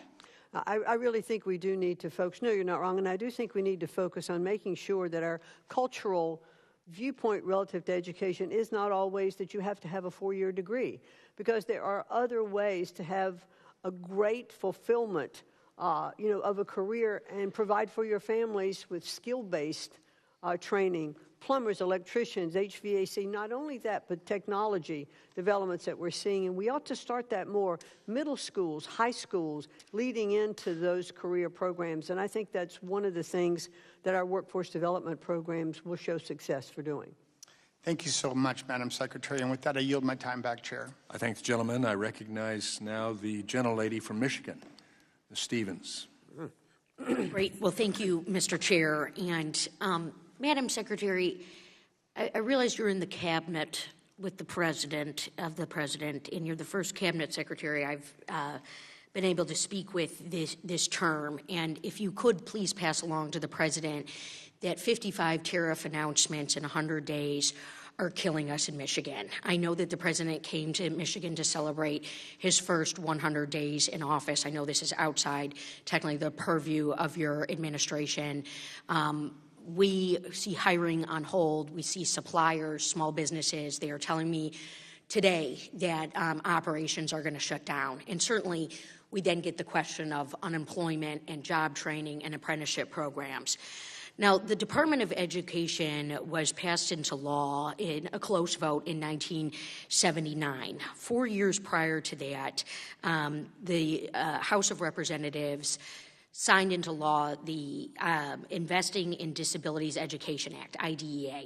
I really think we do need to focus. No, you're not wrong. And I do think we need to focus on making sure that our cultural viewpoint relative to education is not always that you have to have a 4-year degree, because there are other ways to have a great fulfillment, of a career and provide for your families with skill-based training, plumbers, electricians, HVAC, not only that, but technology developments that we're seeing. And we ought to start that more. Middle schools, high schools, leading into those career programs. And I think that's one of the things that our workforce development programs will show success for doing. Thank you so much, Madam Secretary. And with that, I yield my time back, Chair. I thank the gentleman. I recognize now the gentlelady from Michigan, Ms. Stevens. Great. Well, thank you, Mr. Chair. And Madam Secretary, I realize you're in the cabinet with the president, and you're the first cabinet secretary I've been able to speak with this term. And if you could please pass along to the president that 55 tariff announcements in 100 days are killing us in Michigan. I know that the president came to Michigan to celebrate his first 100 days in office. I know this is outside technically the purview of your administration. We see hiring on hold. We see suppliers, small businesses. They are telling me today that operations are going to shut down. And certainly we then get the question of unemployment and job training and apprenticeship programs. Now, the Department of Education was passed into law in a close vote in 1979. 4 years prior to that, the House of Representatives signed into law the Investing in Disabilities Education Act, IDEA.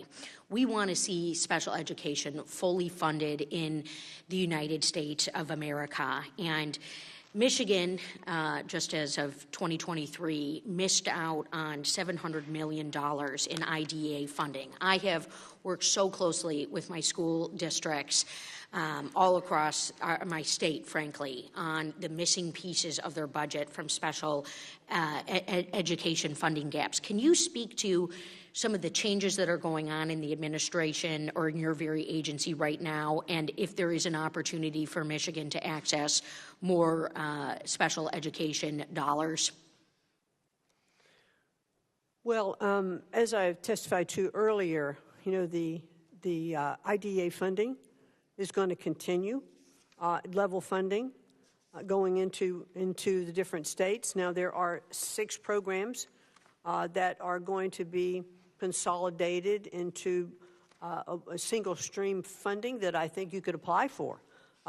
We want to see special education fully funded in the United States of America. And Michigan, just as of 2023, missed out on $700 million in IDEA funding. I have worked so closely with my school districts all across my state, frankly, on the missing pieces of their budget from special education funding gaps. Can you speak to some of the changes that are going on in the administration or in your very agency right now, and if there is an opportunity for Michigan to access more special education dollars? Well, as I've testified to earlier, the IDEA funding is going to continue, level funding going into the different states. Now, there are 6 programs that are going to be consolidated into a single stream funding that I think you could apply for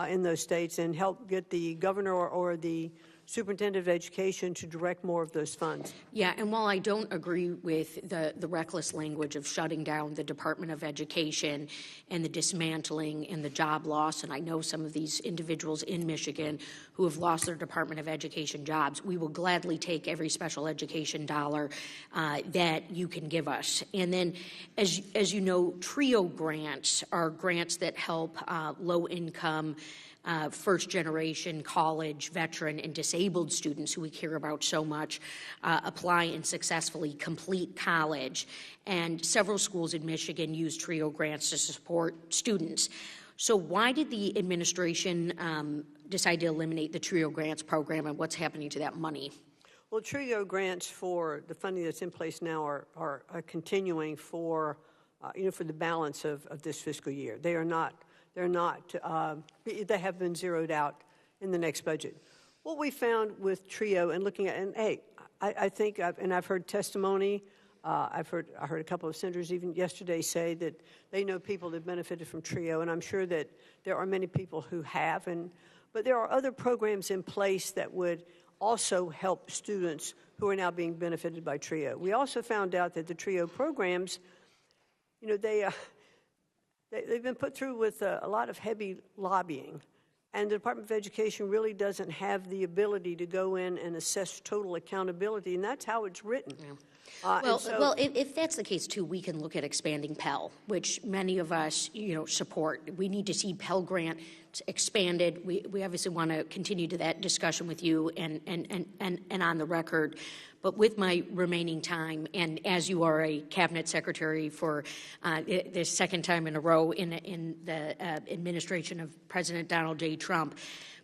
in those states and help get the governor or the superintendent of education to direct more of those funds. Yeah, and while I don't agree with the reckless language of shutting down the Department of Education and the dismantling and the job loss, and I know some of these individuals in Michigan who have lost their Department of Education jobs, we will gladly take every special education dollar that you can give us. And then, as you know, TRIO grants are grants that help low-income first-generation college, veteran, and disabled students who we care about so much apply and successfully complete college. And several schools in Michigan use TRIO grants to support students. So why did the administration decide to eliminate the TRIO grants program, and what's happening to that money? Well, TRIO grants for the funding that's in place now are continuing for, for the balance of this fiscal year. They have been zeroed out in the next budget. What we found with TRIO and looking at, and hey, I think, I've heard testimony, I heard a couple of senators even yesterday say that they know people that benefited from TRIO, and I'm sure that there are many people who have, but there are other programs in place that would also help students who are now being benefited by TRIO. We also found out that the TRIO programs, they've been put through with a lot of heavy lobbying, and the Department of Education really doesn't have the ability to go in and assess total accountability, and that's how it's written. Yeah. If that's the case, too, we can look at expanding Pell, which many of us, support. We need to see Pell Grant expanded. We obviously want to continue to that discussion with you and on the record. But with my remaining time, and as you are a cabinet secretary for the second time in a row in the administration of President Donald J. Trump,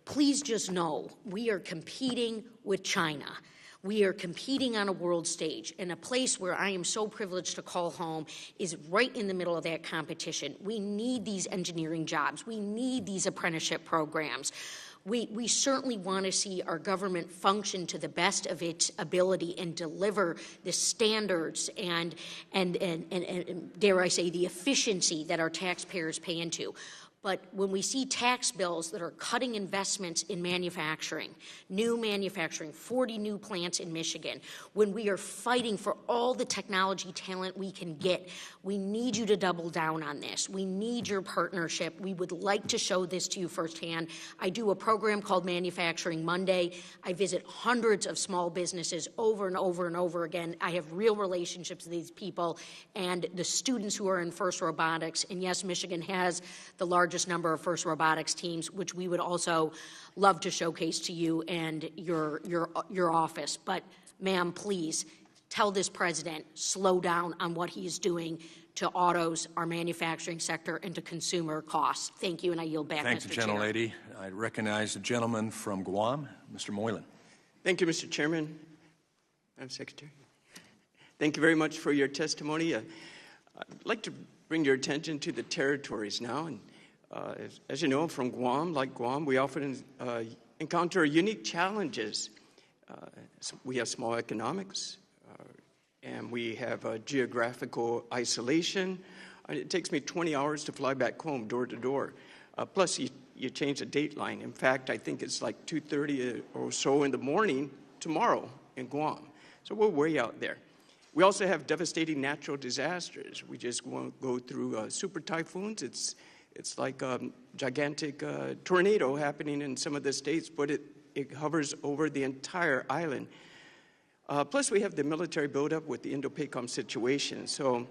please just know we are competing with China. We are competing on a world stage, and a place where I am so privileged to call home is right in the middle of that competition. We need these engineering jobs. We need these apprenticeship programs. We certainly want to see our government function to the best of its ability and deliver the standards and dare I say, the efficiency that our taxpayers pay into. But when we see tax bills that are cutting investments in manufacturing, new manufacturing, 40 new plants in Michigan, when we are fighting for all the technology talent we can get, we need you to double down on this. We need your partnership. We would like to show this to you firsthand. I do a program called Manufacturing Monday. I visit hundreds of small businesses over and over and over again. I have real relationships with these people and the students who are in FIRST Robotics. And yes, Michigan has the largest number of FIRST Robotics teams, which we would also love to showcase to you and your office. But, ma'am, please tell this president, slow down on what he is doing to autos, our manufacturing sector, and to consumer costs. Thank you, and I yield back, Thank Mr. you, Chair. gentlelady. I recognize the gentleman from Guam, Mr. Moylan. Thank you, Mr. Chairman. Madam Secretary. Thank you very much for your testimony. I'd like to bring your attention to the territories now. And as you know, from Guam, like Guam, we often encounter unique challenges. We have small economics, and we have geographical isolation. It takes me 20 hours to fly back home door to door. Plus, you change the date line. In fact, I think it's like 2:30 or so in the morning tomorrow in Guam. So we're way out there. We also have devastating natural disasters. We just won't go through super typhoons. It's like a gigantic tornado happening in some of the states, but it hovers over the entire island. Plus, we have the military buildup with the Indo-PACOM situation. So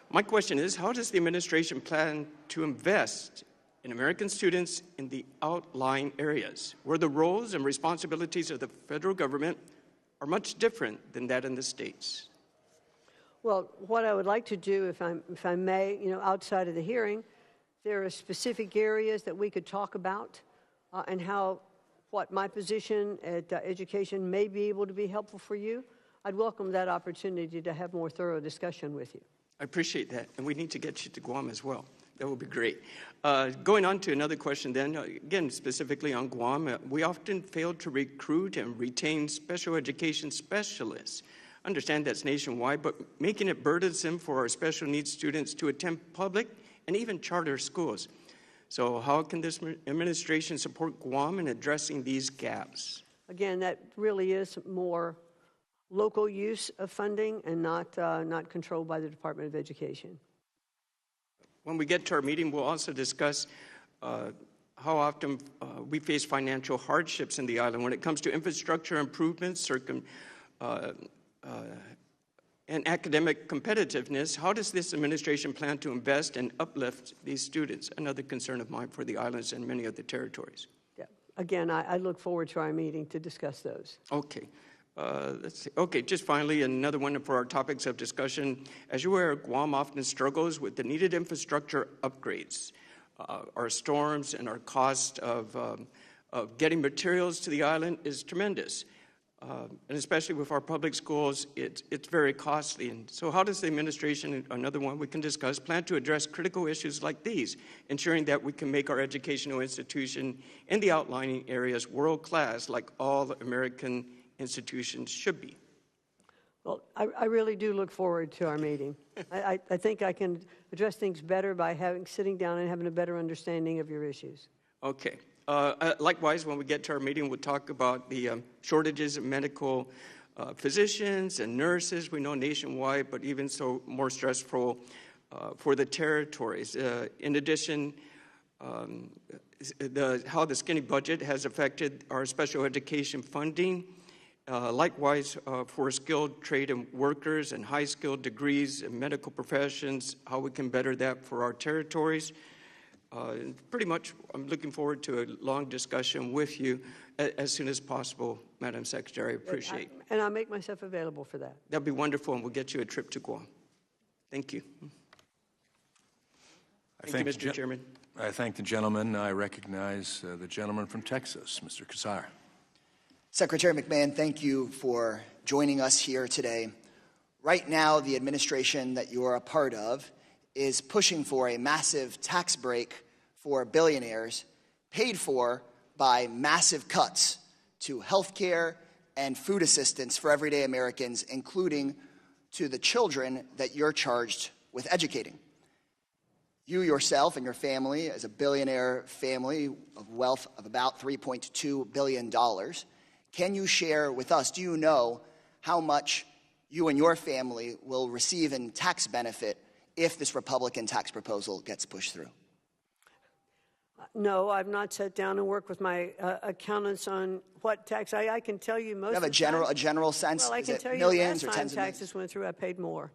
my question is, how does the administration plan to invest in American students in the outlying areas, where the roles and responsibilities of the federal government are much different than that in the states? Well, what I would like to do, if I may, outside of the hearing, there are specific areas that we could talk about and what my position at education may be able to be helpful for you. I'd welcome that opportunity to have more thorough discussion with you. I appreciate that, and we need to get you to Guam as well. That would be great. Going on to another question then, again, specifically on Guam, we often fail to recruit and retain special education specialists. I understand that's nationwide, but making it burdensome for our special needs students to attend public and even charter schools. So how can this administration support Guam in addressing these gaps? Again, that really is more local use of funding and not controlled by the Department of Education. When we get to our meeting, we'll also discuss how often we face financial hardships in the island when it comes to infrastructure improvements, and academic competitiveness, how does this administration plan to invest and uplift these students? Another concern of mine for the islands and many of the territories. Yeah. Again, I look forward to our meeting to discuss those. Okay. Let's see. Okay, just finally, another one for our topics of discussion. As you're aware, Guam often struggles with the needed infrastructure upgrades. Our storms and our cost of getting materials to the island is tremendous. And especially with our public schools, it's very costly. And so how does the administration, another one we can discuss, plan to address critical issues like these, ensuring that we can make our educational institution in the outlying areas world-class like all American institutions should be? Well, I really do look forward to our meeting. I think I can address things better by sitting down and having a better understanding of your issues. Okay. Likewise, when we get to our meeting, we'll talk about the shortages of medical physicians and nurses. We know nationwide, but even so more stressful for the territories. In addition, how the skinny budget has affected our special education funding. Likewise, for skilled trade and workers and high-skilled degrees in medical professions, how we can better that for our territories. Pretty much, I'm looking forward to a long discussion with you as soon as possible, Madam Secretary. I appreciate it. And I'll make myself available for that. That'd be wonderful, and we'll get you a trip to Guam. Thank you. Thank you, Mr. Chairman. I thank the gentleman. I recognize the gentleman from Texas, Mr. Ansari. Secretary McMahon, thank you for joining us here today. Right now, the administration that you are a part of is pushing for a massive tax break for billionaires paid for by massive cuts to health care and food assistance for everyday Americans, including to the children that you're charged with educating. You yourself and your family, as a billionaire family of wealth of about $3.2 billion, can you share with us, do you know how much you and your family will receive in tax benefit if this Republican tax proposal gets pushed through? No, I've not sat down and worked with my accountants on what tax. I can tell you most. You have a general sense? Well, I Is can it tell you millions the or last time tens of millions? taxes went through, I paid more.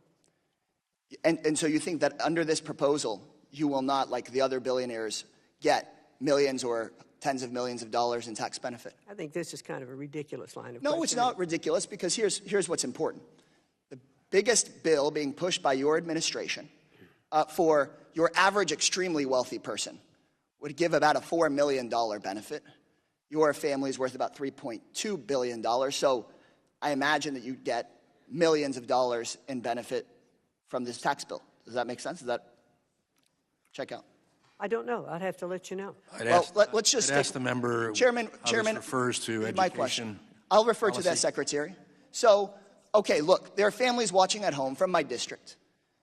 And so you think that under this proposal, you will not, like the other billionaires, get millions or tens of millions of dollars in tax benefit? I think this is kind of a ridiculous line of No, questioning. it's not ridiculous, because here's what's important. The biggest bill being pushed by your administration for your average extremely wealthy person would give about a $4 million benefit. Your family's worth about $3.2 billion, so I imagine that you'd get millions of dollars in benefit from this tax bill. Does that make sense? Does that check out? I don't know. I'd have to let you know. Let's just ask the member Chairman, how this refers to education. My question. I'll refer to that, Secretary. So, okay, look, there are families watching at home from my district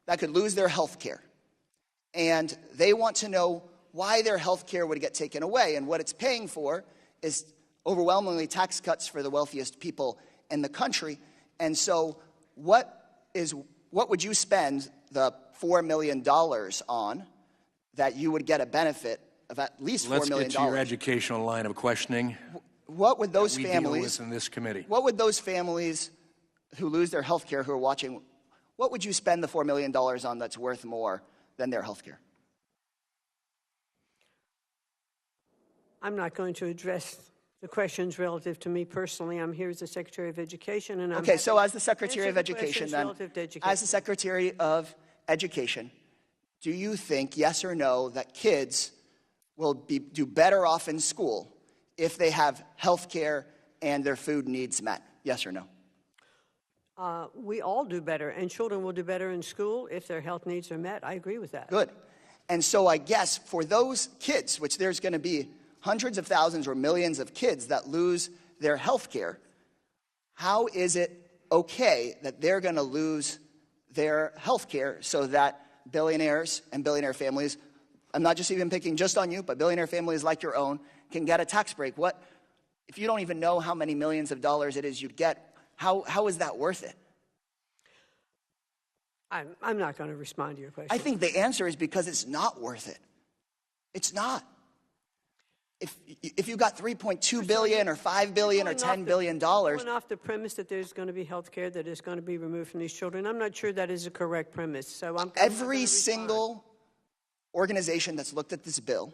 that could lose their health care. And they want to know why their health care would get taken away. And what it's paying for is overwhelmingly tax cuts for the wealthiest people in the country. And so what would you spend the $4 million on that you would get a benefit of at least $4 million? Let's get to your educational line of questioning. What would those that we families deal with in this committee? What would those families who lose their health care, who are watching, what would you spend the $4 million on that's worth more than their health care? I'm not going to address the questions relative to me personally. I'm here as the Secretary of Education, and I'm okay. So, as the happy Secretary to of answer the Education, questions then, relative to education. as the Secretary of Education, do you think, yes or no, that kids will do better off in school if they have health care and their food needs met? Yes or no? We all do better, and children will do better in school if their health needs are met. I agree with that. Good. And so I guess for those kids, which there's going to be hundreds of thousands or millions of kids that lose their health care, how is it okay that they're going to lose their health care so that billionaires and billionaire families, I'm not just even picking just on you, but billionaire families like your own, can get a tax break? What, if you don't even know how many millions of dollars it is you'd get, how is that worth it? I'm not going to respond to your question. I think the answer is because it's not worth it. It's not. If you got $3.2 billion or $5 billion or $10 billion, going off the premise that there's going to be health care that is going to be removed from these children. I'm not sure that is a correct premise. So every single organization that's looked at this bill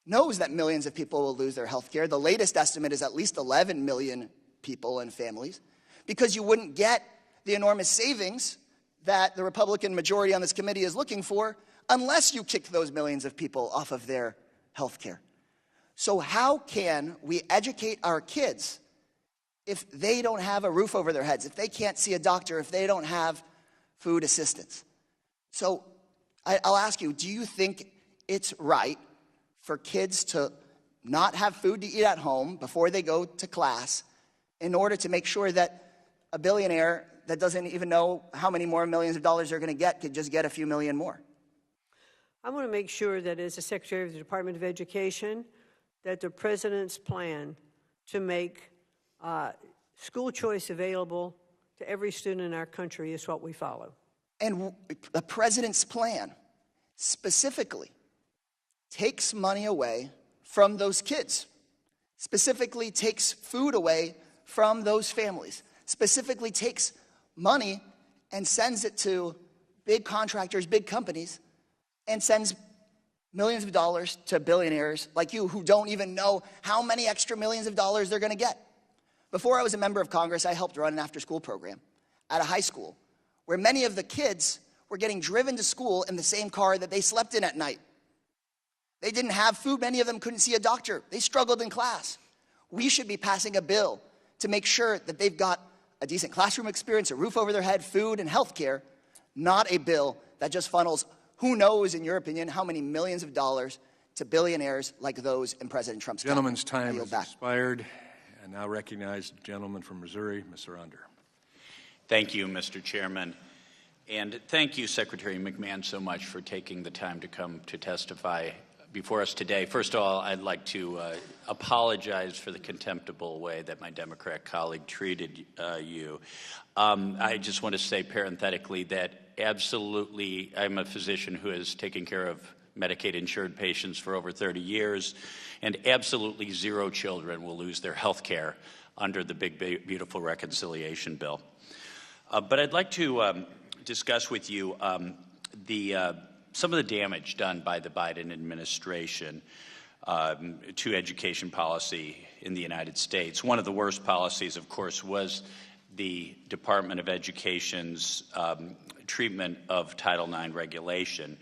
knows that millions of people will lose their health care. The latest estimate is at least 11 million people and families, because you wouldn't get the enormous savings that the Republican majority on this committee is looking for unless you kick those millions of people off of their health care. So how can we educate our kids if they don't have a roof over their heads, if they can't see a doctor, if they don't have food assistance? So I'll ask you, do you think it's right for kids to not have food to eat at home before they go to class in order to make sure that a billionaire that doesn't even know how many more millions of dollars they're going to get could just get a few million more? I want to make sure that as the Secretary of the Department of Education, that the President's plan to make school choice available to every student in our country is what we follow. And the President's plan specifically takes money away from those kids, specifically takes food away from those families, specifically takes money and sends it to big contractors, big companies, and sends millions of dollars to billionaires like you who don't even know how many extra millions of dollars they're going to get. Before I was a member of Congress, I helped run an after-school program at a high school where many of the kids were getting driven to school in the same car that they slept in at night. They didn't have food. Many of them couldn't see a doctor. They struggled in class. We should be passing a bill to make sure that they've got a decent classroom experience, a roof over their head, food, and health care, not a bill that just funnels who knows, in your opinion, how many millions of dollars to billionaires like those in President Trump's Gentleman's cabinet. time has expired. I now recognize the gentleman from Missouri, Mr. Under. Thank you, Mr. Chairman. And thank you, Secretary McMahon, so much for taking the time to come to testify before us today. First of all, I'd like to apologize for the contemptible way that my Democrat colleague treated you. I just want to say parenthetically that absolutely, I'm a physician who has taken care of Medicaid-insured patients for over 30 years, and absolutely 0 children will lose their health care under the Big Beautiful Reconciliation Bill. But I'd like to discuss with you some of the damage done by the Biden administration to education policy in the United States. One of the worst policies, of course, was the Department of Education's treatment of Title IX regulation.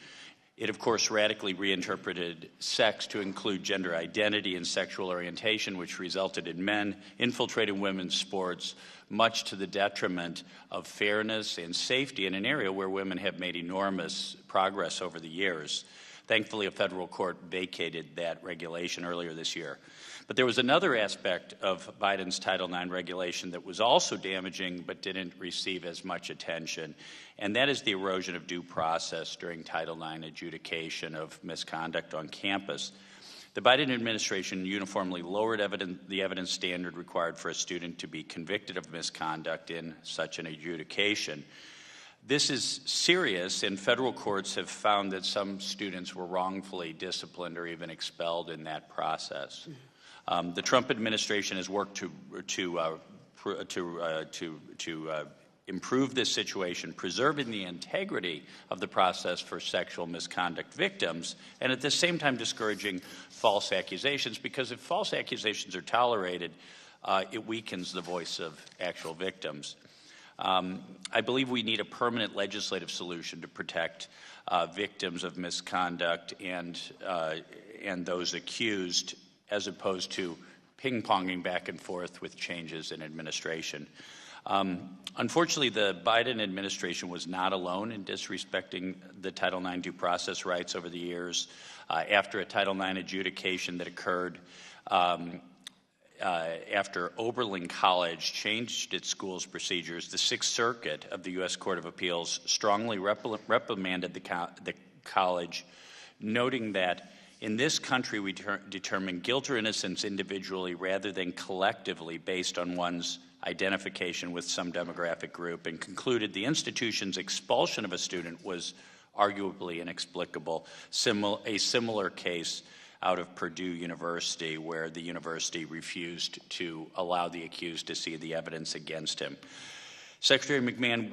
It, of course, radically reinterpreted sex to include gender identity and sexual orientation, which resulted in men infiltrating women's sports, much to the detriment of fairness and safety in an area where women have made enormous progress over the years. Thankfully, a federal court vacated that regulation earlier this year. But there was another aspect of Biden's Title IX regulation that was also damaging but didn't receive as much attention, and that is the erosion of due process during Title IX adjudication of misconduct on campus. The Biden administration uniformly lowered the evidence standard required for a student to be convicted of misconduct in such an adjudication. This is serious, and federal courts have found that some students were wrongfully disciplined or even expelled in that process. The Trump administration has worked to improve this situation, preserving the integrity of the process for sexual misconduct victims, and at the same time discouraging false accusations, because if false accusations are tolerated, it weakens the voice of actual victims. I believe we need a permanent legislative solution to protect victims of misconduct and those accused, as opposed to ping-ponging back and forth with changes in administration. Unfortunately, the Biden administration was not alone in disrespecting the Title IX due process rights over the years. After a Title IX adjudication that occurred after Oberlin College changed its school's procedures, the Sixth Circuit of the U.S. Court of Appeals strongly reprimanded the college, noting that in this country we determine guilt or innocence individually rather than collectively based on one's identification with some demographic group, and concluded the institution's expulsion of a student was arguably inexplicable. A similar case out of Purdue University, where the university refused to allow the accused to see the evidence against him. Secretary McMahon,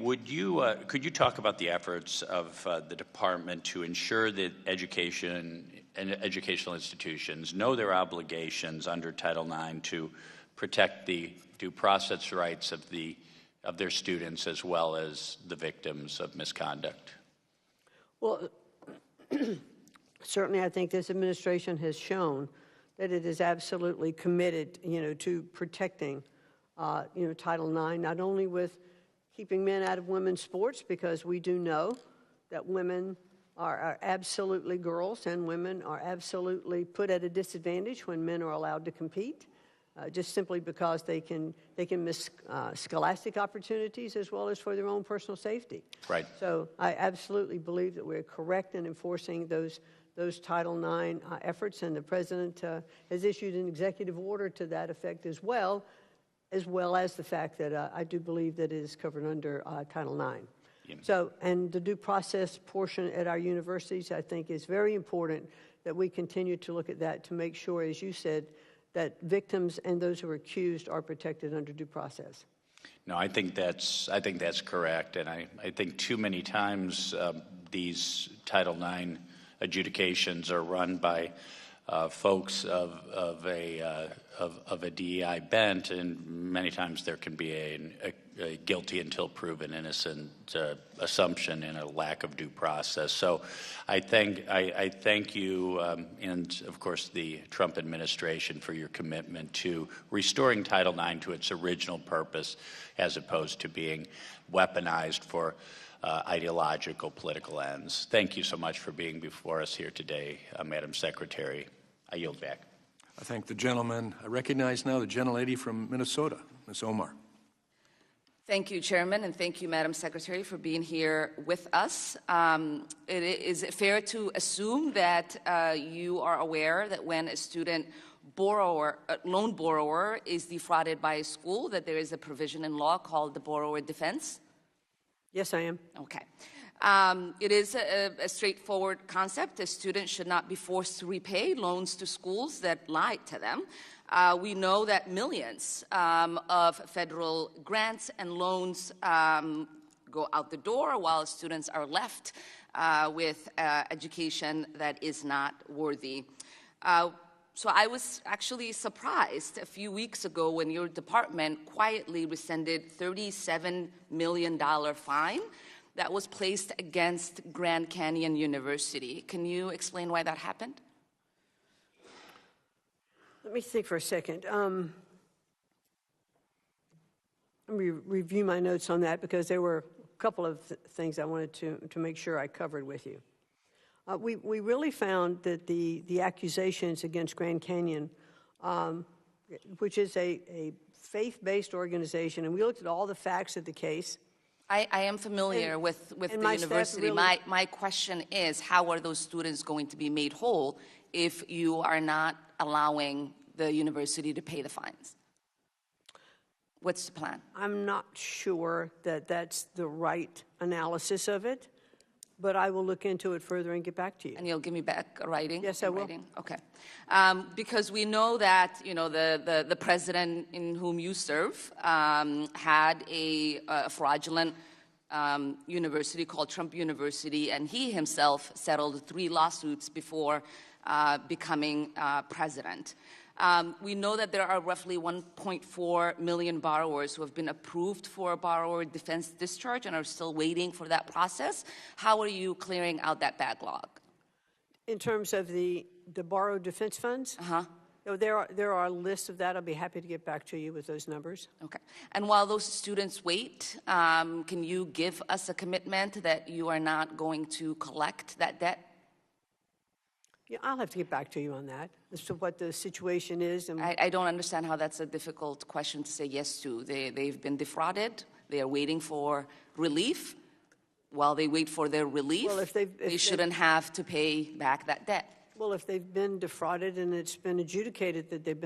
could you talk about the efforts of the department to ensure that education and educational institutions know their obligations under Title IX to protect the due process rights of their students as well as the victims of misconduct? Well, certainly I think this administration has shown that it is absolutely committed, to protecting, Title IX, not only with keeping men out of women's sports, because we do know that women are absolutely girls and women are absolutely put at a disadvantage when men are allowed to compete, just simply because they can miss scholastic opportunities as well as for their own personal safety. Right. So I absolutely believe that we're correct in enforcing those Title IX efforts, and the President has issued an executive order to that effect as well as the fact that I do believe that it is covered under Title IX. Yeah. So, and the due process portion at our universities, I think, is very important that we continue to look at that to make sure, as you said, that victims and those who are accused are protected under due process. No, I think that's correct, and I think too many times these Title IX adjudications are run by folks of a DEI bent, and many times there can be a guilty until proven innocent assumption and a lack of due process. So I thank you and, of course, the Trump administration for your commitment to restoring Title IX to its original purpose as opposed to being weaponized for ideological political ends. Thank you so much for being before us here today, Madam Secretary. I yield back. I thank the gentleman. I recognize now the gentlelady from Minnesota, Ms. Omar. Thank you, Chairman, and thank you, Madam Secretary, for being here with us. Is it fair to assume that you are aware that when a student loan borrower is defrauded by a school, that there is a provision in law called the borrower defense? Yes, I am. Okay. It is a straightforward concept. A student should not be forced to repay loans to schools that lie to them. We know that millions of federal grants and loans go out the door while students are left with education that is not worthy. So I was actually surprised a few weeks ago when your department quietly rescinded $37 million fine that was placed against Grand Canyon University. Can you explain why that happened? Let me think for a second. Let me review my notes on that because there were a couple of things I wanted to make sure I covered with you. We really found that the accusations against Grand Canyon, which is a faith-based organization, and we looked at all the facts of the case. I am familiar with the university. My question is, how are those students going to be made whole if you are not allowing the university to pay the fines? What's the plan? I'm not sure that that's the right analysis of it, but I will look into it further and get back to you. And you'll give me back a writing? Yes, I will. Okay. Because we know that, the president in whom you serve had a fraudulent university called Trump University, and he himself settled 3 lawsuits before becoming president. We know that there are roughly 1.4 million borrowers who have been approved for a borrower defense discharge and are still waiting for that process. How are you clearing out that backlog? In terms of the borrowed defense funds? Uh-huh. There are lists of that. I'll be happy to get back to you with those numbers. Okay. And while those students wait, can you give us a commitment that you are not going to collect that debt? Yeah, I'll have to get back to you on that as to what the situation is. And I don't understand how that's a difficult question to say yes to. They've been defrauded. They are waiting for relief. While they wait for their relief, they shouldn't have to pay back that debt. Well, if they've been defrauded and it's been adjudicated that they've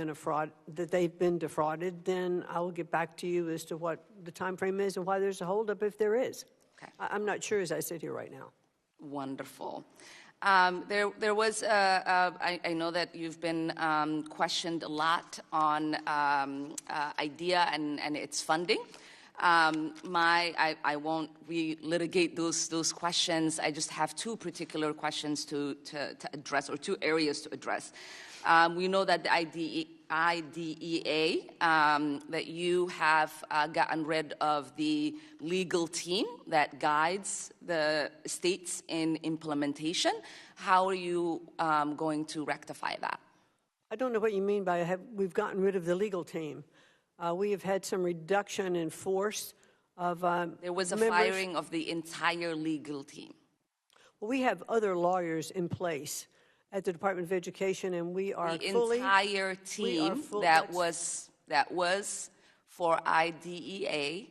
been defrauded, then I will get back to you as to what the time frame is and why there's a holdup if there is. Okay. I'm not sure as I sit here right now. Wonderful. There was, I know that you've been questioned a lot on IDEA and its funding. I won't relitigate those questions. I just have two particular questions to address, or two areas to address. We know that the IDEA, that you have gotten rid of the legal team that guides the states in implementation. How are you going to rectify that? I don't know what you mean by we've gotten rid of the legal team. We have had some reduction in force of There was a members. firing of the entire legal team. Well, we have other lawyers in place at the Department of Education, and we are The fully... entire team that was for IDEA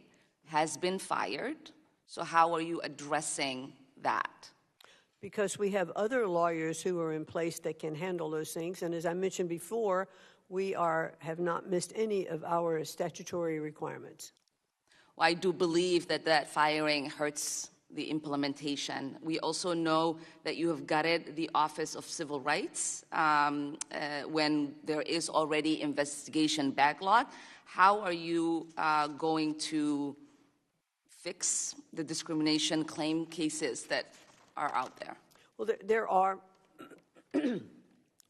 has been fired. So how are you addressing that? Because we have other lawyers who are in place that can handle those things. And as I mentioned before, we have not missed any of our statutory requirements. Well, I do believe that firing hurts the implementation. We also know that you have gutted the Office of Civil Rights when there is already investigation backlog. How are you going to fix the discrimination claim cases that are out there? Well, there are,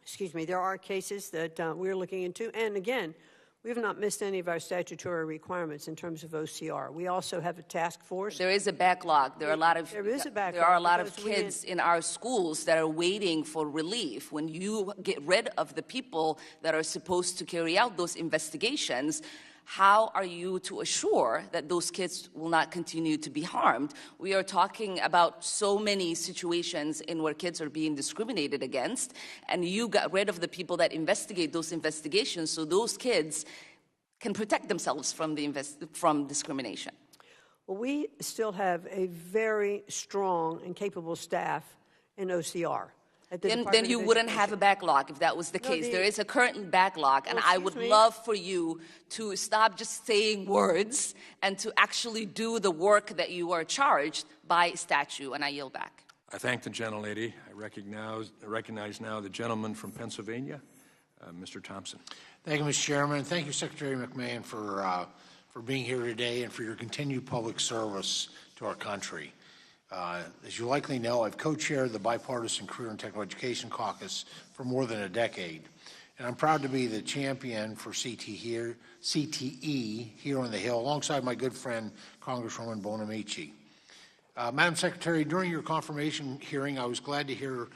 excuse me, there are cases that we're looking into. And again, we have not missed any of our statutory requirements in terms of OCR. We also have a task force. There is a backlog. There are a lot of backlog. There are a lot of kids in our schools that are waiting for relief. When you get rid of the people that are supposed to carry out those investigations, how are you to assure that those kids will not continue to be harmed? We are talking about so many situations in where kids are being discriminated against, and you got rid of the people that investigate those investigations so those kids can protect themselves from from discrimination. Well, we still have a very strong and capable staff in OCR. Then you wouldn't have a backlog if that was the case. There is a current backlog, and I would love for you to stop just saying words and to actually do the work that you are charged by statute, and I yield back. I thank the gentlelady. I recognize now the gentleman from Pennsylvania, Mr. Thompson. Thank you, Mr. Chairman. Thank you, Secretary McMahon, for being here today and for your continued public service to our country. As you likely know, I've co-chaired the Bipartisan Career and Technical Education Caucus for more than a decade, and I'm proud to be the champion for CTE here on the Hill, alongside my good friend, Congresswoman Bonamici. Madam Secretary, during your confirmation hearing, I was glad to hear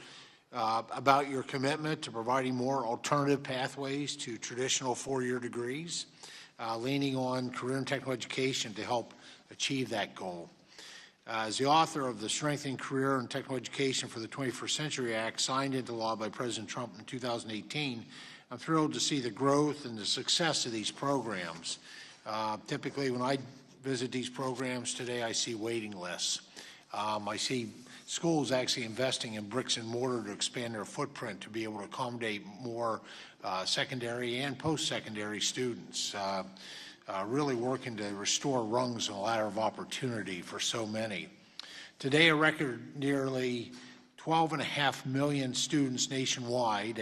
about your commitment to providing more alternative pathways to traditional four-year degrees, leaning on career and technical education to help achieve that goal. As the author of the Strengthening Career and Technical Education for the 21st Century Act, signed into law by President Trump in 2018, I'm thrilled to see the growth and the success of these programs. Typically, when I visit these programs today, I see waiting lists. I see schools actually investing in bricks and mortar to expand their footprint to be able to accommodate more secondary and post-secondary students. Really working to restore rungs on the ladder of opportunity for so many. Today, a record nearly 12.5 million students nationwide,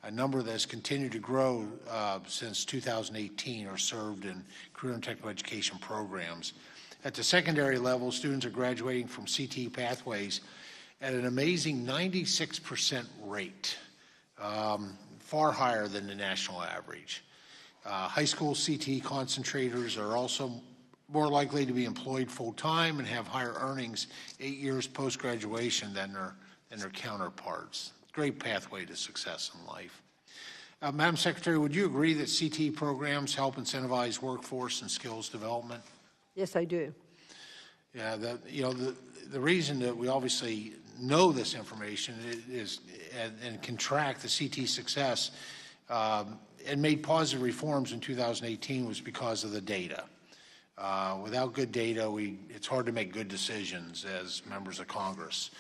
a number that has continued to grow since 2018, are served in career and technical education programs. At the secondary level, students are graduating from CTE pathways at an amazing 96% rate, far higher than the national average. High school CTE concentrators are also more likely to be employed full-time and have higher earnings 8 years post-graduation than their counterparts. Great pathway to success in life. Madam Secretary, would you agree that CTE programs help incentivize workforce and skills development? Yes, I do. Yeah, the reason that we obviously know this information is and can track the CTE success and made positive reforms in 2018 was because of the data. Without good data, it's hard to make good decisions as members of Congress.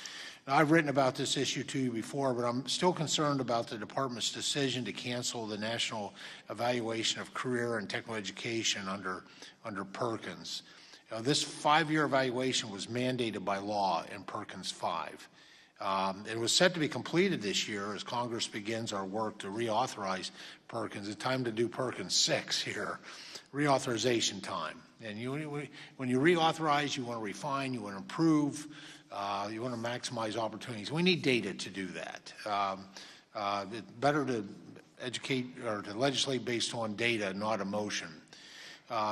Now, I've written about this issue to you before, but I'm still concerned about the Department's decision to cancel the National Evaluation of Career and Technical Education under Perkins. This 5-year evaluation was mandated by law in Perkins 5. It was set to be completed this year as Congress begins our work to reauthorize Perkins. It's time to do Perkins 6 here, reauthorization time. And when you reauthorize, you want to refine, you want to improve, you want to maximize opportunities. We need data to do that. It's better to educate or to legislate based on data, not emotion.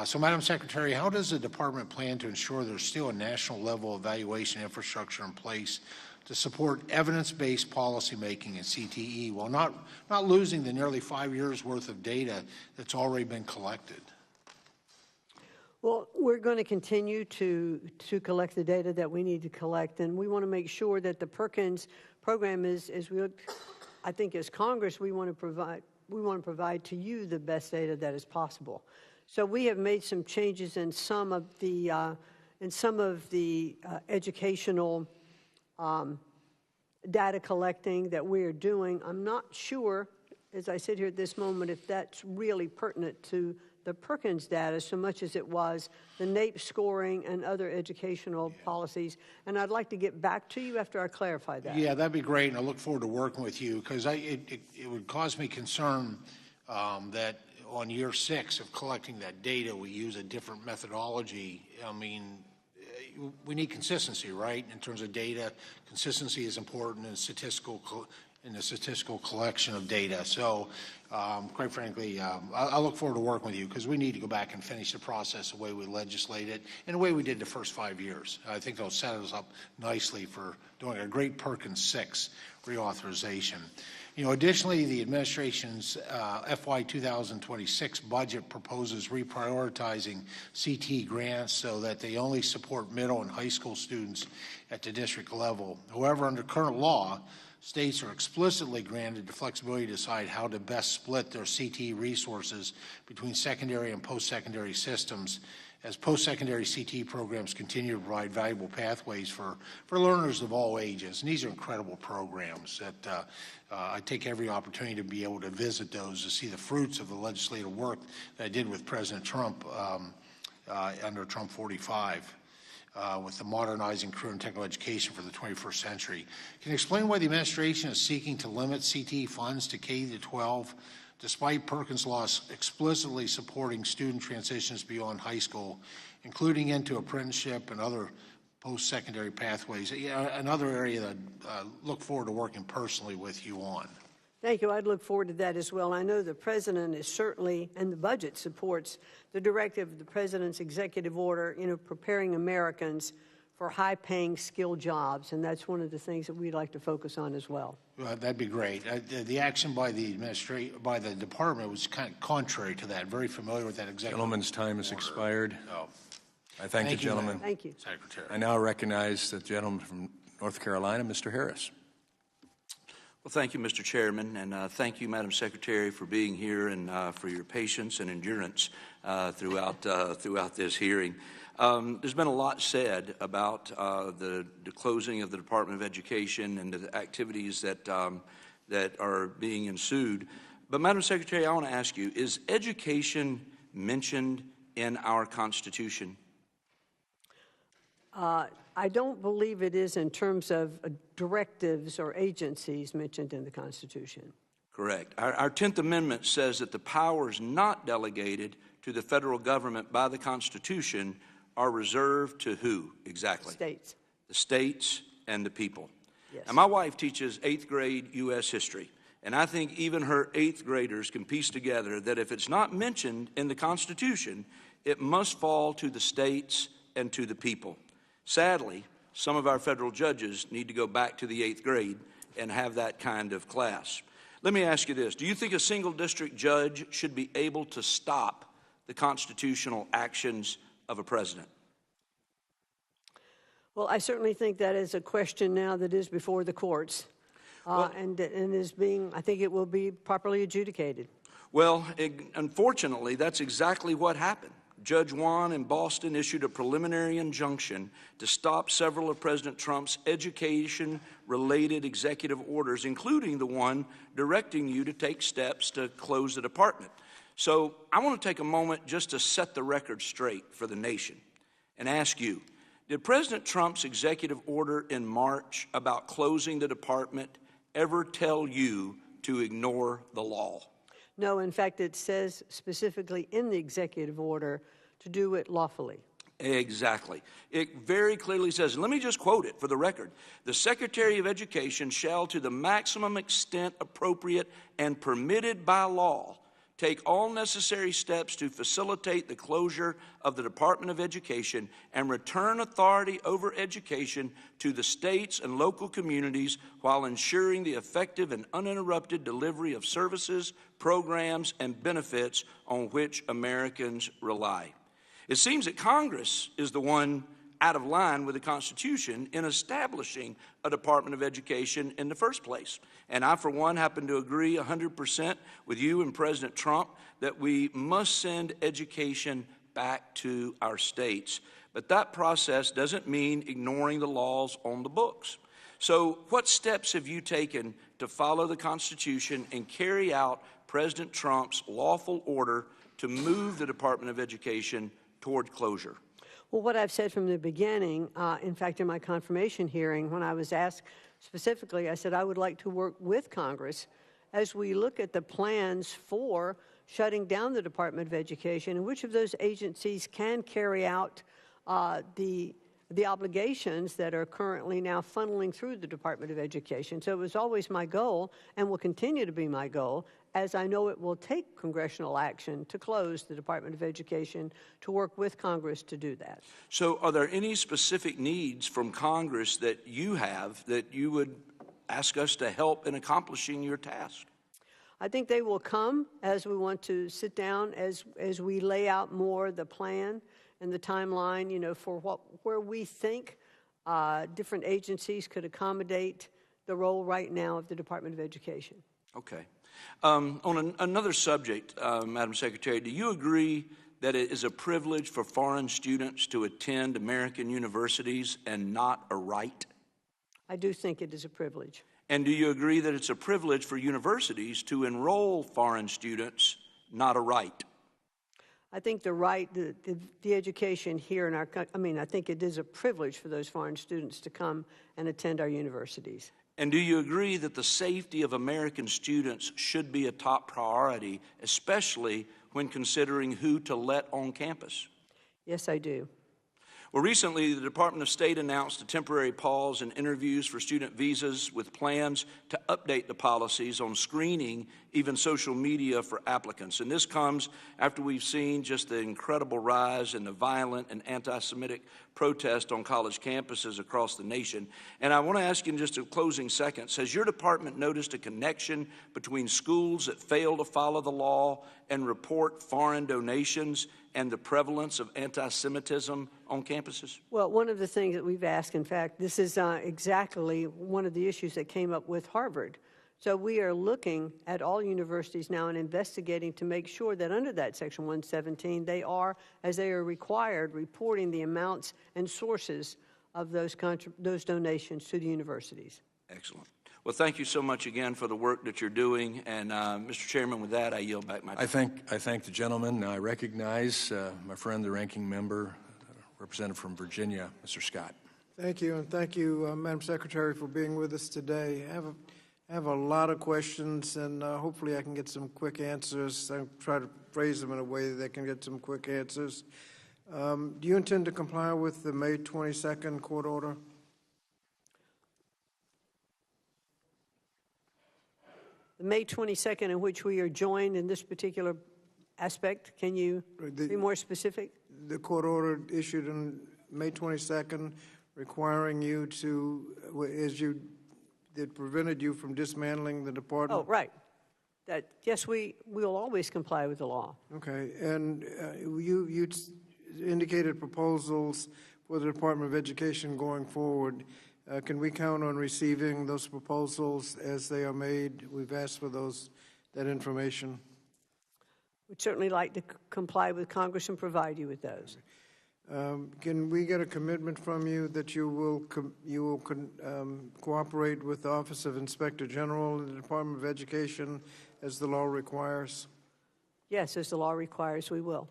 So, Madam Secretary, how does the department plan to ensure there's still a national level evaluation infrastructure in place to support evidence-based policymaking in CTE while not losing the nearly 5 years worth of data that's already been collected? Well, we're going to continue to collect the data that we need to collect, and we want to make sure that the Perkins program is, I think as Congress, we want to provide to you the best data that is possible. So we have made some changes in some of the educational data collecting that we are doing. I'm not sure, as I sit here at this moment, if that's really pertinent to the Perkins data so much as it was the NAEP scoring and other educational policies. And I'd like to get back to you after I clarify that. Yeah, that'd be great, and I look forward to working with you because it would cause me concern that on year 6 of collecting that data, we use a different methodology. I mean, we need consistency, right? In terms of data, consistency is important in the statistical collection of data. So, quite frankly, I look forward to working with you because we need to go back and finish the process the way we legislate it and the way we did the first 5 years. I think they'll set us up nicely for doing a great Perkins 6 reauthorization. Additionally, the administration's FY 2026 budget proposes reprioritizing CTE grants so that they only support middle and high school students at the district level. However, under current law, states are explicitly granted the flexibility to decide how to best split their CTE resources between secondary and post-secondary systems as post-secondary CTE programs continue to provide valuable pathways for learners of all ages. And these are incredible programs that I take every opportunity to be able to visit those to see the fruits of the legislative work that I did with President Trump under Trump 45. With the modernizing career and technical education for the 21st century. Can you explain why the administration is seeking to limit CTE funds to K-12, despite Perkins law explicitly supporting student transitions beyond high school, including into apprenticeship and other post-secondary pathways? Another area that I look forward to working personally with you on. Thank you. I'd look forward to that as well. I know the President is certainly, and the budget supports the directive of the President's executive order, preparing Americans for high-paying, skilled jobs, and that's one of the things that we'd like to focus on as well. That'd be great. The action by the department was kind of contrary to that. Very familiar with that executive order. Gentleman's time has expired. I thank the gentleman. Thank you. Secretary. I now recognize the gentleman from North Carolina, Mr. Harris. Well, thank you, Mr. Chairman, and thank you, Madam Secretary, for being here and for your patience and endurance throughout this hearing. There's been a lot said about the closing of the Department of Education and the activities that are being ensued. But, Madam Secretary, I want to ask you, is education mentioned in our Constitution? I don't believe it is in terms of directives or agencies mentioned in the Constitution. Correct. Our 10th Amendment says that the powers not delegated to the federal government by the Constitution are reserved to who exactly? States. The states and the people. Yes. And my wife teaches 8th grade U.S. history, and I think even her 8th graders can piece together that if it's not mentioned in the Constitution, it must fall to the states and to the people. Sadly, some of our federal judges need to go back to the 8th grade and have that kind of class. Let me ask you this. Do you think a single district judge should be able to stop the constitutional actions of a president? Well, I certainly think that is a question now that is before the courts, and is being, I think it will be properly adjudicated. Well, unfortunately, that's exactly what happened. Judge Wan in Boston issued a preliminary injunction to stop several of President Trump's education-related executive orders, including the one directing you to take steps to close the department. So I want to take a moment just to set the record straight for the nation and ask you, Did President Trump's executive order in March about closing the department ever tell you to ignore the law? No, in fact, it says specifically in the executive order to do it lawfully. Exactly. It very clearly says, and let me just quote it for the record, the Secretary of Education shall, to the maximum extent appropriate and permitted by law, take all necessary steps to facilitate the closure of the Department of Education and return authority over education to the states and local communities while ensuring the effective and uninterrupted delivery of services, programs, and benefits on which Americans rely. It seems that Congress is the one out of line with the Constitution in establishing a Department of Education in the first place. And I, for one, happen to agree 100% with you and President Trump that we must send education back to our states. But that process doesn't mean ignoring the laws on the books. So what steps have you taken to follow the Constitution and carry out President Trump's lawful order to move the Department of Education toward closure? Well, what I've said from the beginning, in fact, in my confirmation hearing, when I was asked specifically, I said I would like to work with Congress as we look at the plans for shutting down the Department of Education and which of those agencies can carry out the obligations that are currently now funneling through the Department of Education. So it was always my goal and will continue to be my goal, as I know it will take congressional action to close the Department of Education, to work with Congress to do that. So are there any specific needs from Congress that you have that you would ask us to help in accomplishing your task? I think they will come as we want to sit down, as we lay out more the plan and the timeline, you know, for where we think different agencies could accommodate the role right now of the Department of Education. Okay. On another subject, Madam Secretary, do you agree that it is a privilege for foreign students to attend American universities and not a right? I do think it is a privilege. And do you agree that it's a privilege for universities to enroll foreign students, not a right? I think the right, the education here in our country, I mean, I think it is a privilege for those foreign students to come and attend our universities. And do you agree that the safety of American students should be a top priority, especially when considering who to let on campus? Yes, I do. Well, recently, the Department of State announced a temporary pause in interviews for student visas with plans to update the policies on screening, even social media for applicants. And this comes after we've seen just the incredible rise in the violent and anti-Semitic protest on college campuses across the nation. And I want to ask you in just a closing seconds, has your department noticed a connection between schools that fail to follow the law and report foreign donations and the prevalence of anti-Semitism on campuses? Well, one of the things that we've asked, in fact, this is exactly one of the issues that came up with Harvard. So we are looking at all universities now and investigating to make sure that under that Section 117, they are, as they are required, reporting the amounts and sources of those donations to the universities. Excellent. Well, thank you so much again for the work that you're doing. And, Mr. Chairman, with that, I yield back my time. I thank the gentleman. I recognize my friend, the ranking member, representative from Virginia, Mr. Scott. Thank you, and thank you, Madam Secretary, for being with us today. I have a lot of questions, and hopefully I can get some quick answers. I'll try to phrase them in a way that they can get some quick answers. Do you intend to comply with the May 22nd court order? The May 22nd, in which we are joined in this particular aspect, can you be more specific? The court order issued on May 22nd requiring you to, that prevented you from dismantling the department? Oh, right. Yes, we will always comply with the law. Okay, and you indicated proposals for the Department of Education going forward. Can we count on receiving those proposals as they are made? We've asked for that information. We'd certainly like to comply with Congress and provide you with those. Can we get a commitment from you that you will cooperate with the Office of Inspector General and the Department of Education as the law requires? Yes, as the law requires, we will.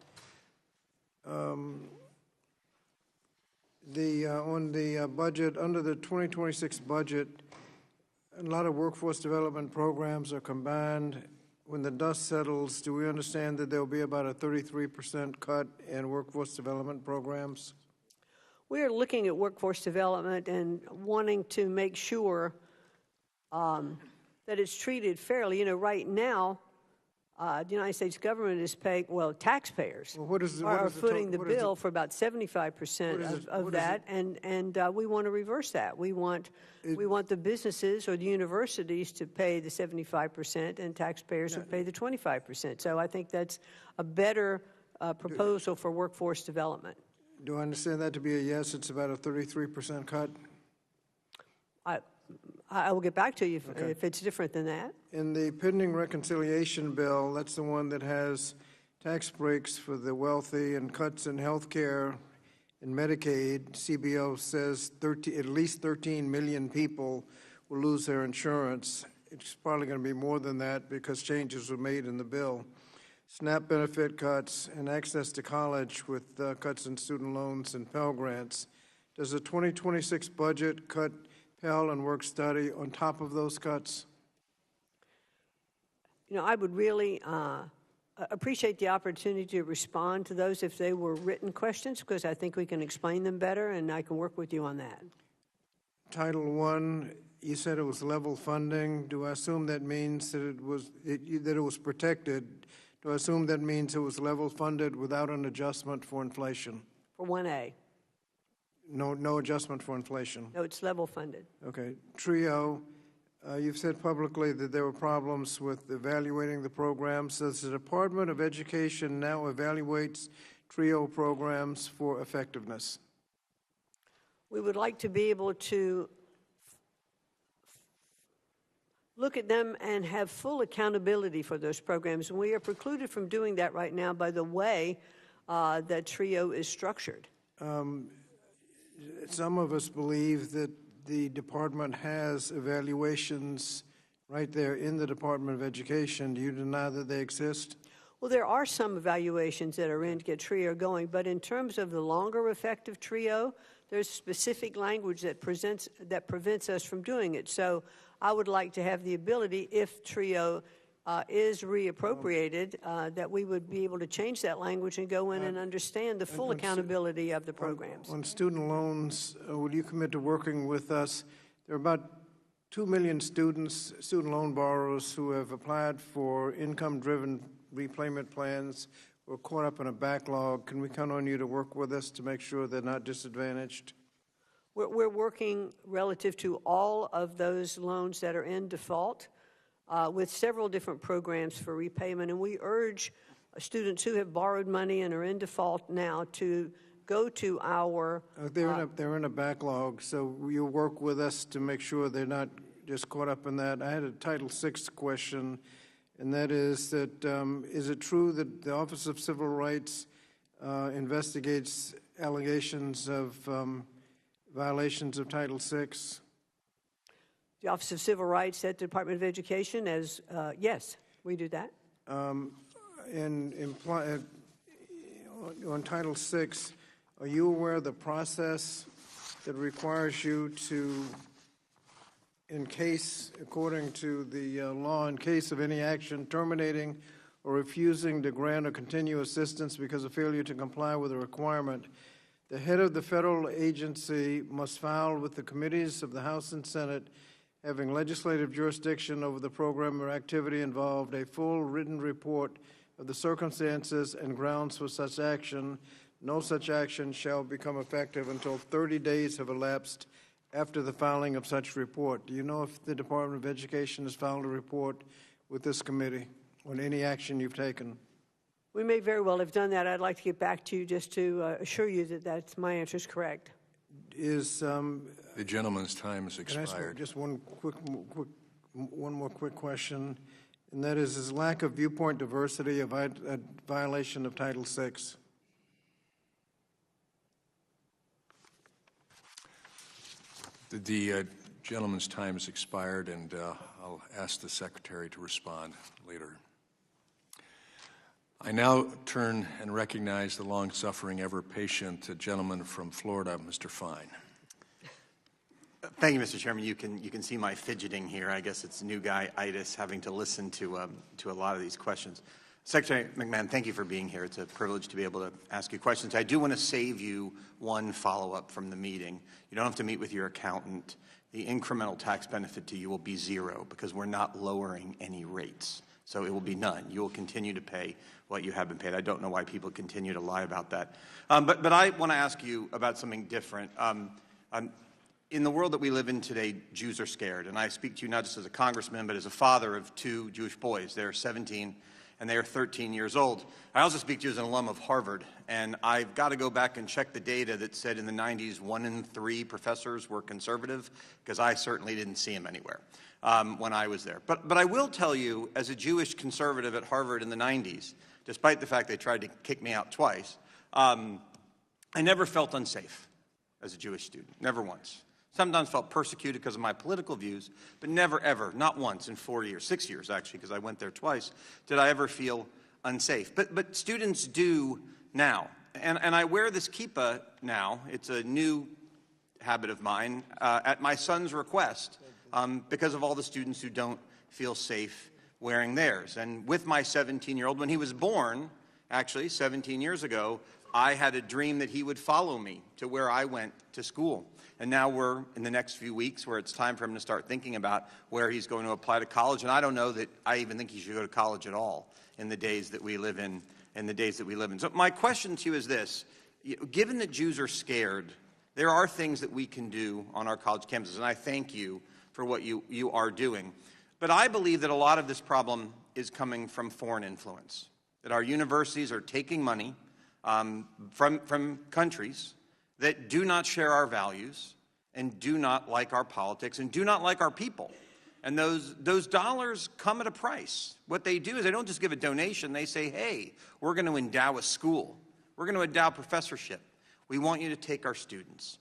On the budget, under the 2026 budget, a lot of workforce development programs are combined. When the dust settles, do we understand that there will be about a 33% cut in workforce development programs? We are looking at workforce development and wanting to make sure that it's treated fairly. You know, right now, the United States government is paying, well, taxpayers are footing the bill for about 75% of that, and we want to reverse that. We want the businesses or the universities to pay the 75%, and taxpayers would pay the 25%. So I think that's a better proposal for workforce development. Do I understand that to be a yes? It's about a 33% cut? I will get back to you if it's different than that. In the pending reconciliation bill, that's the one that has tax breaks for the wealthy and cuts in health care and Medicaid. CBO says at least 13 million people will lose their insurance. It's probably going to be more than that because changes were made in the bill. SNAP benefit cuts and access to college with cuts in student loans and Pell Grants. Does the 2026 budget cut Pell and work study on top of those cuts? You know, I would really appreciate the opportunity to respond to those if they were written questions, because I think we can explain them better, and I can work with you on that. Title I, you said it was level funding. Do I assume that means that it was protected? Do I assume that means it was level funded without an adjustment for inflation? For 1A. No adjustment for inflation? No, it's level funded. Okay. TRIO, you've said publicly that there were problems with evaluating the programs. Does the Department of Education now evaluates TRIO programs for effectiveness? We would like to be able to look at them and have full accountability for those programs. And we are precluded from doing that right now by the way that TRIO is structured. Some of us believe that the department has evaluations right there in the Department of Education. Do you deny that they exist? Well, there are some evaluations that are in to get TRIO going, but in terms of the longer effect of TRIO, there's specific language that prevents us from doing it. So I would like to have the ability, if TRIO is reappropriated, that we would be able to change that language and go in and understand the full accountability of the programs. On student loans, will you commit to working with us? There are about 2 million student loan borrowers who have applied for income-driven repayment plans. We're caught up in a backlog. Can we count on you to work with us to make sure they're not disadvantaged? We're working relative to all of those loans that are in default with several different programs for repayment, and we urge students who have borrowed money and are in default now to go to our... They're in a backlog, so you'll work with us to make sure they're not just caught up in that. I had a Title VI question, and that is that is it true that the Office of Civil Rights investigates allegations of violations of Title VI? The Office of Civil Rights at the Department of Education, yes, we do that. On Title VI, are you aware of the process that requires you to, according to the law, in case of any action terminating or refusing to grant or continue assistance because of failure to comply with a requirement, the head of the federal agency must file with the committees of the House and Senate having legislative jurisdiction over the program or activity involved a full written report of the circumstances and grounds for such action. No such action shall become effective until 30 days have elapsed after the filing of such report. Do you know if the Department of Education has filed a report with this committee on any action you've taken? We may very well have done that. I'd like to get back to you just to assure you that my answer is correct. The gentleman's time has expired. Can I ask just one more quick question, and that is lack of viewpoint diversity a violation of Title VI? The gentleman's time has expired, and I'll ask the Secretary to respond later. I now turn and recognize the long-suffering, ever-patient gentleman from Florida, Mr. Fine. Thank you, Mr. Chairman. You can see my fidgeting here. I guess it's new guy-itis, having to listen to a lot of these questions. Secretary McMahon, thank you for being here. It's a privilege to be able to ask you questions. I do want to save you one follow-up from the meeting. You don't have to meet with your accountant. The incremental tax benefit to you will be zero because we're not lowering any rates. So it will be none. You will continue to pay what you have been paid. I don't know why people continue to lie about that. But I want to ask you about something different. In the world that we live in today, Jews are scared. And I speak to you not just as a congressman, but as a father of two Jewish boys. They're 17 and they are 13 years old. I also speak to you as an alum of Harvard. And I've got to go back and check the data that said in the 90s 1 in 3 professors were conservative, because I certainly didn't see them anywhere when I was there. But I will tell you, as a Jewish conservative at Harvard in the 90s, despite the fact they tried to kick me out twice, I never felt unsafe as a Jewish student, never once. Sometimes felt persecuted because of my political views, but never, ever, not once in 4 years, 6 years actually, because I went there twice, did I ever feel unsafe. But students do now. And I wear this kippah now. It's a new habit of mine at my son's request because of all the students who don't feel safe wearing theirs. And with my 17-year-old, when he was born, actually 17 years ago, I had a dream that he would follow me to where I went to school. And now we're in the next few weeks where it's time for him to start thinking about where he's going to apply to college. And I don't know that I even think he should go to college at all in the days that we live in, So my question to you is this. Given that Jews are scared, there are things that we can do on our college campuses, and I thank you for what you are doing. But I believe that a lot of this problem is coming from foreign influence, that our universities are taking money from countries that do not share our values and do not like our politics and do not like our people. And those dollars come at a price. What they do is they don't just give a donation. They say, hey, we're going to endow a school. We're going to endow professorship. We want you to take our students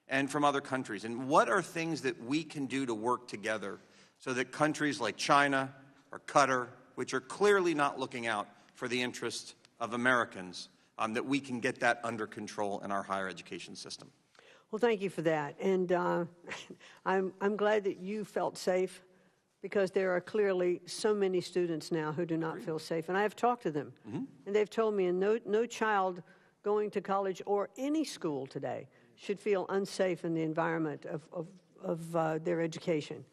and from other countries. And what are things that we can do to work together so that countries like China or Qatar, which are clearly not looking out for the interests of Americans, that we can get that under control in our higher education system? Well, thank you for that. And I'm glad that you felt safe, because there are clearly so many students now who do not feel safe. And I have talked to them, and they've told me no child going to college or any school today should feel unsafe in the environment of their education.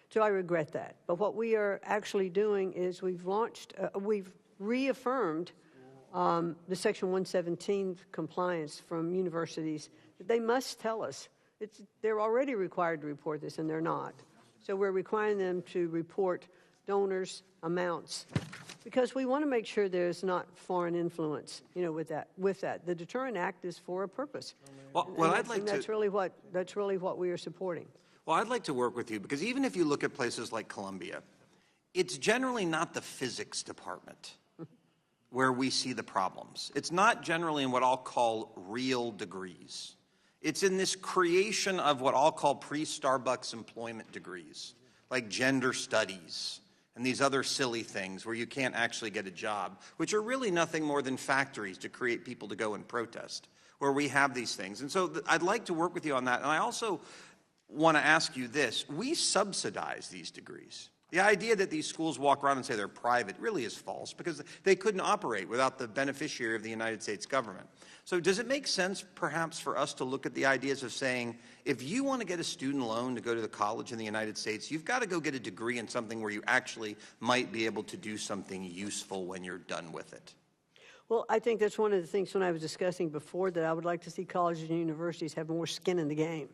So I regret that. But what we are actually doing is we've reaffirmed the Section 117 compliance from universities, that they must tell us. They're already required to report this, and they're not. So we're requiring them to report donors, amounts, because we want to make sure there's not foreign influence, with that. The Deterrent Act is for a purpose. That's really what we are supporting. Well, I'd like to work with you, because even if you look at places like Columbia, it's generally not the physics department where we see the problems. It's not generally in what I'll call real degrees. It's in this creation of what I'll call pre-Starbucks employment degrees, like gender studies and these other silly things where you can't actually get a job, which are really nothing more than factories to create people to go and protest, where we have these things. And so I'd like to work with you on that. And I also want to ask you this. We subsidize these degrees. The idea that these schools walk around and say they're private really is false, because they couldn't operate without the beneficiary of the United States government. So does it make sense perhaps for us to look at the ideas of saying, if you want to get a student loan to go to the college in the United States, you've got to go get a degree in something where you actually might be able to do something useful when you're done with it? Well, I think that's one of the things when I was discussing before, that I would like to see colleges and universities have more skin in the game.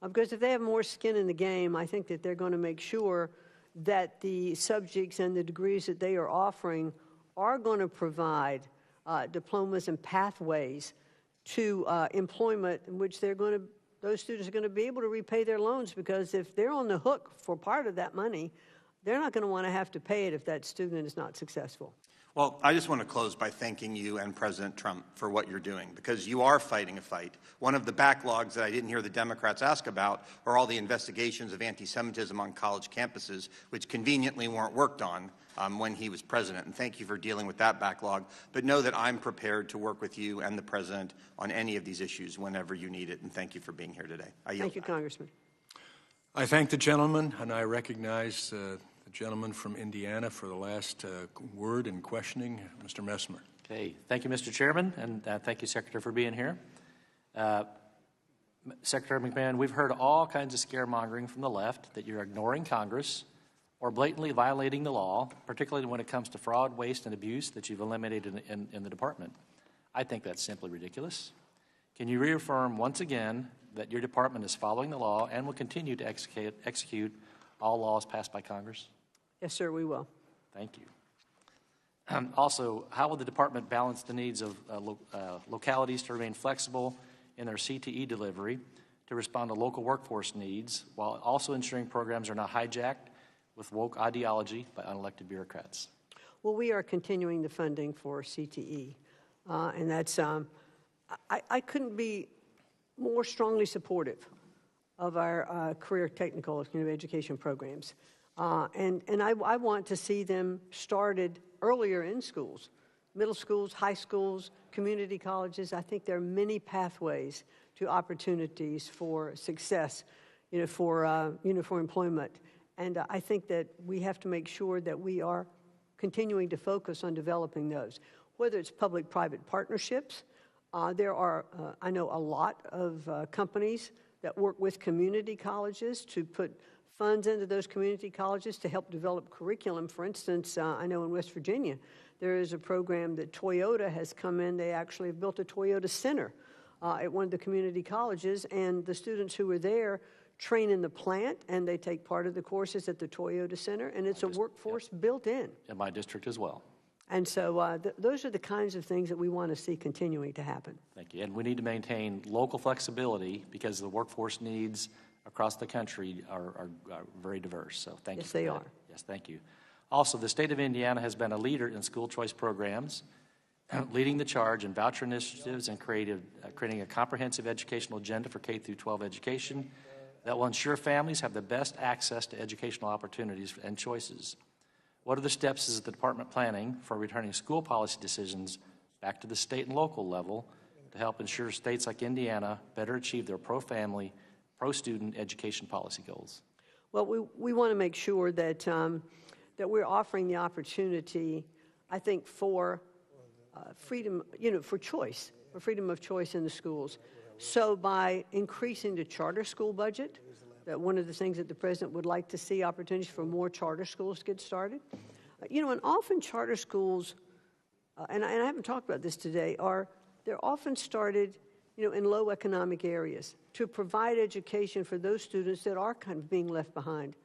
Because if they have more skin in the game, I think that they're going to make sure that the subjects and the degrees that they are offering are going to provide diplomas and pathways to employment in which those students are going to be able to repay their loans, because if they're on the hook for part of that money, they're not going to want to have to pay it if that student is not successful. Well, I just want to close by thanking you and President Trump for what you're doing, because you are fighting a fight. One of the backlogs that I didn't hear the Democrats ask about are all the investigations of anti-Semitism on college campuses, which conveniently weren't worked on when he was president. And thank you for dealing with that backlog. But know that I'm prepared to work with you and the president on any of these issues whenever you need it. And thank you for being here today. Thank you, Congressman. I thank the gentleman, and I recognize the gentleman from Indiana for the last word in questioning, Mr. Messmer. Okay, thank you, Mr. Chairman, and thank you, Secretary, for being here. Secretary McMahon, we've heard all kinds of scaremongering from the left that you're ignoring Congress or blatantly violating the law, particularly when it comes to fraud, waste, and abuse that you've eliminated in the department. I think that's simply ridiculous. Can you reaffirm once again that your department is following the law and will continue to execute all laws passed by Congress? Yes, sir, we will. Thank you. Also, how will the department balance the needs of localities to remain flexible in their CTE delivery to respond to local workforce needs while also ensuring programs are not hijacked with woke ideology by unelected bureaucrats? Well, we are continuing the funding for CTE, and that's, I couldn't be more strongly supportive of our career technical education programs. And I want to see them started earlier in schools, middle schools, high schools, community colleges. I think there are many pathways to opportunities for success, for employment. And I think that we have to make sure that we are continuing to focus on developing those. Whether it's public-private partnerships, there are, I know, a lot of companies that work with community colleges to put funds into those community colleges to help develop curriculum. For instance, I know in West Virginia, there is a program that Toyota has come in. They actually have built a Toyota Center at one of the community colleges, and the students who are there train in the plant, and they take part of the courses at the Toyota Center, and it's a workforce built in. In my district as well. And so those are the kinds of things that we want to see continuing to happen. Thank you. And we need to maintain local flexibility because the workforce needs across the country are very diverse. So thank you. Yes, they are. Yes, thank you. Also, the state of Indiana has been a leader in school choice programs, leading the charge in voucher initiatives and creating a comprehensive educational agenda for K through 12 education that will ensure families have the best access to educational opportunities and choices. What are the steps is the department planning for returning school policy decisions back to the state and local level to help ensure states like Indiana better achieve their pro-family, pro-student education policy goals? Well, we want to make sure that, that we're offering the opportunity, I think, for freedom, for choice, for freedom of choice in the schools. So by increasing the charter school budget, that one of the things that the president would like to see opportunities for more charter schools to get started. And often charter schools, and I haven't talked about this today, they're often started, in low economic areas to provide education for those students that are kind of being left behind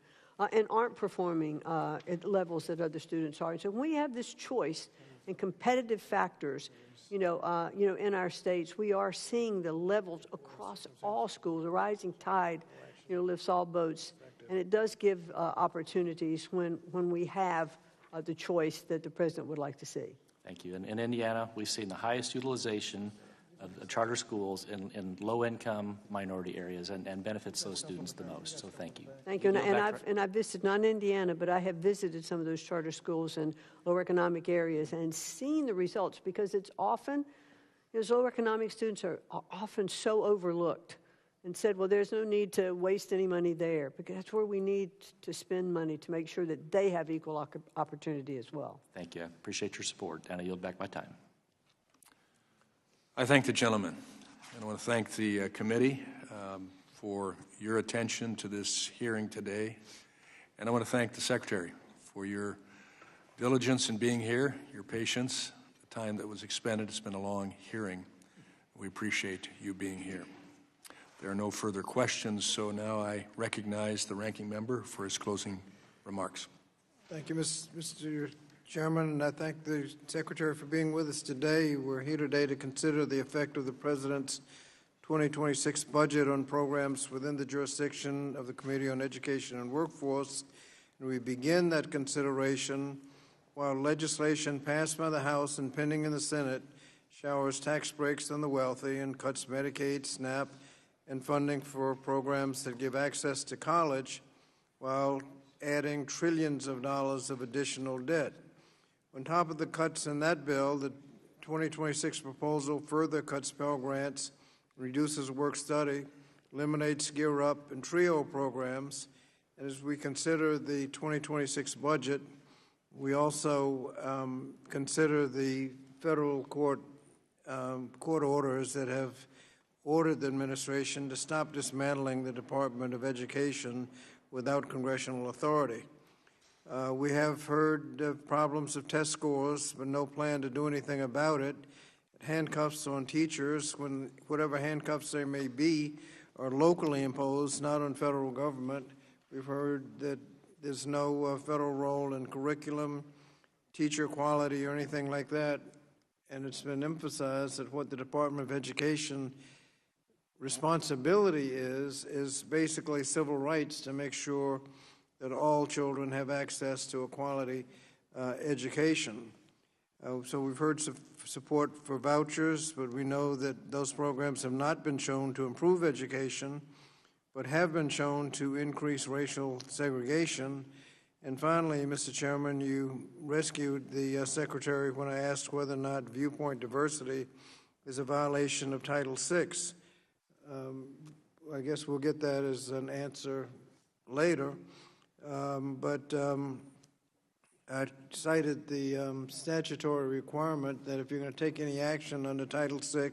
and aren't performing at levels that other students are. And so when we have this choice and competitive factors, in our states, we are seeing the levels across all schools. A rising tide, lifts all boats, and it does give opportunities when we have the choice that the president would like to see. Thank you. In Indiana, we've seen the highest utilization of charter schools in low-income minority areas and benefits those students the most. So thank you. Thank you. And I've visited, not in Indiana, but I have visited some of those charter schools in lower economic areas and seen the results, because it's often, those lower economic students are often so overlooked and said, well, there's no need to waste any money there, because that's where we need to spend money to make sure that they have equal opportunity as well. Thank you. I appreciate your support, and I yield back my time. I thank the gentleman, and I want to thank the committee for your attention to this hearing today, and I want to thank the Secretary for your diligence in being here, your patience, the time that was expended. It's been a long hearing. We appreciate you being here. There are no further questions, so now I recognize the ranking member for his closing remarks. Thank you, Mr. Chairman, and I thank the Secretary for being with us today. We're here today to consider the effect of the President's 2026 budget on programs within the jurisdiction of the Committee on Education and Workforce. And we begin that consideration while legislation passed by the House and pending in the Senate showers tax breaks on the wealthy and cuts Medicaid, SNAP, and funding for programs that give access to college while adding trillions of dollars of additional debt. On top of the cuts in that bill, the 2026 proposal further cuts Pell Grants, reduces work-study, eliminates Gear Up and TRIO programs, and as we consider the 2026 budget, we also consider the federal court orders that have ordered the administration to stop dismantling the Department of Education without congressional authority. We have heard of problems of test scores, but no plan to do anything about it. Handcuffs on teachers, when whatever handcuffs there may be, are locally imposed, not on federal government. We've heard that there's no federal role in curriculum, teacher quality, or anything like that. And it's been emphasized that what the Department of Education responsibility is basically civil rights, to make sure that all children have access to a quality education. So we've heard support for vouchers, but we know that those programs have not been shown to improve education, but have been shown to increase racial segregation. And finally, Mr. Chairman, you rescued the Secretary when I asked whether or not viewpoint diversity is a violation of Title VI. I guess we'll get that as an answer later. I cited the statutory requirement that if you're going to take any action under Title VI,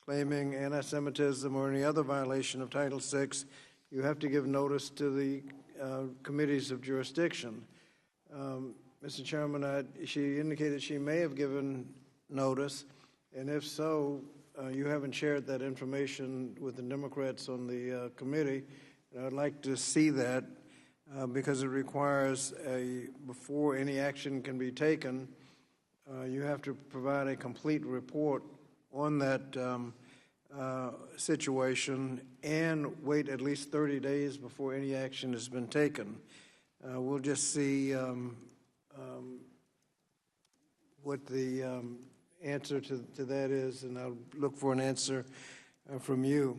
claiming anti-Semitism or any other violation of Title VI, you have to give notice to the committees of jurisdiction. Mr. Chairman, she indicated she may have given notice, and if so, you haven't shared that information with the Democrats on the committee. And I'd like to see that because it requires before any action can be taken, you have to provide a complete report on that situation and wait at least 30 days before any action has been taken. We'll just see what the answer to that is, and I'll look for an answer from you.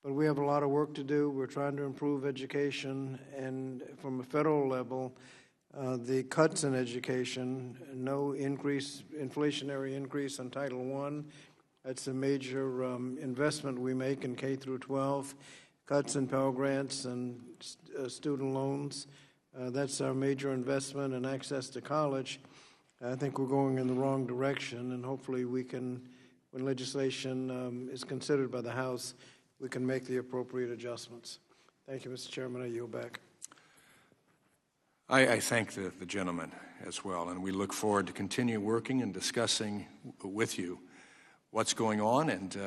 But we have a lot of work to do. We're trying to improve education, and from a federal level, the cuts in education, no inflationary increase on Title I. That's a major investment we make in K through 12. Cuts in Pell Grants and student loans. That's our major investment in access to college. I think we're going in the wrong direction, and hopefully we can, when legislation is considered by the House, we can make the appropriate adjustments. Thank you, Mr. Chairman. I yield back. I thank the gentleman as well, and we look forward to continue working and discussing with you what's going on, and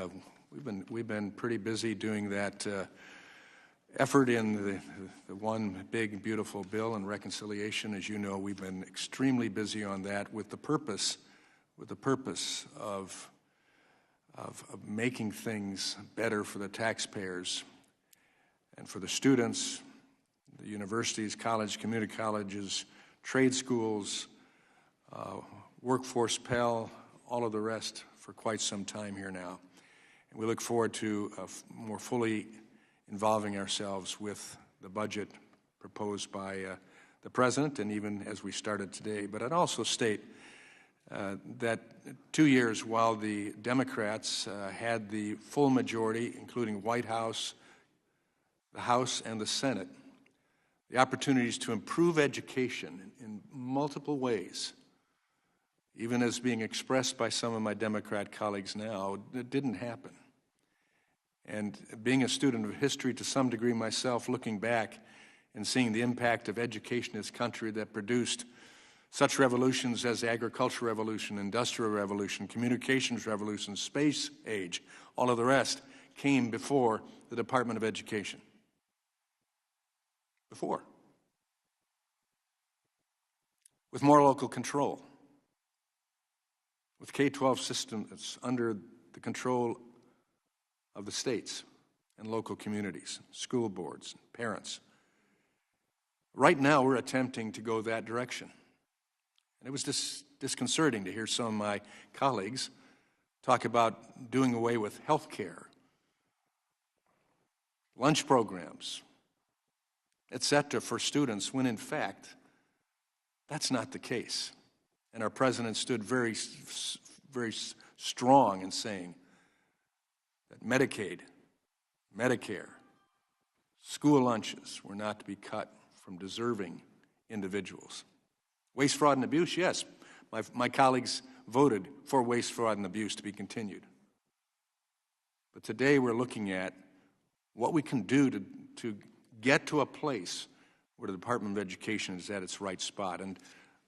we've been pretty busy doing that effort in the one big beautiful bill and reconciliation. As you know, we've been extremely busy on that with the purpose of making things better for the taxpayers and for the students, the universities, community colleges, trade schools, workforce Pell, all of the rest for quite some time here now. And we look forward to more fully involving ourselves with the budget proposed by the President, and even as we started today. But I'd also state that 2 years while the Democrats had the full majority, including White House, the House, and the Senate, the opportunities to improve education in multiple ways, even as being expressed by some of my Democrat colleagues now, it didn't happen. And being a student of history to some degree myself, looking back and seeing the impact of education in this country that produced such revolutions as the agricultural revolution, industrial revolution, communications revolution, space age, all of the rest came before the Department of Education. Before. With more local control. With K-12 system that's under the control of the states and local communities, school boards, parents. Right now, we're attempting to go that direction. And it was disconcerting to hear some of my colleagues talk about doing away with health care, lunch programs, et cetera, for students, when in fact, that's not the case. And our president stood very strong in saying that Medicaid, Medicare, school lunches were not to be cut from deserving individuals. Waste, fraud, and abuse, yes. My colleagues voted for waste, fraud, and abuse to be continued. But today we're looking at what we can do to get to a place where the Department of Education is at its right spot. And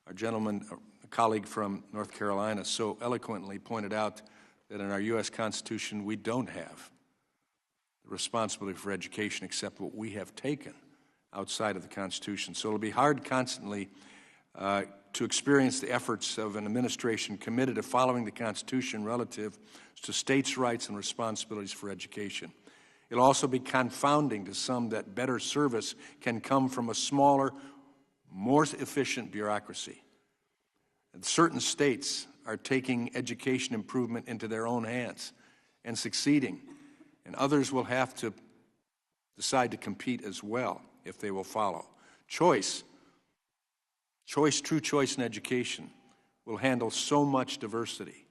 our gentleman, a colleague from North Carolina, so eloquently pointed out that in our U.S. Constitution we don't have the responsibility for education except what we have taken outside of the Constitution. So it'll be hard constantly to experience the efforts of an administration committed to following the Constitution relative to states' rights and responsibilities for education. It'll also be confounding to some that better service can come from a smaller, more efficient bureaucracy. And certain states are taking education improvement into their own hands and succeeding, and others will have to decide to compete as well if they will follow. True choice in education will handle so much diversity.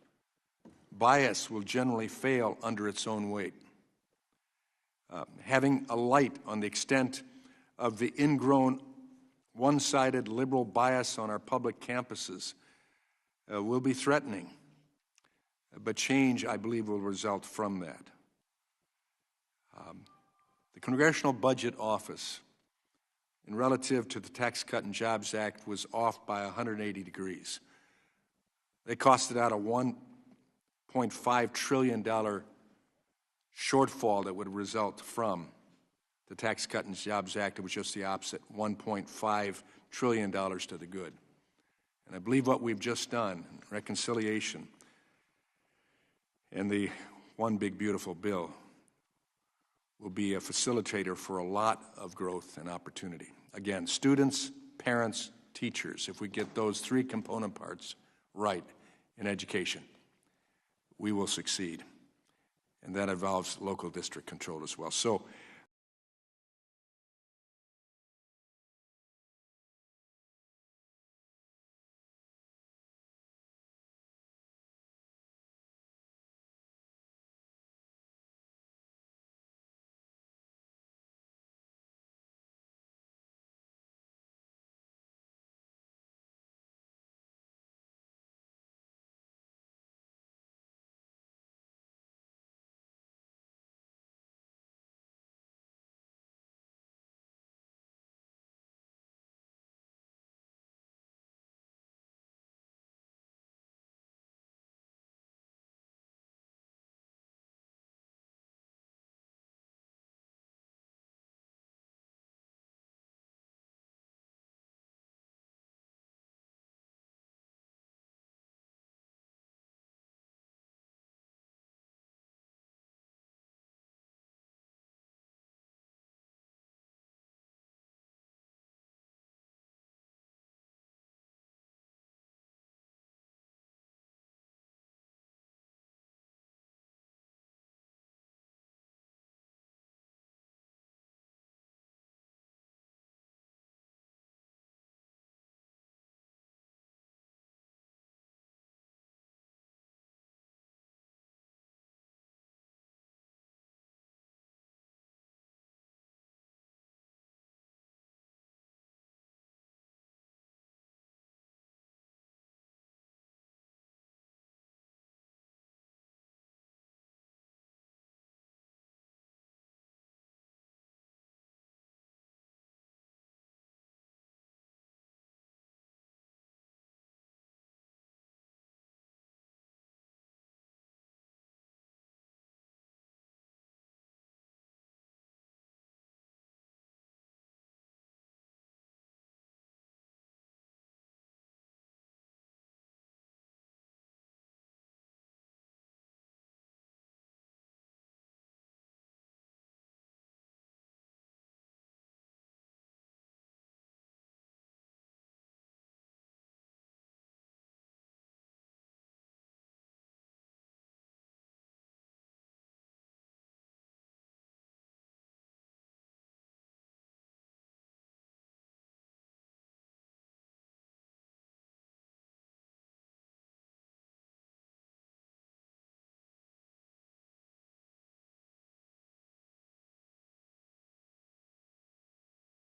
Bias will generally fail under its own weight. Having a light on the extent of the ingrown, one-sided liberal bias on our public campuses will be threatening. But change, I believe, will result from that. The Congressional Budget Office, in relative to the Tax Cut and Jobs Act, was off by 180 degrees. They costed out a $1.5 trillion shortfall that would result from the Tax Cut and Jobs Act. It was just the opposite, $1.5 trillion to the good. And I believe what we've just done, reconciliation, and the one big beautiful bill, will be a facilitator for a lot of growth and opportunity. Again, students, parents, teachers, if we get those three component parts right in education, we will succeed. And that involves local district control as well. So